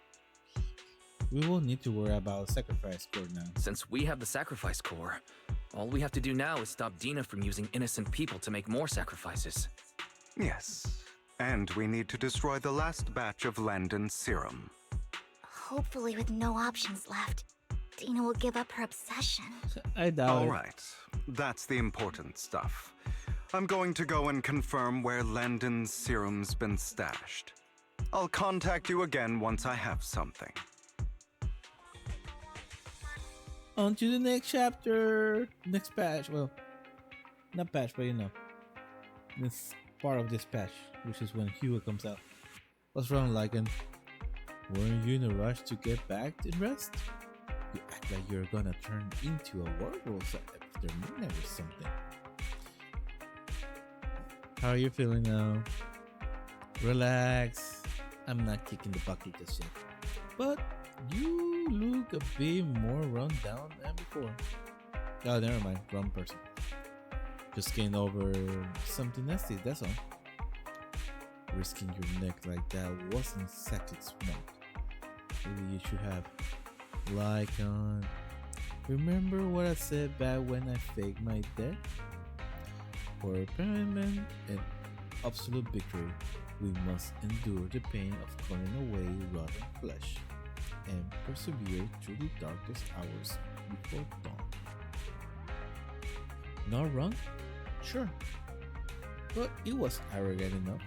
We won't need to worry about sacrifice core now. Since we have the sacrifice core, all we have to do now is stop Dina from using innocent people to make more sacrifices. Yes. And we need to destroy the last batch of Landon's serum. Hopefully with no options left, Dina will give up her obsession. I doubt All it. right. That's the important stuff. I'm going to go and confirm where Landon's serum's been stashed. I'll contact you again once I have something. On to the next chapter. Next patch. Well, not patch, but you know. This part of this patch, which is when Hugo comes out. What's wrong, Lycan? Weren't you in a rush to get back to rest? You act like you're gonna turn into a werewolf after midnight or something. How are you feeling now? Relax. I'm not kicking the bucket just yet. But you look a bit more run down than before. Oh, never mind. Wrong person. Just getting over something nasty, that's all. Risking your neck like that wasn't exactly smart. Maybe you should have. Remember what I said back when I faked my death? For permanent and absolute victory, we must endure the pain of cutting away rotten flesh and persevere through the darkest hours before dawn. Not wrong? Sure. But it was arrogant enough.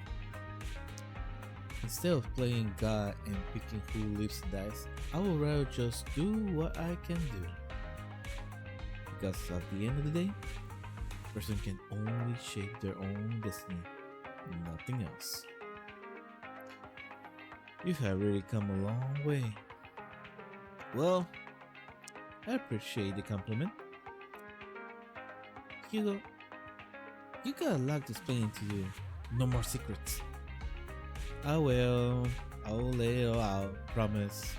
Instead of playing God and picking who lives and dies, I would rather just do what I can do. Because at the end of the day, a person can only shape their own destiny, nothing else. You have really come a long way. Well, I appreciate the compliment. Hugo, you got a lot to explain to you. No more secrets. I will. I'll lay it all out. Promise.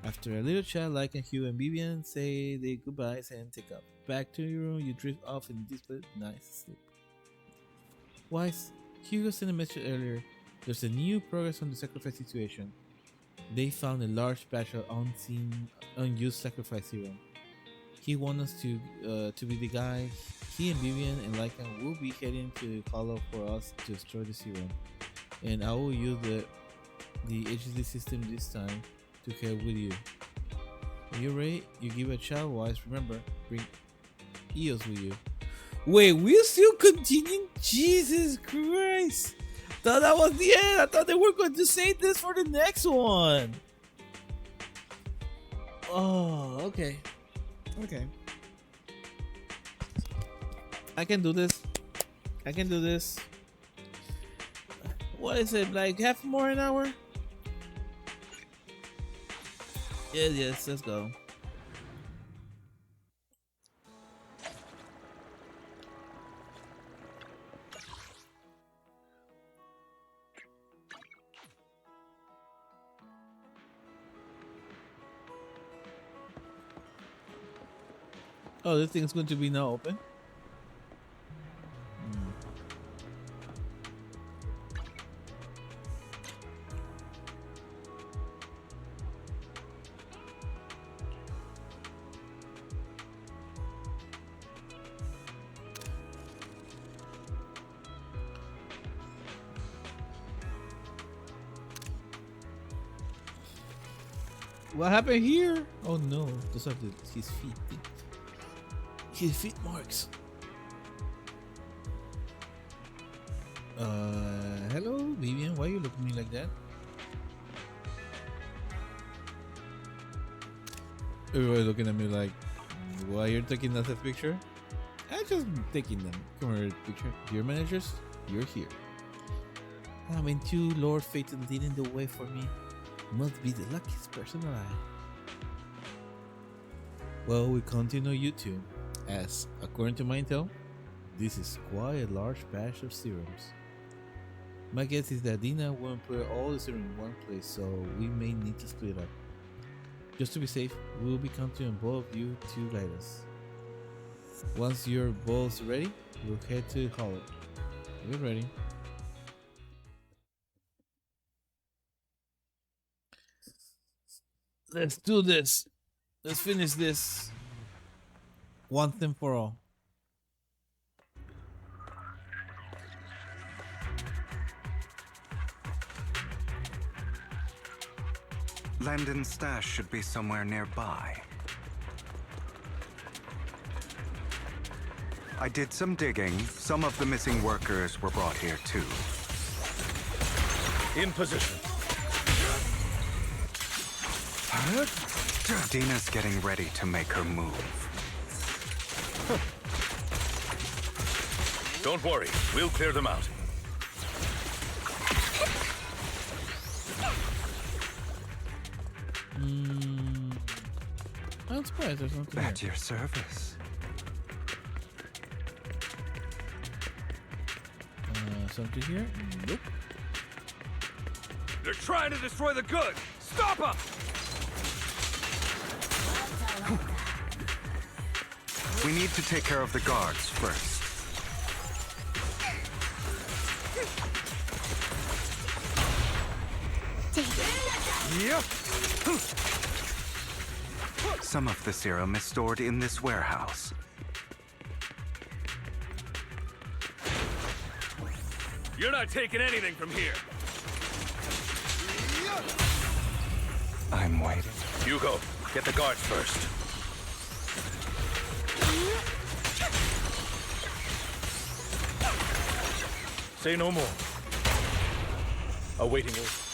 After a little chat, like and Hugh and Vivian say their goodbyes and take up. Back to your room, you drift off in this nice sleep. Wise, Hugo sent a message earlier. There's a new progress on the sacrifice situation. They found a large batch of unused sacrifice serum. He wants us to be the guy. He and Vivian and Lycan will be heading to Hollow for us to destroy the serum. And I will use the HD system this time to help with you. When you're ready, you give it a shot. Wise, remember, bring EOS with you. Wait, we're still continuing? Jesus Christ! Thought that was the end. I thought they were going to save this for the next one. Oh, okay. Okay. I can do this. I can do this. What is it, like half more an hour? Yes, let's go. Oh, this thing's going to be now open. What happened here? Oh no, those are his feet. His feet marks. Hello, Vivian. Why you look at me like that? Everybody looking at me like, why you're taking us a picture? I'm just taking them. Come here, picture. Dear managers, you're here. I mean, two Lord Fate leading the way for me. Must be the luckiest person alive. Well, we continue you two, as according to my intel, this is quite a large batch of serums. My guess is that Dina won't put all the serum in one place, so we may need to split up. Just to be safe, we will be counting on both of you to guide us. Once you're both ready, we'll head to Hollow. We're ready. Let's do this. Let's finish this. One thing for all. Landon's stash should be somewhere nearby. I did some digging. Some of the missing workers were brought here too. In position. Dina's getting ready to make her move. Don't worry, we'll clear them out. I'm surprised there's something At here. your service. Something here? Nope. They're trying to destroy the goods! Stop them! We need to take care of the guards first. Yep. Some of the serum is stored in this warehouse. You're not taking anything from here. I'm waiting. Hugo, get the guards first. Say no more. Awaiting orders.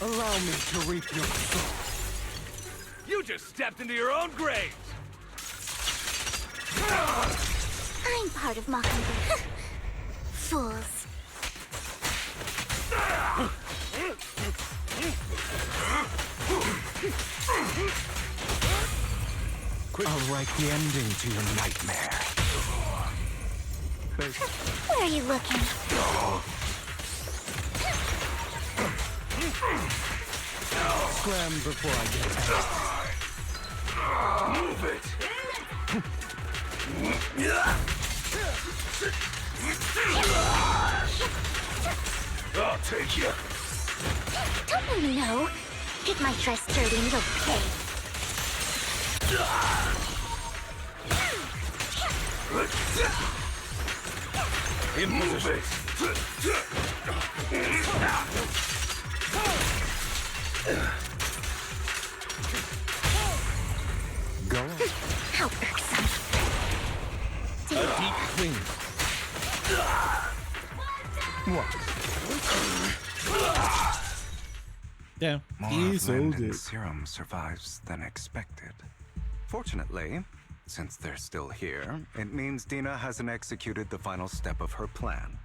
Allow me to reap your soul. You just stepped into your own grave! I'm part of Mockingbird. Fools. I'll write the ending to your nightmare. Where are you looking? Scram before I get Move it! I'll take you. Don't you know? Get my dress dirty and you'll pay. In position. Go. How irksome. A deep clean. What? Damn, More he of sold Landon's it. serum survives than expected. Fortunately, since they're still here, it means Dina hasn't executed the final step of her plan.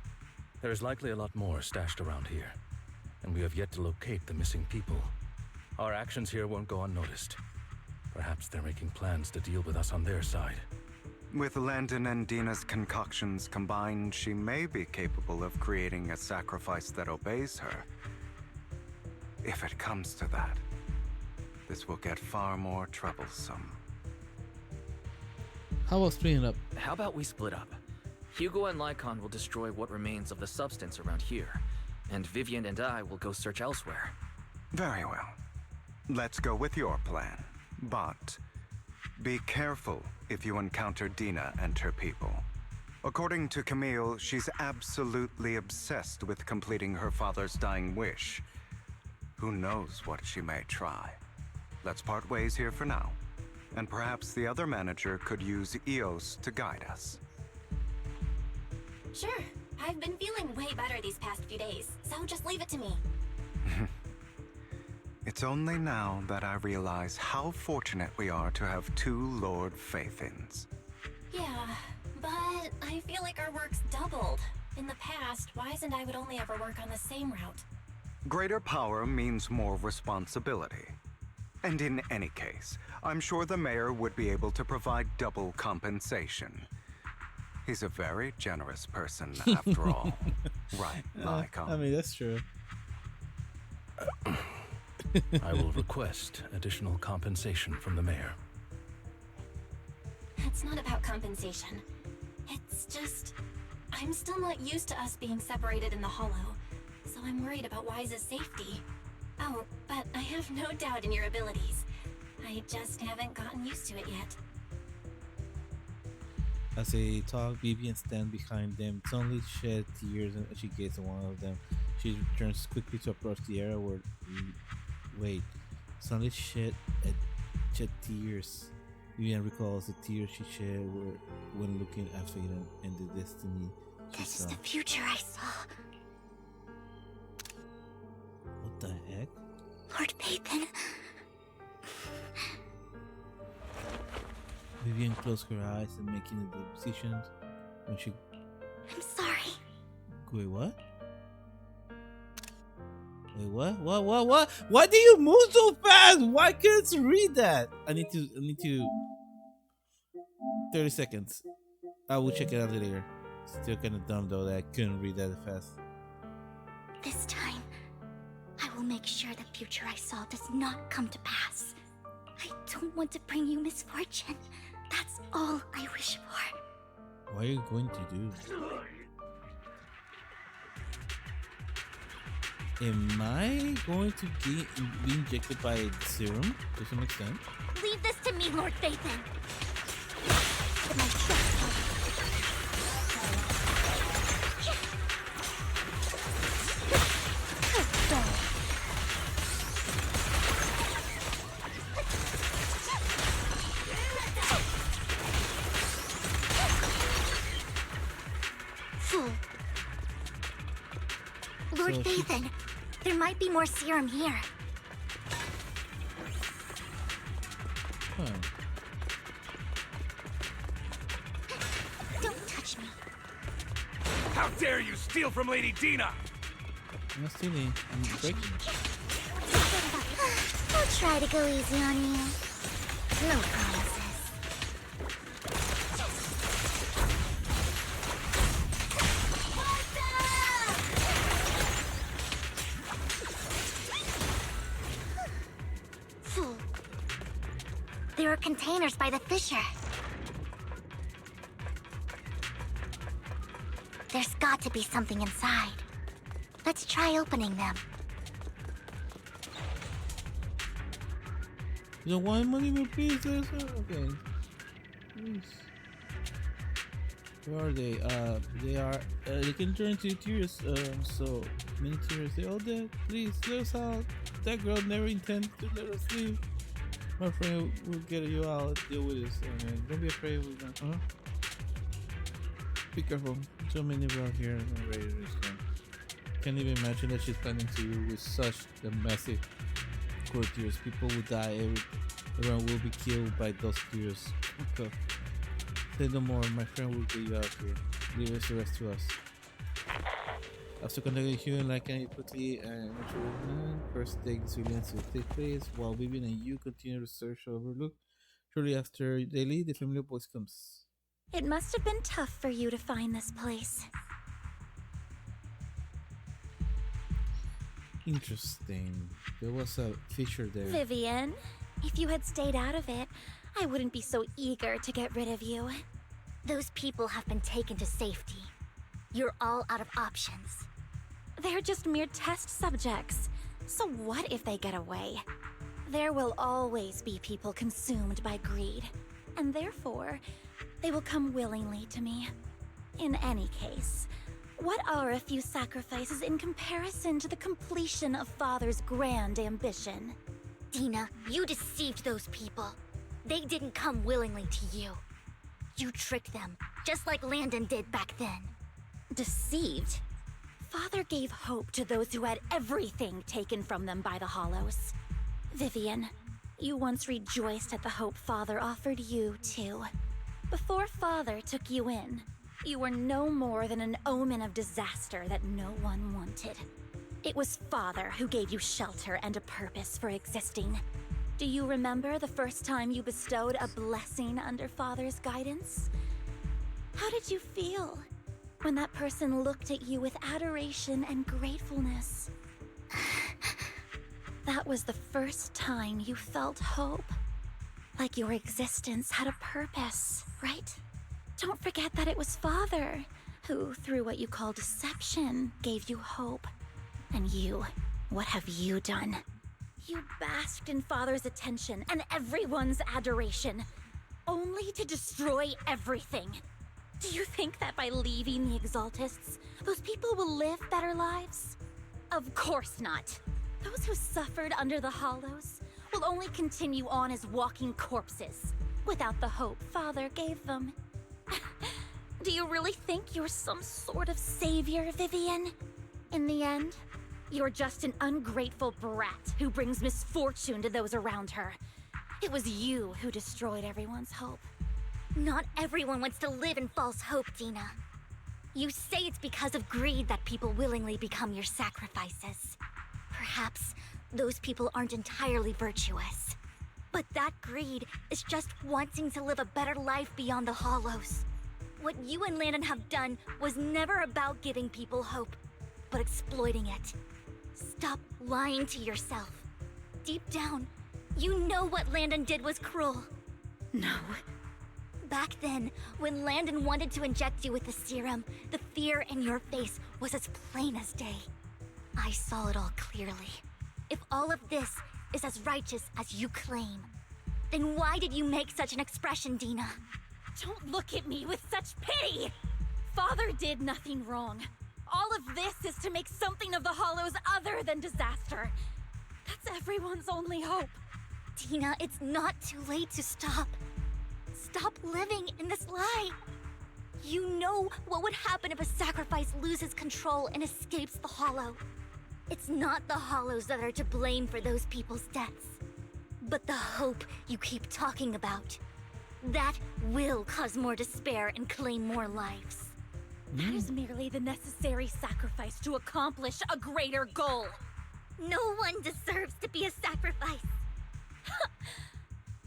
There's likely a lot more stashed around here, and we have yet to locate the missing people. Our actions here won't go unnoticed. Perhaps they're making plans to deal with us on their side. With Landon and Dina's concoctions combined, she may be capable of creating a sacrifice that obeys her. If it comes to that, this will get far more troublesome. How about splitting up? How about we split up? Hugo and Lycon will destroy what remains of the substance around here, and Vivian and I will go search elsewhere. Very well. Let's go with your plan. But be careful if you encounter Dina and her people. According to Camille, she's absolutely obsessed with completing her father's dying wish. Who knows what she may try? Let's part ways here for now. And perhaps the other manager could use EOS to guide us. Sure. I've been feeling way better these past few days, so just leave it to me. It's only now that I realize how fortunate we are to have two Lord Faithins. Yeah, but I feel like our work's doubled. In the past, Wise and I would only ever work on the same route. Greater power means more responsibility. And in any case, I'm sure the mayor would be able to provide double compensation. He's a very generous person, after all. Right, Lycon? I mean, that's true. I will request additional compensation from the mayor. It's not about compensation. It's just... I'm still not used to us being separated in the Hollow, so I'm worried about Wise's safety. Oh, but I have no doubt in your abilities. I just haven't gotten used to it yet. As they talk, Vivian stands behind them. Suddenly shed tears and she gazes at one of them. She turns quickly to approach the area where... Wait. Suddenly shed tears. Vivian recalls the tears she shed when looking at fate and the destiny she This saw. is the future I saw. What the heck? Lord Pathan. Vivian closed her eyes and making the decision when she... I'm sorry. Wait, what? Wait, what? Why do you move so fast? Why can't you read that? I need to 30 seconds. I will check it out later. Still kind of dumb though that I couldn't read that fast. This time, I will make sure the future I saw does not come to pass. I don't want to bring you misfortune. That's all I wish for. What are you going to do? Am I going to be injected by serum to some extent? Leave this to me, Lord Pathan. Lord So- Pathan, there might be more serum here. Huh. Don't touch me. How dare you steal from Lady Dina! I'm not stealing. I'm breaking it. I'll try to go easy on you. No promises. Fool. There are containers by the fissure. There's got to be something inside. Let's try opening them. You don't want money with pieces? Okay. Please. Where are they? They can turn into tears. So many tears. They're all dead. Please, let us out. That girl never intended to let us leave. My friend will get you out. Deal with this. Don't be afraid. We're gonna, huh? Be careful. So many around here. I'm ready to respond. Can't even imagine that she's planning to with such a massive tears. People will die. Everyone will be killed by those tears. Okay. Say no more. My friend will get you out here. Leave the rest to us. After contacting Human like any quickly and first take civilians to take place while Vivian and you continue to search Overlook. Shortly after they leave, the family of boys comes. It must have been tough for you to find this place. Interesting. There was a feature there. Vivian, if you had stayed out of it, I wouldn't be so eager to get rid of you. Those people have been taken to safety. You're all out of options. They're just mere test subjects. So what if they get away? There will always be people consumed by greed, and therefore, they will come willingly to me. In any case, what are a few sacrifices in comparison to the completion of Father's grand ambition? Dina, you deceived those people. They didn't come willingly to you. You tricked them, just like Landon did back then. Deceived? Father gave hope to those who had everything taken from them by the Hollows. Vivian, you once rejoiced at the hope Father offered you, too. Before Father took you in, you were no more than an omen of disaster that no one wanted. It was Father who gave you shelter and a purpose for existing. Do you remember the first time you bestowed a blessing under Father's guidance? How did you feel when that person looked at you with adoration and gratefulness? That was the first time you felt hope. Like your existence had a purpose, right? Don't forget that it was Father who, through what you call deception, gave you hope. And you, what have you done? You basked in Father's attention and everyone's adoration, only to destroy everything. Do you think that by leaving the Exaltists, those people will live better lives? Of course not. Those who suffered under the Hollows will only continue on as walking corpses, without the hope Father gave them. Do you really think you're some sort of savior, Vivian? In the end, you're just an ungrateful brat who brings misfortune to those around her. It was you who destroyed everyone's hope. Not everyone wants to live in false hope, Dina. You say it's because of greed that people willingly become your sacrifices. Perhaps those people aren't entirely virtuous. But that greed is just wanting to live a better life beyond the Hollows. What you and Landon have done was never about giving people hope, but exploiting it. Stop lying to yourself. Deep down, you know what Landon did was cruel. No. Back then, when Landon wanted to inject you with the serum, the fear in your face was as plain as day. I saw it all clearly. If all of this is as righteous as you claim, then why did you make such an expression, Dina? Don't look at me with such pity! Father did nothing wrong. All of this is to make something of the Hollows other than disaster. That's everyone's only hope. Dina, it's not too late to stop. Stop living in this lie. You know what would happen if a sacrifice loses control and escapes the Hollow. It's not the Hollows that are to blame for those people's deaths, but the hope you keep talking about. That will cause more despair and claim more lives. That is merely the necessary sacrifice to accomplish a greater goal. No one deserves to be a sacrifice.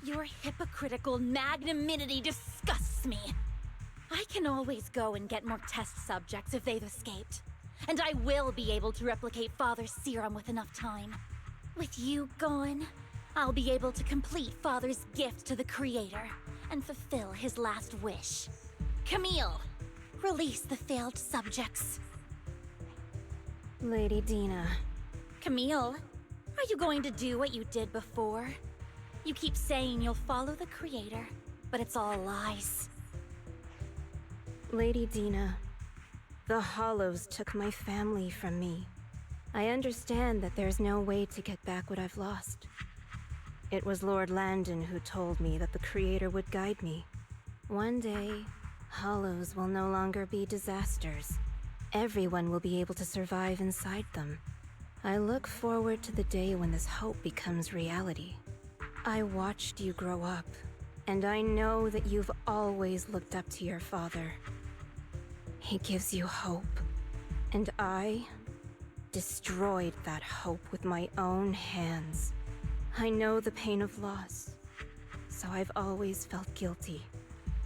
Your hypocritical magnanimity disgusts me. I can always go and get more test subjects if they've escaped. And I will be able to replicate Father's serum with enough time. With you gone, I'll be able to complete Father's gift to the Creator and fulfill his last wish. Camille, release the failed subjects. Lady Dina. Camille, are you going to do what you did before? You keep saying you'll follow the Creator, but it's all lies. Lady Dina, the Hollows took my family from me. I understand that there's no way to get back what I've lost. It was Lord Landon who told me that the Creator would guide me. One day, Hollows will no longer be disasters. Everyone will be able to survive inside them. I look forward to the day when this hope becomes reality. I watched you grow up, and I know that you've always looked up to your father. He gives you hope, and I destroyed that hope with my own hands. I know the pain of loss, so I've always felt guilty.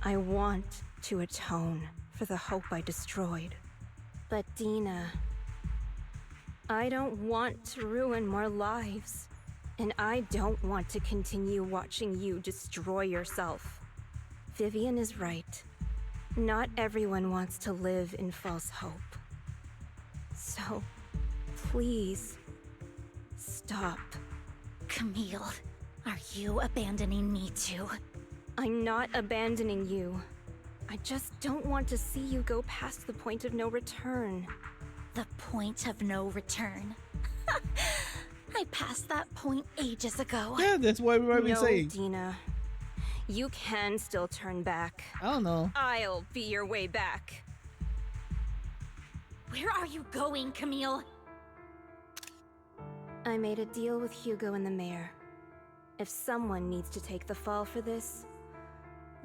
I want to atone for the hope I destroyed. But Dina, I don't want to ruin more lives, and I don't want to continue watching you destroy yourself. Vivian is right. Not everyone wants to live in false hope. So, please, stop. Camille, are you abandoning me too? I'm not abandoning you. I just don't want to see you go past the point of no return. The point of no return? I passed that point ages ago. Yeah, that's why we might be saying. No, Dina. You can still turn back. I don't know. I'll be your way back. Where are you going, Camille? I made a deal with Hugo and the mayor. If someone needs to take the fall for this,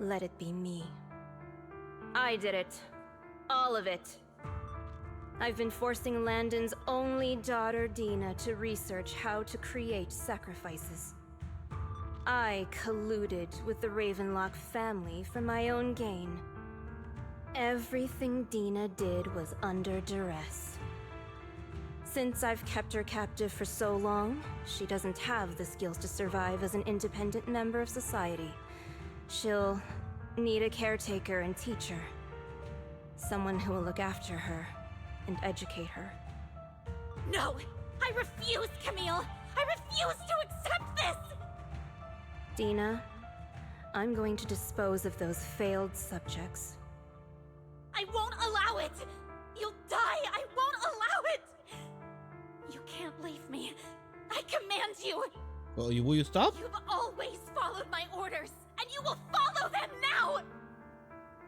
let it be me. I did it. All of it. I've been forcing Landon's only daughter, Dina, to research how to create sacrifices. I colluded with the Ravenlock family for my own gain. Everything Dina did was under duress. Since I've kept her captive for so long, she doesn't have the skills to survive as an independent member of society. She'll need a caretaker and teacher. Someone who will look after her and educate her. No! I refuse, Camille! I refuse to accept this! Dina, I'm going to dispose of those failed subjects. I won't allow it! You'll die! I won't allow it! You can't leave me. I command you! Well, will you stop? You've always followed my orders, and you will follow them now!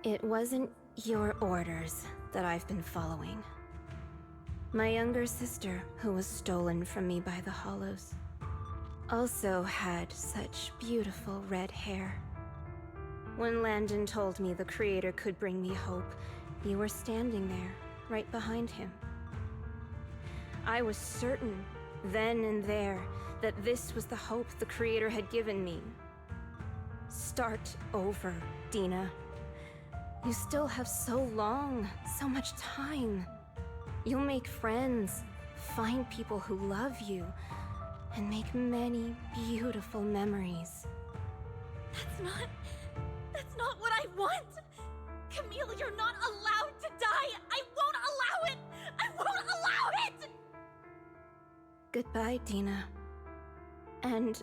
It wasn't your orders that I've been following. My younger sister, who was stolen from me by the Hollows, also had such beautiful red hair. When Landon told me the Creator could bring me hope, you were standing there, right behind him. I was certain, then and there, that this was the hope the Creator had given me. Start over, Dina. You still have so long, so much time. You'll make friends, find people who love you, and make many beautiful memories. That's not what I want! Camille, you're not allowed to die! I won't allow it! I won't allow it! Goodbye, Dina. And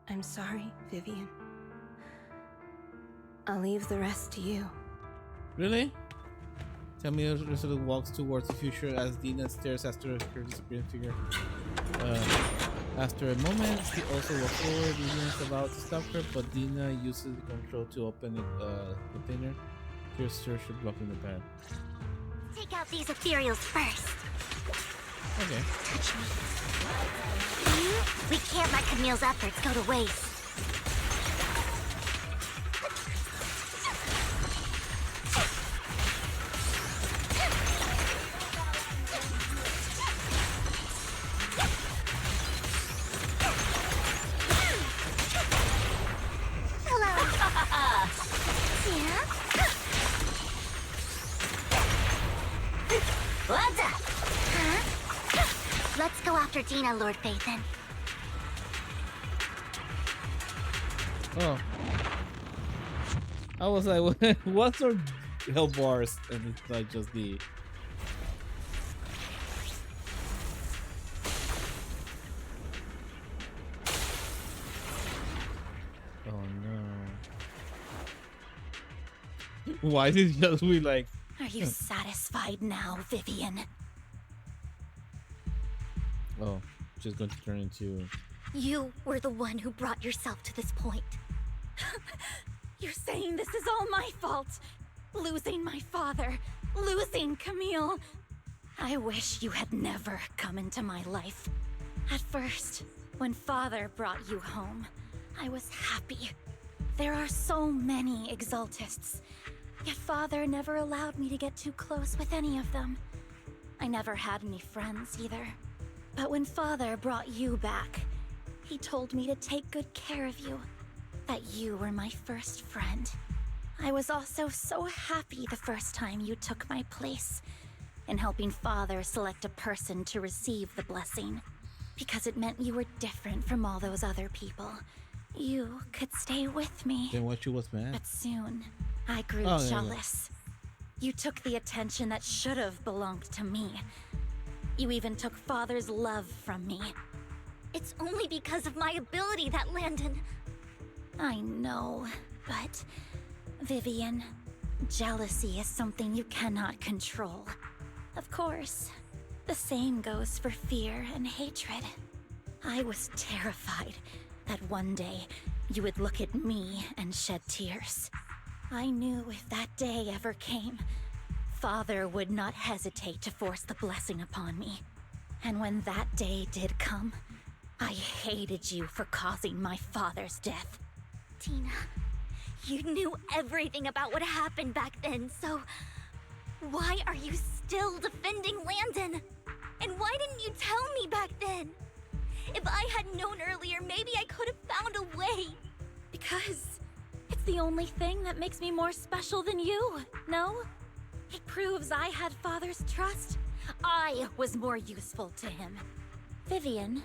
I'm sorry, Vivian. I'll leave the rest to you. Really? Camille sort of walks towards the future as Dina stares after her disappearing figure. After a moment, she also walks forward. Dina is about to stop her, but Dina uses the control to open the container. Here's Saoirse blocking the path. Take out these ethereals first. Okay. Touch me. We can't let Camille's efforts go to waste. Let's go after Dina, Lord Phaethon. Oh. I was like, what's our hell bars? And it's like just the... Oh no. Why did it just be like... Are you satisfied now, Vivian? Oh, she's going to turn into... You were the one who brought yourself to this point. You're saying this is all my fault. Losing my father, losing Camille. I wish you had never come into my life. At first, when Father brought you home, I was happy. There are so many Exaltists, yet Father never allowed me to get too close with any of them. I never had any friends either. But when Father brought you back, he told me to take good care of you, that you were my first friend. I was also so happy the first time you took my place in helping Father select a person to receive the blessing, because it meant you were different from all those other people. You could stay with me. Then what, you was mad? But soon, I grew jealous. You took the attention that should have belonged to me. You even took Father's love from me. It's only because of my ability that Landon... I know, but... Vivian, jealousy is something you cannot control. Of course, the same goes for fear and hatred. I was terrified that one day you would look at me and shed tears. I knew if that day ever came, Father would not hesitate to force the blessing upon me. And when that day did come, I hated you for causing my father's death. Tina, you knew everything about what happened back then, so... why are you still defending Landon? And why didn't you tell me back then? If I had known earlier, maybe I could have found a way. Because it's the only thing that makes me more special than you, no? It proves I had Father's trust. I was more useful to him. Vivian,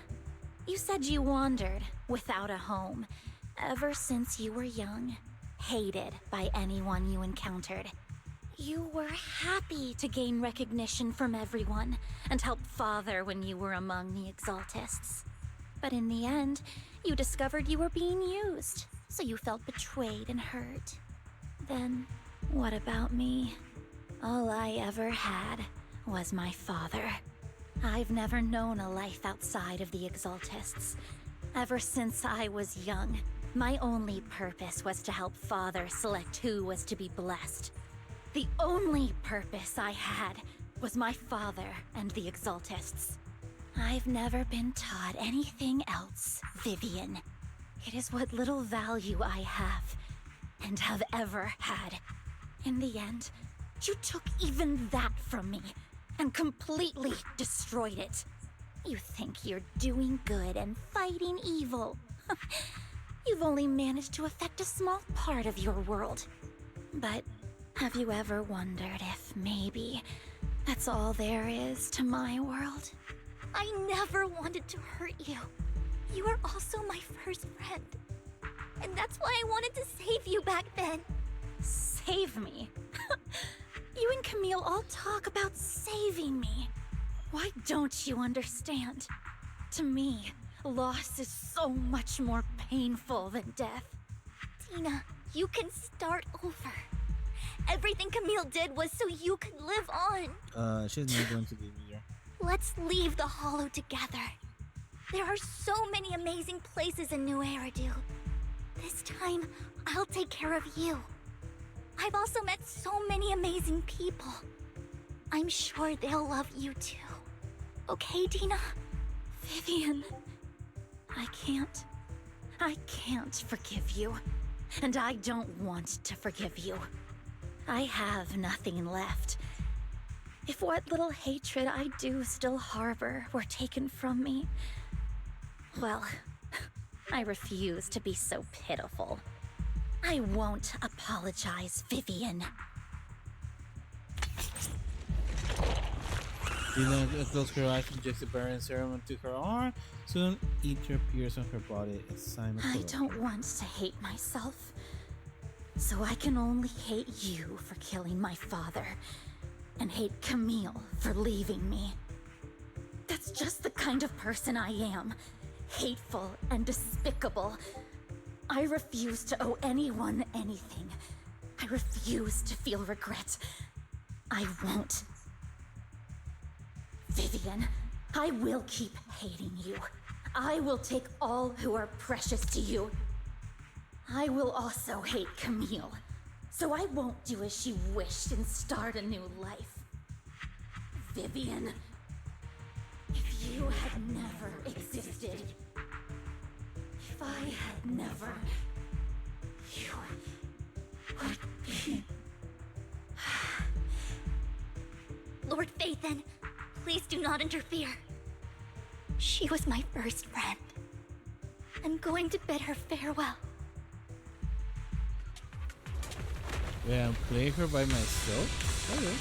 you said you wandered without a home ever since you were young, hated by anyone you encountered. You were happy to gain recognition from everyone and help Father when you were among the Exaltists. But in the end, you discovered you were being used, so you felt betrayed and hurt. Then, what about me? All I ever had was my father. I've never known a life outside of the Exaltists. Ever since I was young, my only purpose was to help Father select who was to be blessed. The only purpose I had was my father and the Exaltists. I've never been taught anything else, Vivian. It is what little value I have, and have ever had. In the end, you took even that from me, and completely destroyed it. You think you're doing good and fighting evil. You've only managed to affect a small part of your world. But have you ever wondered if maybe that's all there is to my world? I never wanted to hurt you. You were also my first friend. And that's why I wanted to save you back then. Save me? You and Camille all talk about saving me. Why don't you understand? To me, loss is so much more painful than death. Tina, you can start over. Everything Camille did was so you could live on. She's not going to leave you. Let's leave the Hollow together. There are so many amazing places in New Eridu. This time, I'll take care of you. I've also met so many amazing people. I'm sure they'll love you too. Okay, Dina? Vivian, I can't forgive you. And I don't want to forgive you. I have nothing left. If what little hatred I do still harbor were taken from me, well, I refuse to be so pitiful. I won't apologize, Vivian. Dina closed her eyes, injects the burning serum into her arm. Soon, ether appears on her body. A sign of I love. don't want to hate myself. So I can only hate you for killing my father, and hate Camille for leaving me. That's just the kind of person I am. Hateful and despicable. I refuse to owe anyone anything. I refuse to feel regret. I won't. Vivian, I will keep hating you. I will take all who are precious to you. I will also hate Camille, so I won't do as she wished and start a new life. Vivian, if you had never existed, if I had never, you would be... Lord Phaethon, please do not interfere. She was my first friend. I'm going to bid her farewell. Yeah, I'm playing her by myself? Okay.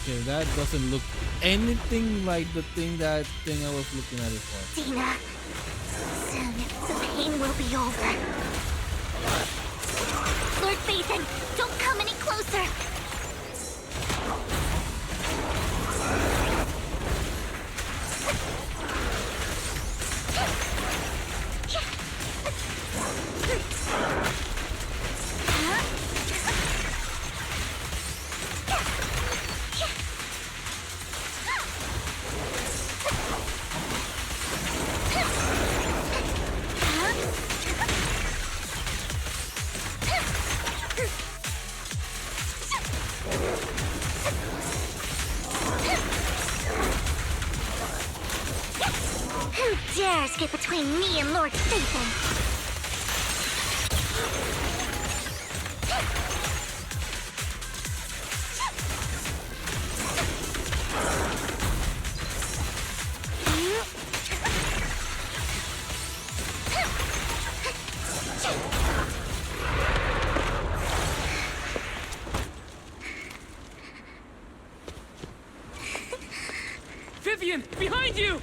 Okay, that doesn't look anything like the thing I was looking at it for. Dina, soon the pain will be over. Lord Phaethon, don't come any closer! Who dares get between me and Lord Phaethon? Vivian, behind you!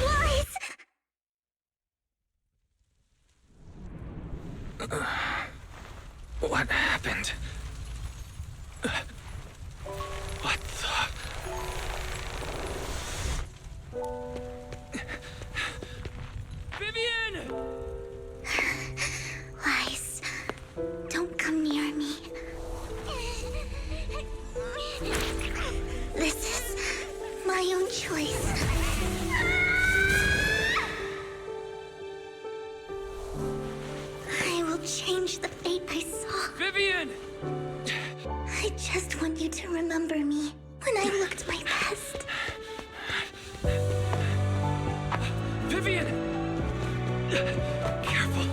Lies! What happened? What the... Vivian! Lies. Don't come near me. This is my own choice. I will change the fate I saw. Vivian! I just want you to remember me when I looked my best. Vivian! Careful.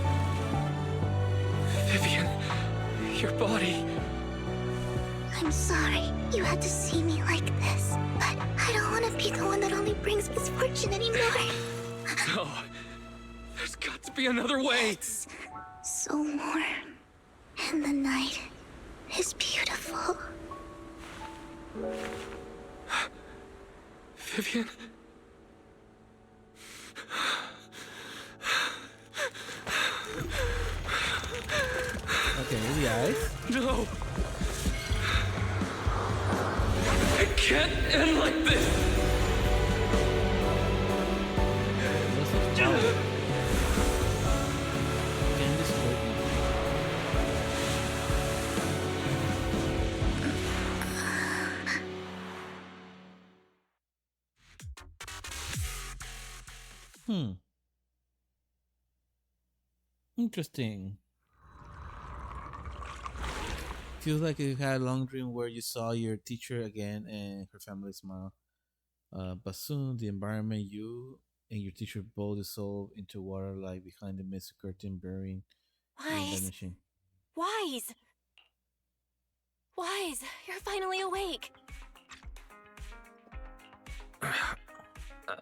Vivian, your body. I'm sorry you had to see me like this, but I don't want to be the one that only brings misfortune anymore. No. There's got to be another way. It's so warm, and the night is beautiful. Vivian? Okay, maybe eyes. No. It can't end like this. Interesting. Feels like you had a long dream where you saw your teacher again and her family smile. But soon the environment you and your teacher both dissolve into water like behind the mist curtain burying and Wise. vanishing. Wise! Wise, you're finally awake.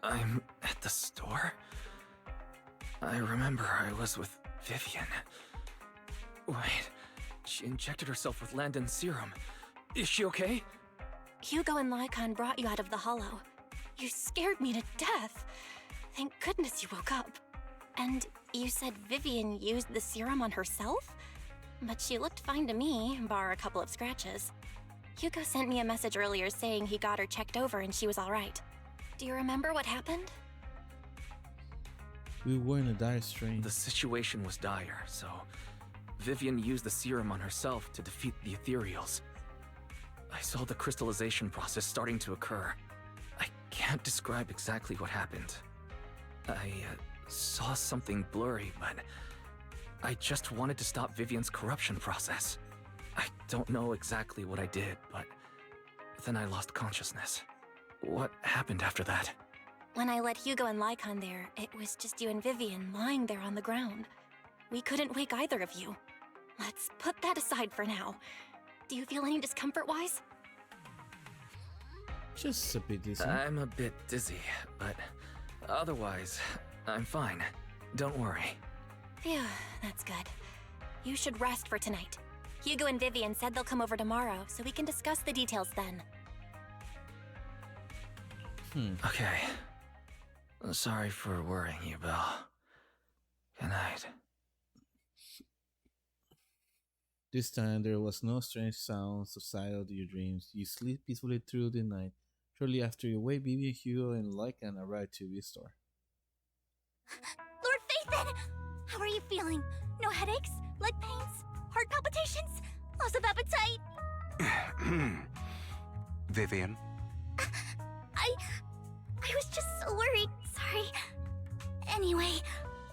I'm at the store? I remember I was with Vivian. Wait, she injected herself with Landon's serum. Is she okay? Hugo and Lycon brought you out of the hollow. You scared me to death. Thank goodness you woke up. And you said Vivian used the serum on herself? But she looked fine to me, bar a couple of scratches. Hugo sent me a message earlier saying he got her checked over and she was alright. Do you remember what happened? We were in a dire strain. The situation was dire, so Vivian used the serum on herself to defeat the ethereals. I saw the crystallization process starting to occur. I can't describe exactly what happened. I saw something blurry, but I just wanted to stop Vivian's corruption process. I don't know exactly what I did, but then I lost consciousness. What happened after that? When I let Hugo and Lycon there, it was just you and Vivian lying there on the ground. We couldn't wake either of you. Let's put that aside for now. Do you feel any discomfort-wise? Just a bit dizzy. I'm a bit dizzy, but otherwise, I'm fine. Don't worry. Phew, that's good. You should rest for tonight. Hugo and Vivian said they'll come over tomorrow, so we can discuss the details then. Okay. Sorry for worrying you, Belle. Good night. This time there was no strange sounds subsided your dreams. You sleep peacefully through the night. Shortly after you wake, Bibi, Hugo, and Lycan arrive to the store. Lord Phaethon! How are you feeling? No headaches? Leg pains? Heart palpitations? Loss of appetite? Vivian? I was just so worried. Sorry. Anyway,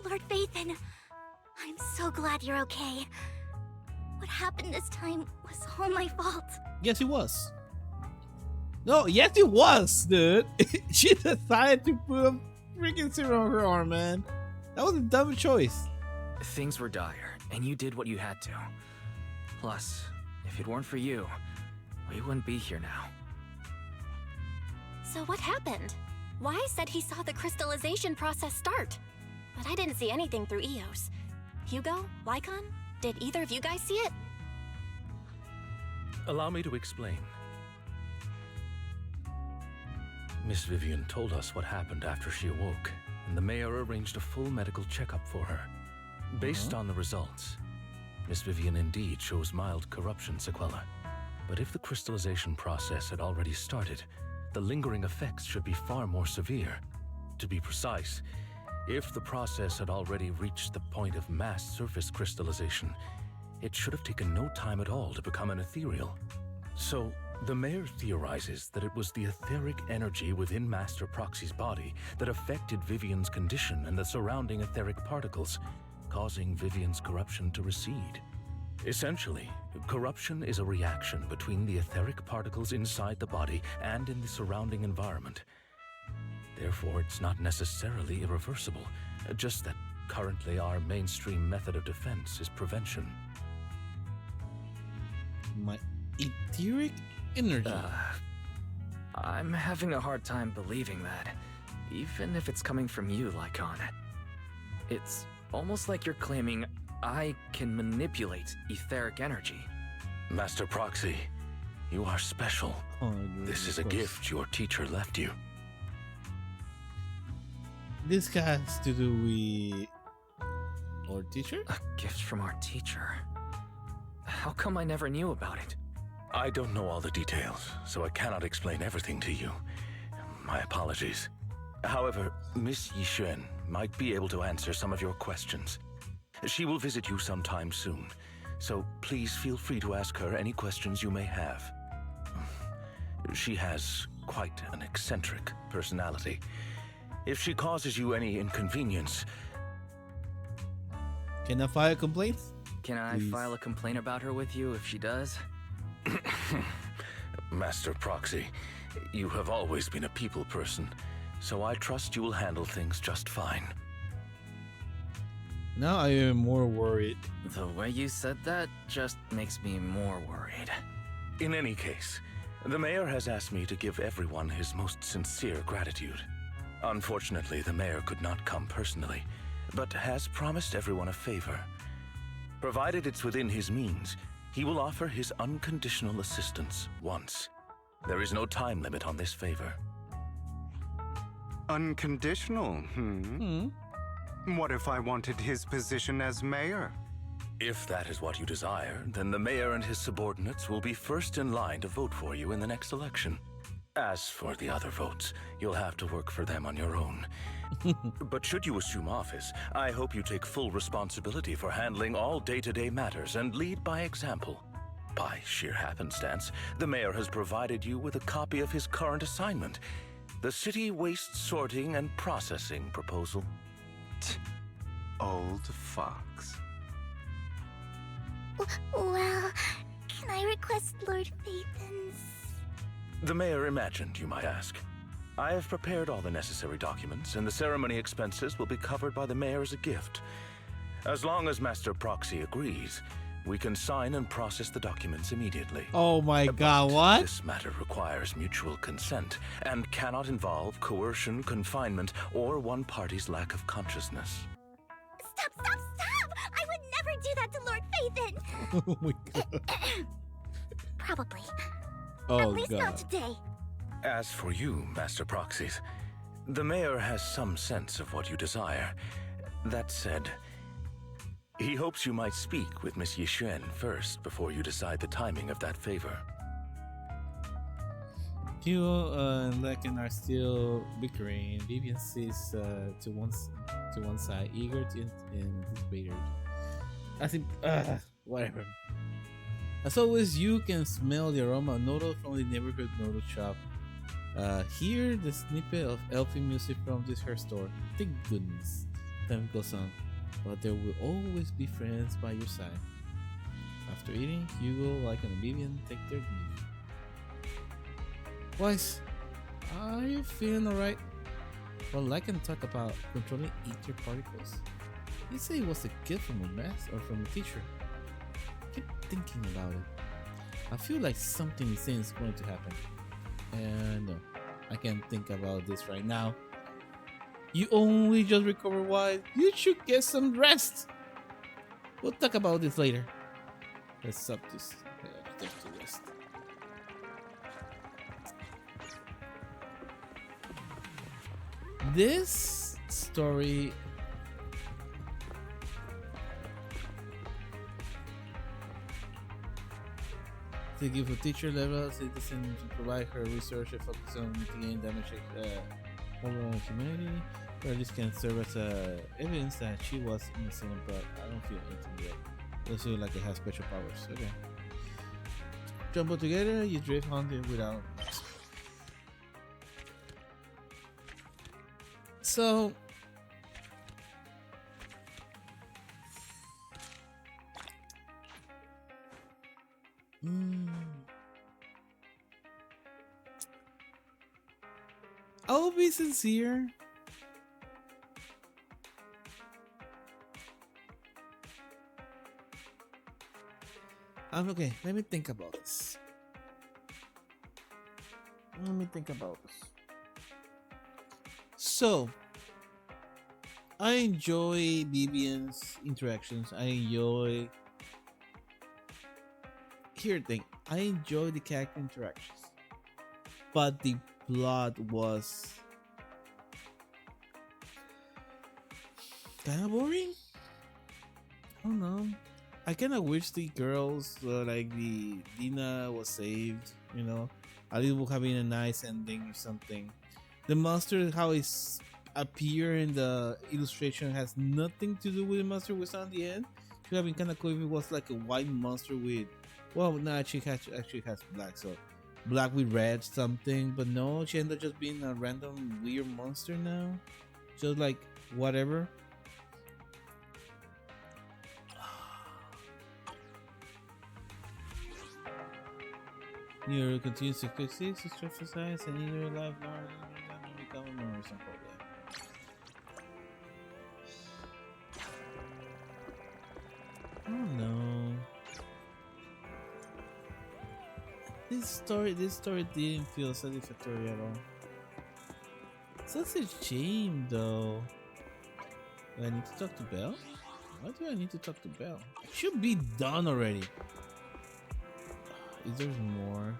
Lord Phaethon, I'm so glad you're okay. What happened this time was all my fault. Yes, it was. No, yes, it was, dude. She decided to put a freaking serum on her arm, man. That was a dumb choice. Things were dire, and you did what you had to. Plus, if it weren't for you, we wouldn't be here now. So what happened? Wise said he saw the crystallization process start, but I didn't see anything through EOS. Hugo? Lycon? Did either of you guys see it? Allow me to explain. Miss Vivian told us what happened after she awoke, and the mayor arranged a full medical checkup for her. Based on the results, Miss Vivian indeed shows mild corruption sequela. But if the crystallization process had already started, the lingering effects should be far more severe. To be precise, if the process had already reached the point of mass surface crystallization, it should have taken no time at all to become an ethereal. So, the mayor theorizes that it was the etheric energy within Master Proxy's body that affected Vivian's condition and the surrounding etheric particles, causing Vivian's corruption to recede. Essentially, corruption is a reaction between the etheric particles inside the body and in the surrounding environment. Therefore, it's not necessarily irreversible, just that currently our mainstream method of defense is prevention. My etheric energy. I'm having a hard time believing that, even if it's coming from you, Lycon. It's almost like you're claiming I can manipulate etheric energy. Master Proxy, you are special. This is a gift your teacher left you. This has to do with our teacher? A gift from our teacher? How come I never knew about it? I don't know all the details, so I cannot explain everything to you. My apologies. However, Miss Yixuan might be able to answer some of your questions. She will visit you sometime soon, so please feel free to ask her any questions you may have. She has quite an eccentric personality. If she causes you any inconvenience... Can I file a complaint? Can I file a complaint about her with you if she does? Master Proxy, you have always been a people person, so I trust you will handle things just fine. Now I am more worried. The way you said that just makes me more worried. In any case, the mayor has asked me to give everyone his most sincere gratitude. Unfortunately, the mayor could not come personally, but has promised everyone a favor. Provided it's within his means, he will offer his unconditional assistance once. There is no time limit on this favor. Unconditional, What if I wanted his position as mayor? If that is what you desire, then the mayor and his subordinates will be first in line to vote for you in the next election. As for the other votes, you'll have to work for them on your own. But should you assume office, I hope you take full responsibility for handling all day-to-day matters and lead by example. By sheer happenstance, the mayor has provided you with a copy of his current assignment, the City Waste Sorting and Processing proposal. Old fox. Well, can I request Lord Phaethon's? The mayor imagined, you might ask. I have prepared all the necessary documents, and the ceremony expenses will be covered by the mayor as a gift. As long as Master Proxy agrees, we can sign and process the documents immediately. Oh my god, what? This matter requires mutual consent and cannot involve coercion, confinement, or one party's lack of consciousness. Stop! I would never do that to Lord Phaethon! Oh my god. Probably. Oh At least god. not today. As for you, Master Proxies, the mayor has some sense of what you desire. That said, he hopes you might speak with Miss Yixuan first before you decide the timing of that favor. Hugo and Lecken are still bickering. Vivian sits to one side, eager to anticipate her. I think, whatever. As always, you can smell the aroma of noodles from the neighborhood noodle shop. Hear the snippet of elfin music from this hair store. Thank goodness. Time goes on, but there will always be friends by your side. After eating, Hugo, Lycan, and Vivian take their leave. Wise, are you feeling alright? Well, Lycan talk about controlling ether particles. You say it was a gift from a master or from a teacher. Keep thinking about it. I feel like something insane is going to happen. And no, I can't think about this right now. You only just recovered, Wise. You should get some rest. We'll talk about this later. Let's stop this. Take to rest. this story to give a teacher level citizen to provide her research and focus on mitigating damage overall humanity. Or this can serve as evidence that she was innocent, but I don't feel anything yet. Let's feel like it has special powers. Okay. Jumble together, you drift hunting without. So. I'll be sincere. Okay, let me think about this. So, I enjoy Vivian's interactions. I enjoy. Here, thing. I enjoy the character interactions, but the plot was kind of boring. I don't know. I kind of wish the girls, like the Dina, was saved. You know, at least would have been a nice ending or something. The monster, how it's appear in the illustration, has nothing to do with the monster we saw in the end. It would have been kind of cool if it was like a white monster with, well, no, she actually has black, so black with red something. But no, she ended up just being a random weird monster now. Just like whatever. Your continues to fix it, to emphasize, and either life nor become a memory or something like that. I don't know. This story didn't feel satisfactory at all. Such a shame, though. Do I need to talk to Belle? Why do I need to talk to Belle? It should be done already. Is there more?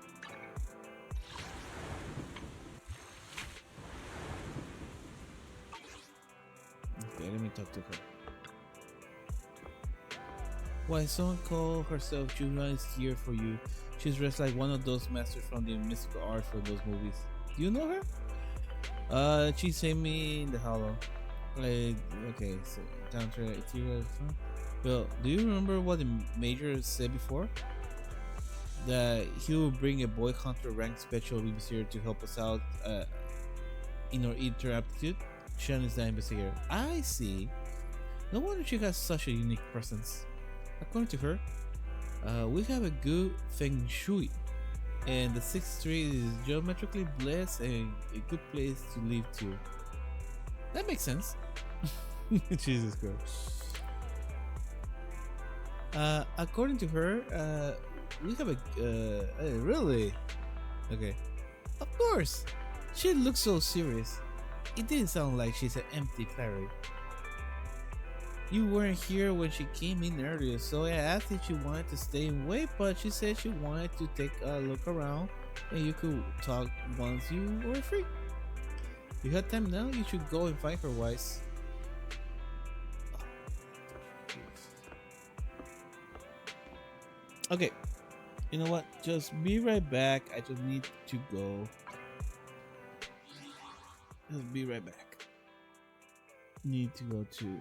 Okay, let me talk to her. Why, someone called herself Julia is here for you. She's dressed like one of those masters from the mystical art for those movies. Do you know her? She sent me in the hollow. Like, okay, so counter ethereal. Well, do you remember what the Major said before? That he will bring a boy hunter ranked special investigator to help us out in our interaptitude. Shan is the investigator. I see. No wonder she has such a unique presence. According to her, we have a good feng shui, and the 6th street is geometrically blessed and a good place to live too. That makes sense. Jesus Christ. According to her, we have a really? Okay. Of course. She looks so serious. It didn't sound like she's an empty fairy. You weren't here when she came in earlier, so I asked if she wanted to stay and wait, but she said she wanted to take a look around and you could talk once you were free. You have time now, you should go and find her, Wise. Okay. You know what? Just be right back. I just need to go. Just be right back. Need to go to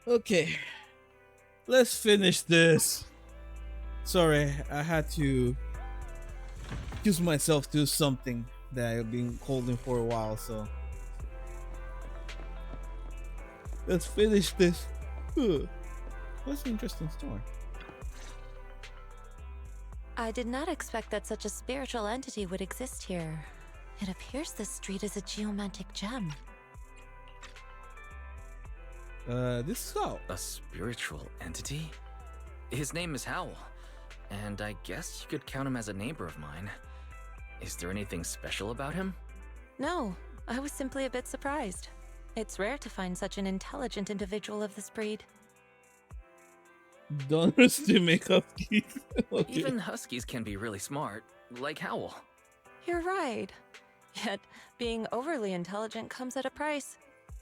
Okay, let's finish this. Sorry, I had to use myself to do something that I've been holding for a while, so let's finish this. What's the interesting story? I did not expect that such a spiritual entity would exist here. It appears this street is a geomantic gem. This is how. A spiritual entity? His name is Howl, and I guess you could count him as a neighbor of mine. Is there anything special about him? No, I was simply a bit surprised. It's rare to find such an intelligent individual of this breed. Don't underestimate huskies. Okay. Even huskies can be really smart, like Howl. You're right. Yet, being overly intelligent comes at a price.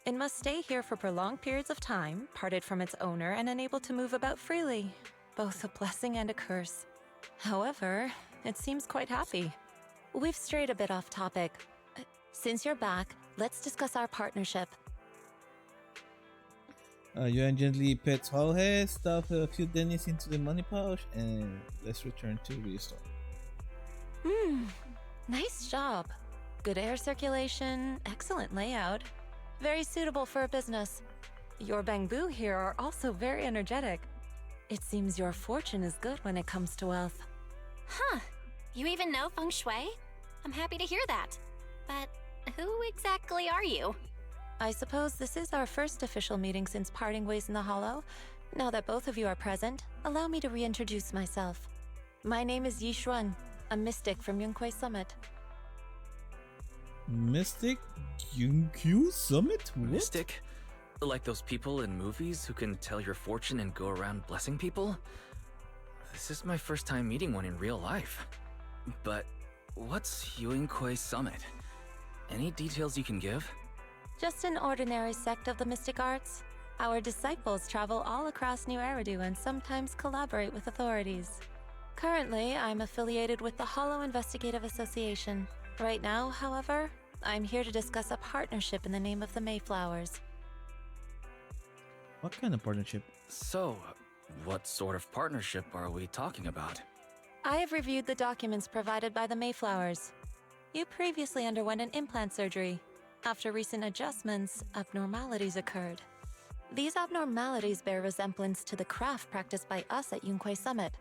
It must stay here for prolonged periods of time, parted from its owner and unable to move about freely. Both a blessing and a curse. However, it seems quite happy. We've strayed a bit off topic. Since you're back, let's discuss our partnership. You gently pet Hollowhead, stuff a few pennies into the money pouch, and let's return to the store. Nice job. Good air circulation, excellent layout. Very suitable for a business. Your bamboo here are also very energetic. It seems your fortune is good when it comes to wealth. Huh. You even know feng shui? I'm happy to hear that. But who exactly are you? I suppose this is our first official meeting since parting ways in the Hollow. Now that both of you are present, allow me to reintroduce myself. My name is Yi Xuan, a mystic from Yunquei Summit. Mystic? Yunquei Summit? What? Mystic? Like those people in movies who can tell your fortune and go around blessing people? This is my first time meeting one in real life. But what's Yunquei Summit? Any details you can give? Just an ordinary sect of the mystic arts. Our disciples travel all across New Eridu and sometimes collaborate with authorities. Currently, I'm affiliated with the Hollow Investigative Association. Right now, however, I'm here to discuss a partnership in the name of the Mayflowers. What kind of partnership? So, what sort of partnership are we talking about? I have reviewed the documents provided by the Mayflowers. You previously underwent an implant surgery. After recent adjustments, abnormalities occurred. These abnormalities bear resemblance to the craft practiced by us at Yunquei Summit.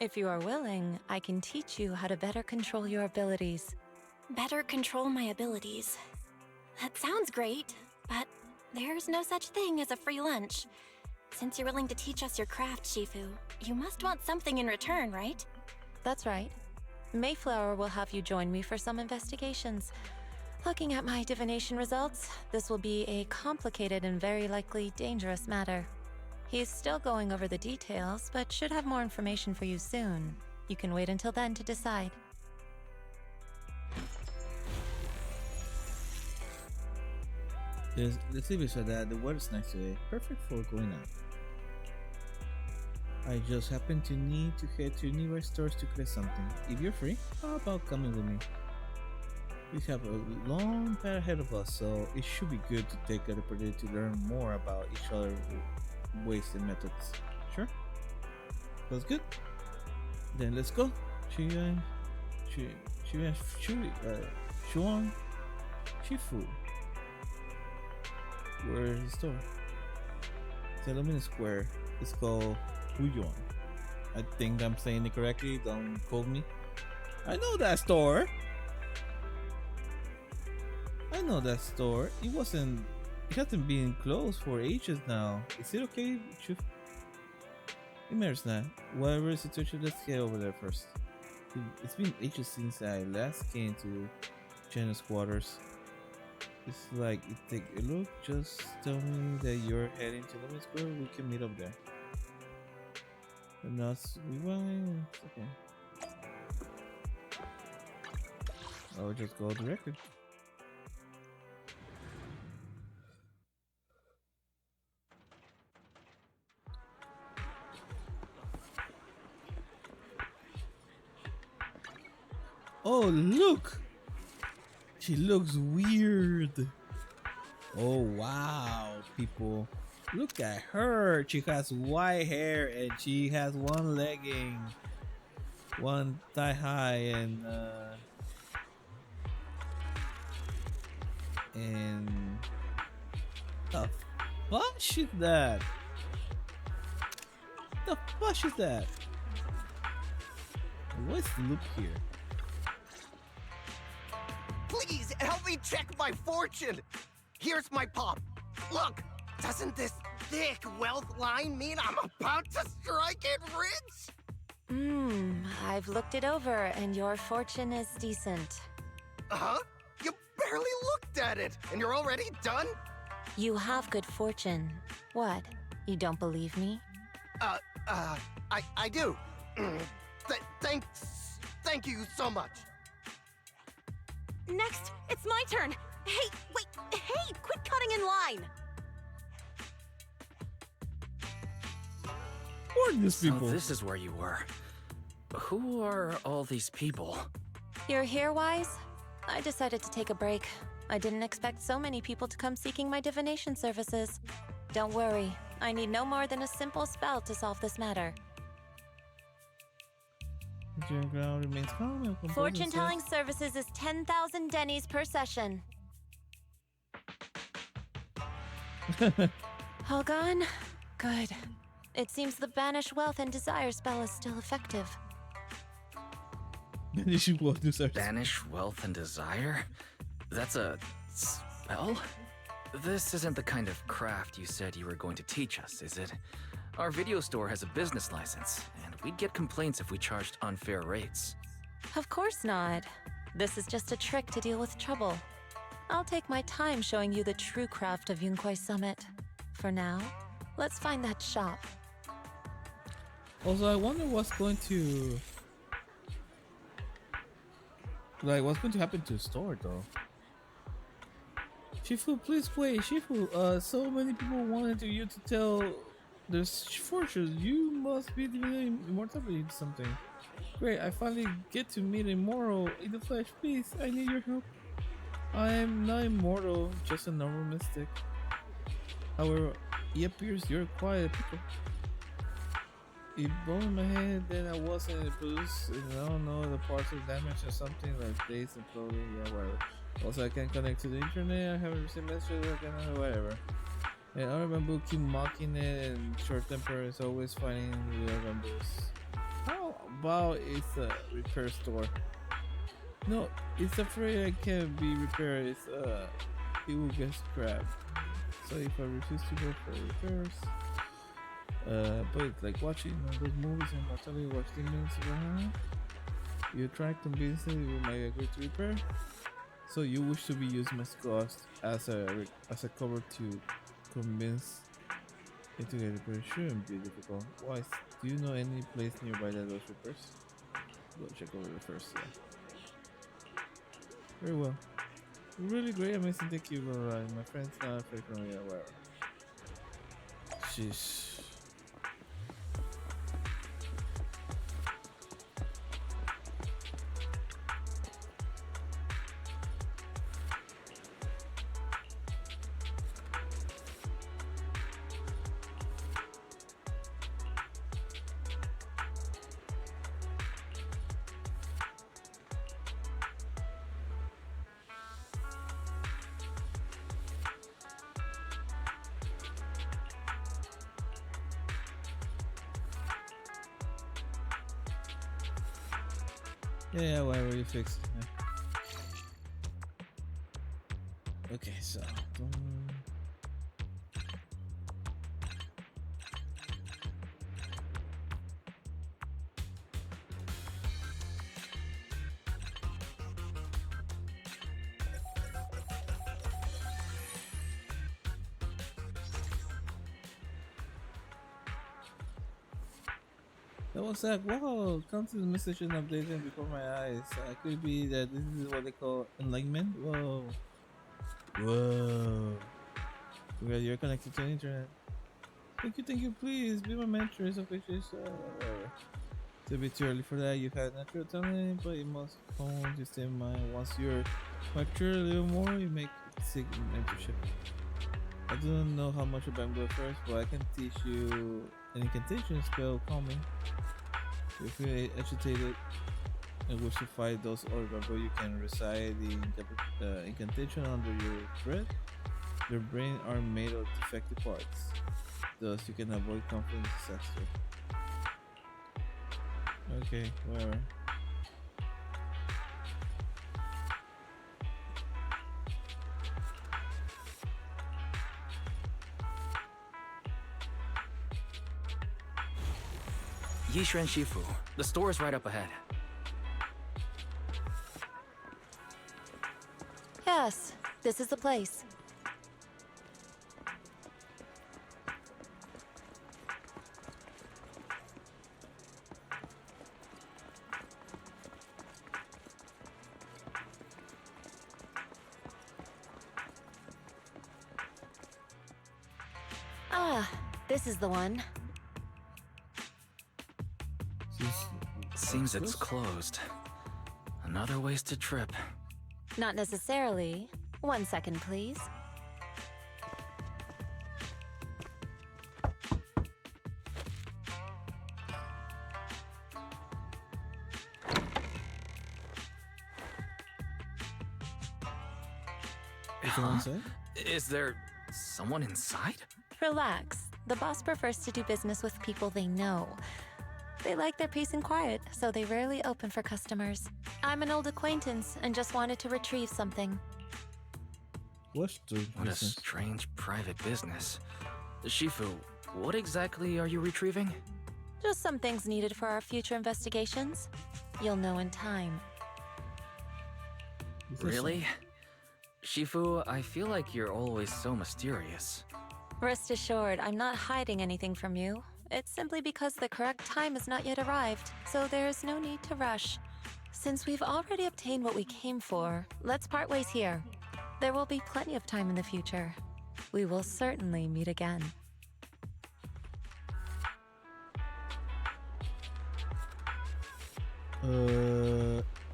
If you are willing, I can teach you how to better control your abilities. Better control my abilities. That sounds great, but there's no such thing as a free lunch. Since you're willing to teach us your craft, Shifu, you must want something in return, right? That's right. Mayflower will have you join me for some investigations. Looking at my divination results, this will be a complicated and very likely dangerous matter. He's still going over the details, but should have more information for you soon. You can wait until then to decide. Let's leave it so that the weather's nice today. Perfect for going out. I just happen to need to head to nearby stores to get something. If you're free, how about coming with me? We have a long path ahead of us, so it should be good to take the opportunity to learn more about each other's ways and methods. Sure? That's good. Then let's go. Xuan, Shifu. Where is the store? It's Aluminum Square. It's called Huyon. I think I'm saying it correctly. Don't quote me. I know that store. It hasn't been closed for ages now. Is it okay? It matters not. Whatever the situation, let's get over there first. It's been ages since I last came to Jenna's quarters. It's like, you take a look, just tell me that you're heading to Lemon Square, we can meet up there. And that's, okay. I'll just go directly. Oh, look! She looks weird. Oh, wow, people. Look at her. She has white hair and she has one legging, one thigh high, and the fuck is that? The fuck is that? What's Luke here? Please help me check my fortune. Here's my pop. Look, doesn't this thick wealth line mean I'm about to strike it rich? I've looked it over, and your fortune is decent. Huh? You barely looked at it, and you're already done? You have good fortune. What? You don't believe me? I do. Thank you so much. Next, it's my turn. Hey, wait, hey, quit cutting in line. Who are these people? So this is where you were. Who are all these people? You're here, Wise? I decided to take a break. I didn't expect so many people to come seeking my divination services. Don't worry, I need no more than a simple spell to solve this matter. Ground remains calm. Fortune-telling services is 10,000 dennies per session. All gone? Good. It seems the Banish Wealth and Desire spell is still effective. Banish Wealth and Desire? That's a spell? This isn't the kind of craft you said you were going to teach us, is it? Our video store has a business license, and we'd get complaints if we charged unfair rates. Of course not. This is just a trick to deal with trouble. I'll take my time showing you the true craft of Yunkwai Summit. For now, let's find that shop. Also, I wonder what's going to... what's going to happen to the store, though? Shifu, please wait. Shifu, so many people wanted you to tell their fortunes. You must be the immortality something. Great, I finally get to meet Immortal in the flesh. Please, I need your help. I am not immortal, just a normal mystic. However, it appears you're quite a pickle. It boned my head, then I wasn't in the boost, and I don't know, the parts of damage or something like days and floating, yeah, whatever. Also, I can't connect to the internet, I haven't received messages, whatever. And other bamboo keep mocking it, and short temper is always fighting the other bamboos. How about it's a repair store? No, it's afraid I can't be repaired, it will get scrapped. So if I refuse to go for repairs, but it's like watching those movies and I'll tell you watch demons around. You try to convince them you might agree to repair. So you wish to be used my cost as a cover to convince it to get repaired. Shouldn't be difficult. Why? Do you know any place nearby that does repairs? Go check over it first. Yeah. Very well. Really great, amazing. Thank you. My friend's not freaking yeah, whatever. Sheesh. Yeah, whatever, you fix it. Yeah. Okay, so. That was like, wow, constant message and updating before my eyes. Could be that this is what they call enlightenment. Whoa. Whoa. Well, you're connected to the internet. Thank you, please. Be my mentor. It's okay, it's a bit too early for that. You've had natural talent, but you must hone to stay in mind. Once you're mature a little more, you make seek mentorship. I don't know how much about Bamboo first, but I can teach you an incantation spell calming. If you're agitated and wish to fight those or bamboo, you can recite the incantation under your breath. Your brain are made of defective parts, thus you can avoid conflict and disaster. Okay, whatever. Yishuan Shifu, the store is right up ahead. Yes, this is the place. Ah, this is the one. Seems it's closed. Another wasted trip. Not necessarily. 1 second, please. Is there someone inside? Relax. The boss prefers to do business with people they know. They like their peace and quiet, so they rarely open for customers. I'm an old acquaintance and just wanted to retrieve something. What a strange private business. Shifu, what exactly are you retrieving? Just some things needed for our future investigations. You'll know in time. Really? Shifu, I feel like you're always so mysterious. Rest assured, I'm not hiding anything from you. It's simply because the correct time has not yet arrived, so there is no need to rush. Since we've already obtained what we came for, let's part ways here. There will be plenty of time in the future. We will certainly meet again.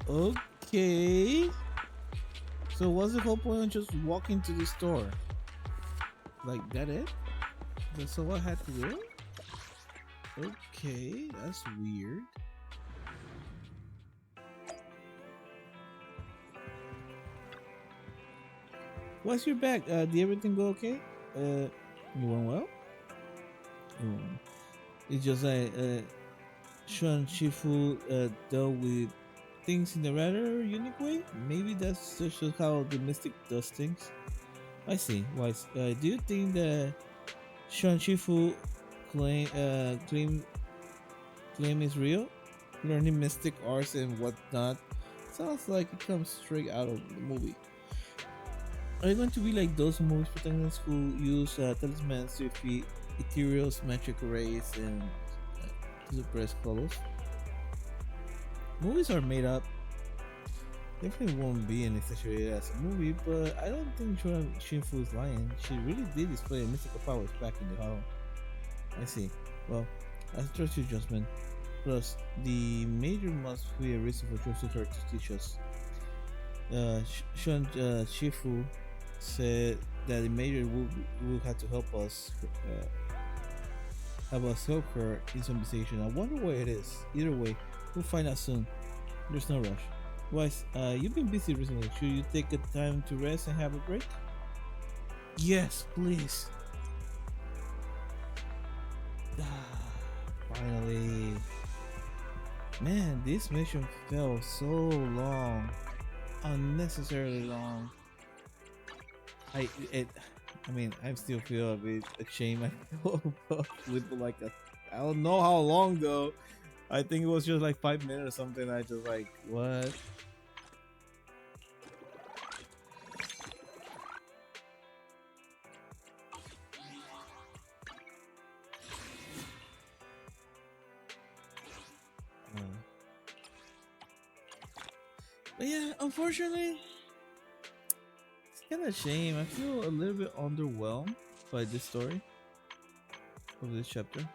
Okay. So what's the whole point of just walking to the store? Like that it? That's all I had to do? Okay, that's weird. What's your back? Did everything go okay? You went well? It's just like Shuan Shifu dealt with things in a rather unique way. Maybe that's just how the mystic does things. I see. Wise. Do you think that Shuan Shifu claim is real? Learning mystic arts and whatnot sounds like it comes straight out of the movie. Are you going to be like those movies protagonists who use talismans to defeat ethereal's magic rays and to suppress colors? Movies are made up. Definitely won't be an exaggerated as a movie, but I don't think Shinfu is lying. She really did display mystical powers back in the hollow. I see. Well, I trust your judgment. Plus, the Major must be a reason for trusting her to teach us. Shifu said that the Major would have to help us help her in some conversation. I wonder where it is. Either way, we'll find out soon. There's no rush. Wise, you've been busy recently. Should you take a time to rest and have a break? Yes, please. Finally. Man, this mission felt so long. Unnecessarily long. I still feel a bit ashamed. With like I don't know how long though. I think it was just like 5 minutes or something. I just like, what? But yeah, unfortunately, it's kind of a shame. I feel a little bit underwhelmed by this story of this chapter.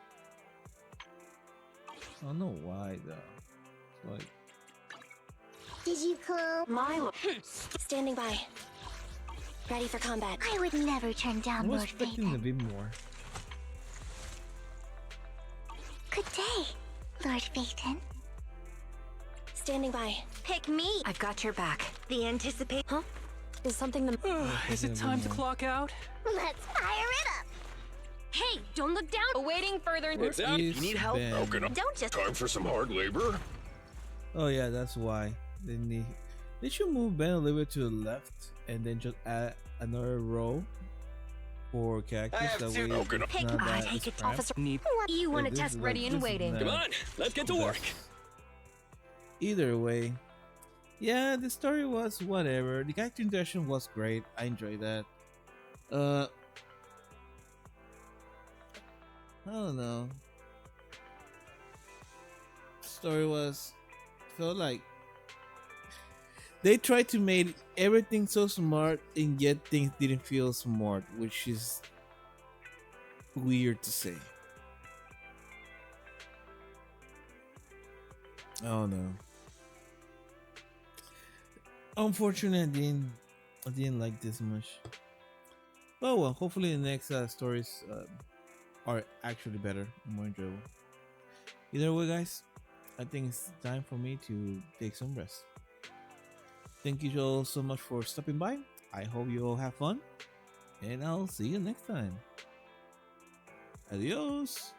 I don't know why though. It's like, Did you come? Milo. Standing by. Ready for combat. I would never turn I down was Lord expecting Phaethon. a bit more. Good day, Lord Phaethon. Standing by. Pick me. I've got your back. The anticipate. Huh? Is something the... Is it time to clock out? Let's fire it up. Hey, don't look down. Awaiting further. What's that? You need help? How can I? Don't just. Time for some hard labor? Oh yeah, that's why. They should move Ben a little bit to the left and then just add another row for characters. That way it's Hey, not I that take it, cramped. Officer. You want a test ready and waiting. Come on, let's get to work. Either way, yeah, the story was whatever. The character interaction was great. I enjoyed that. I don't know. Story felt like they tried to make everything so smart and yet things didn't feel smart, which is weird to say. Oh no. Unfortunately, I didn't like this much. Oh well, hopefully the next stories are actually better, more enjoyable. Either way, guys, I think it's time for me to take some rest. Thank you all so much for stopping by. I hope you all have fun, and I'll see you next time. Adios.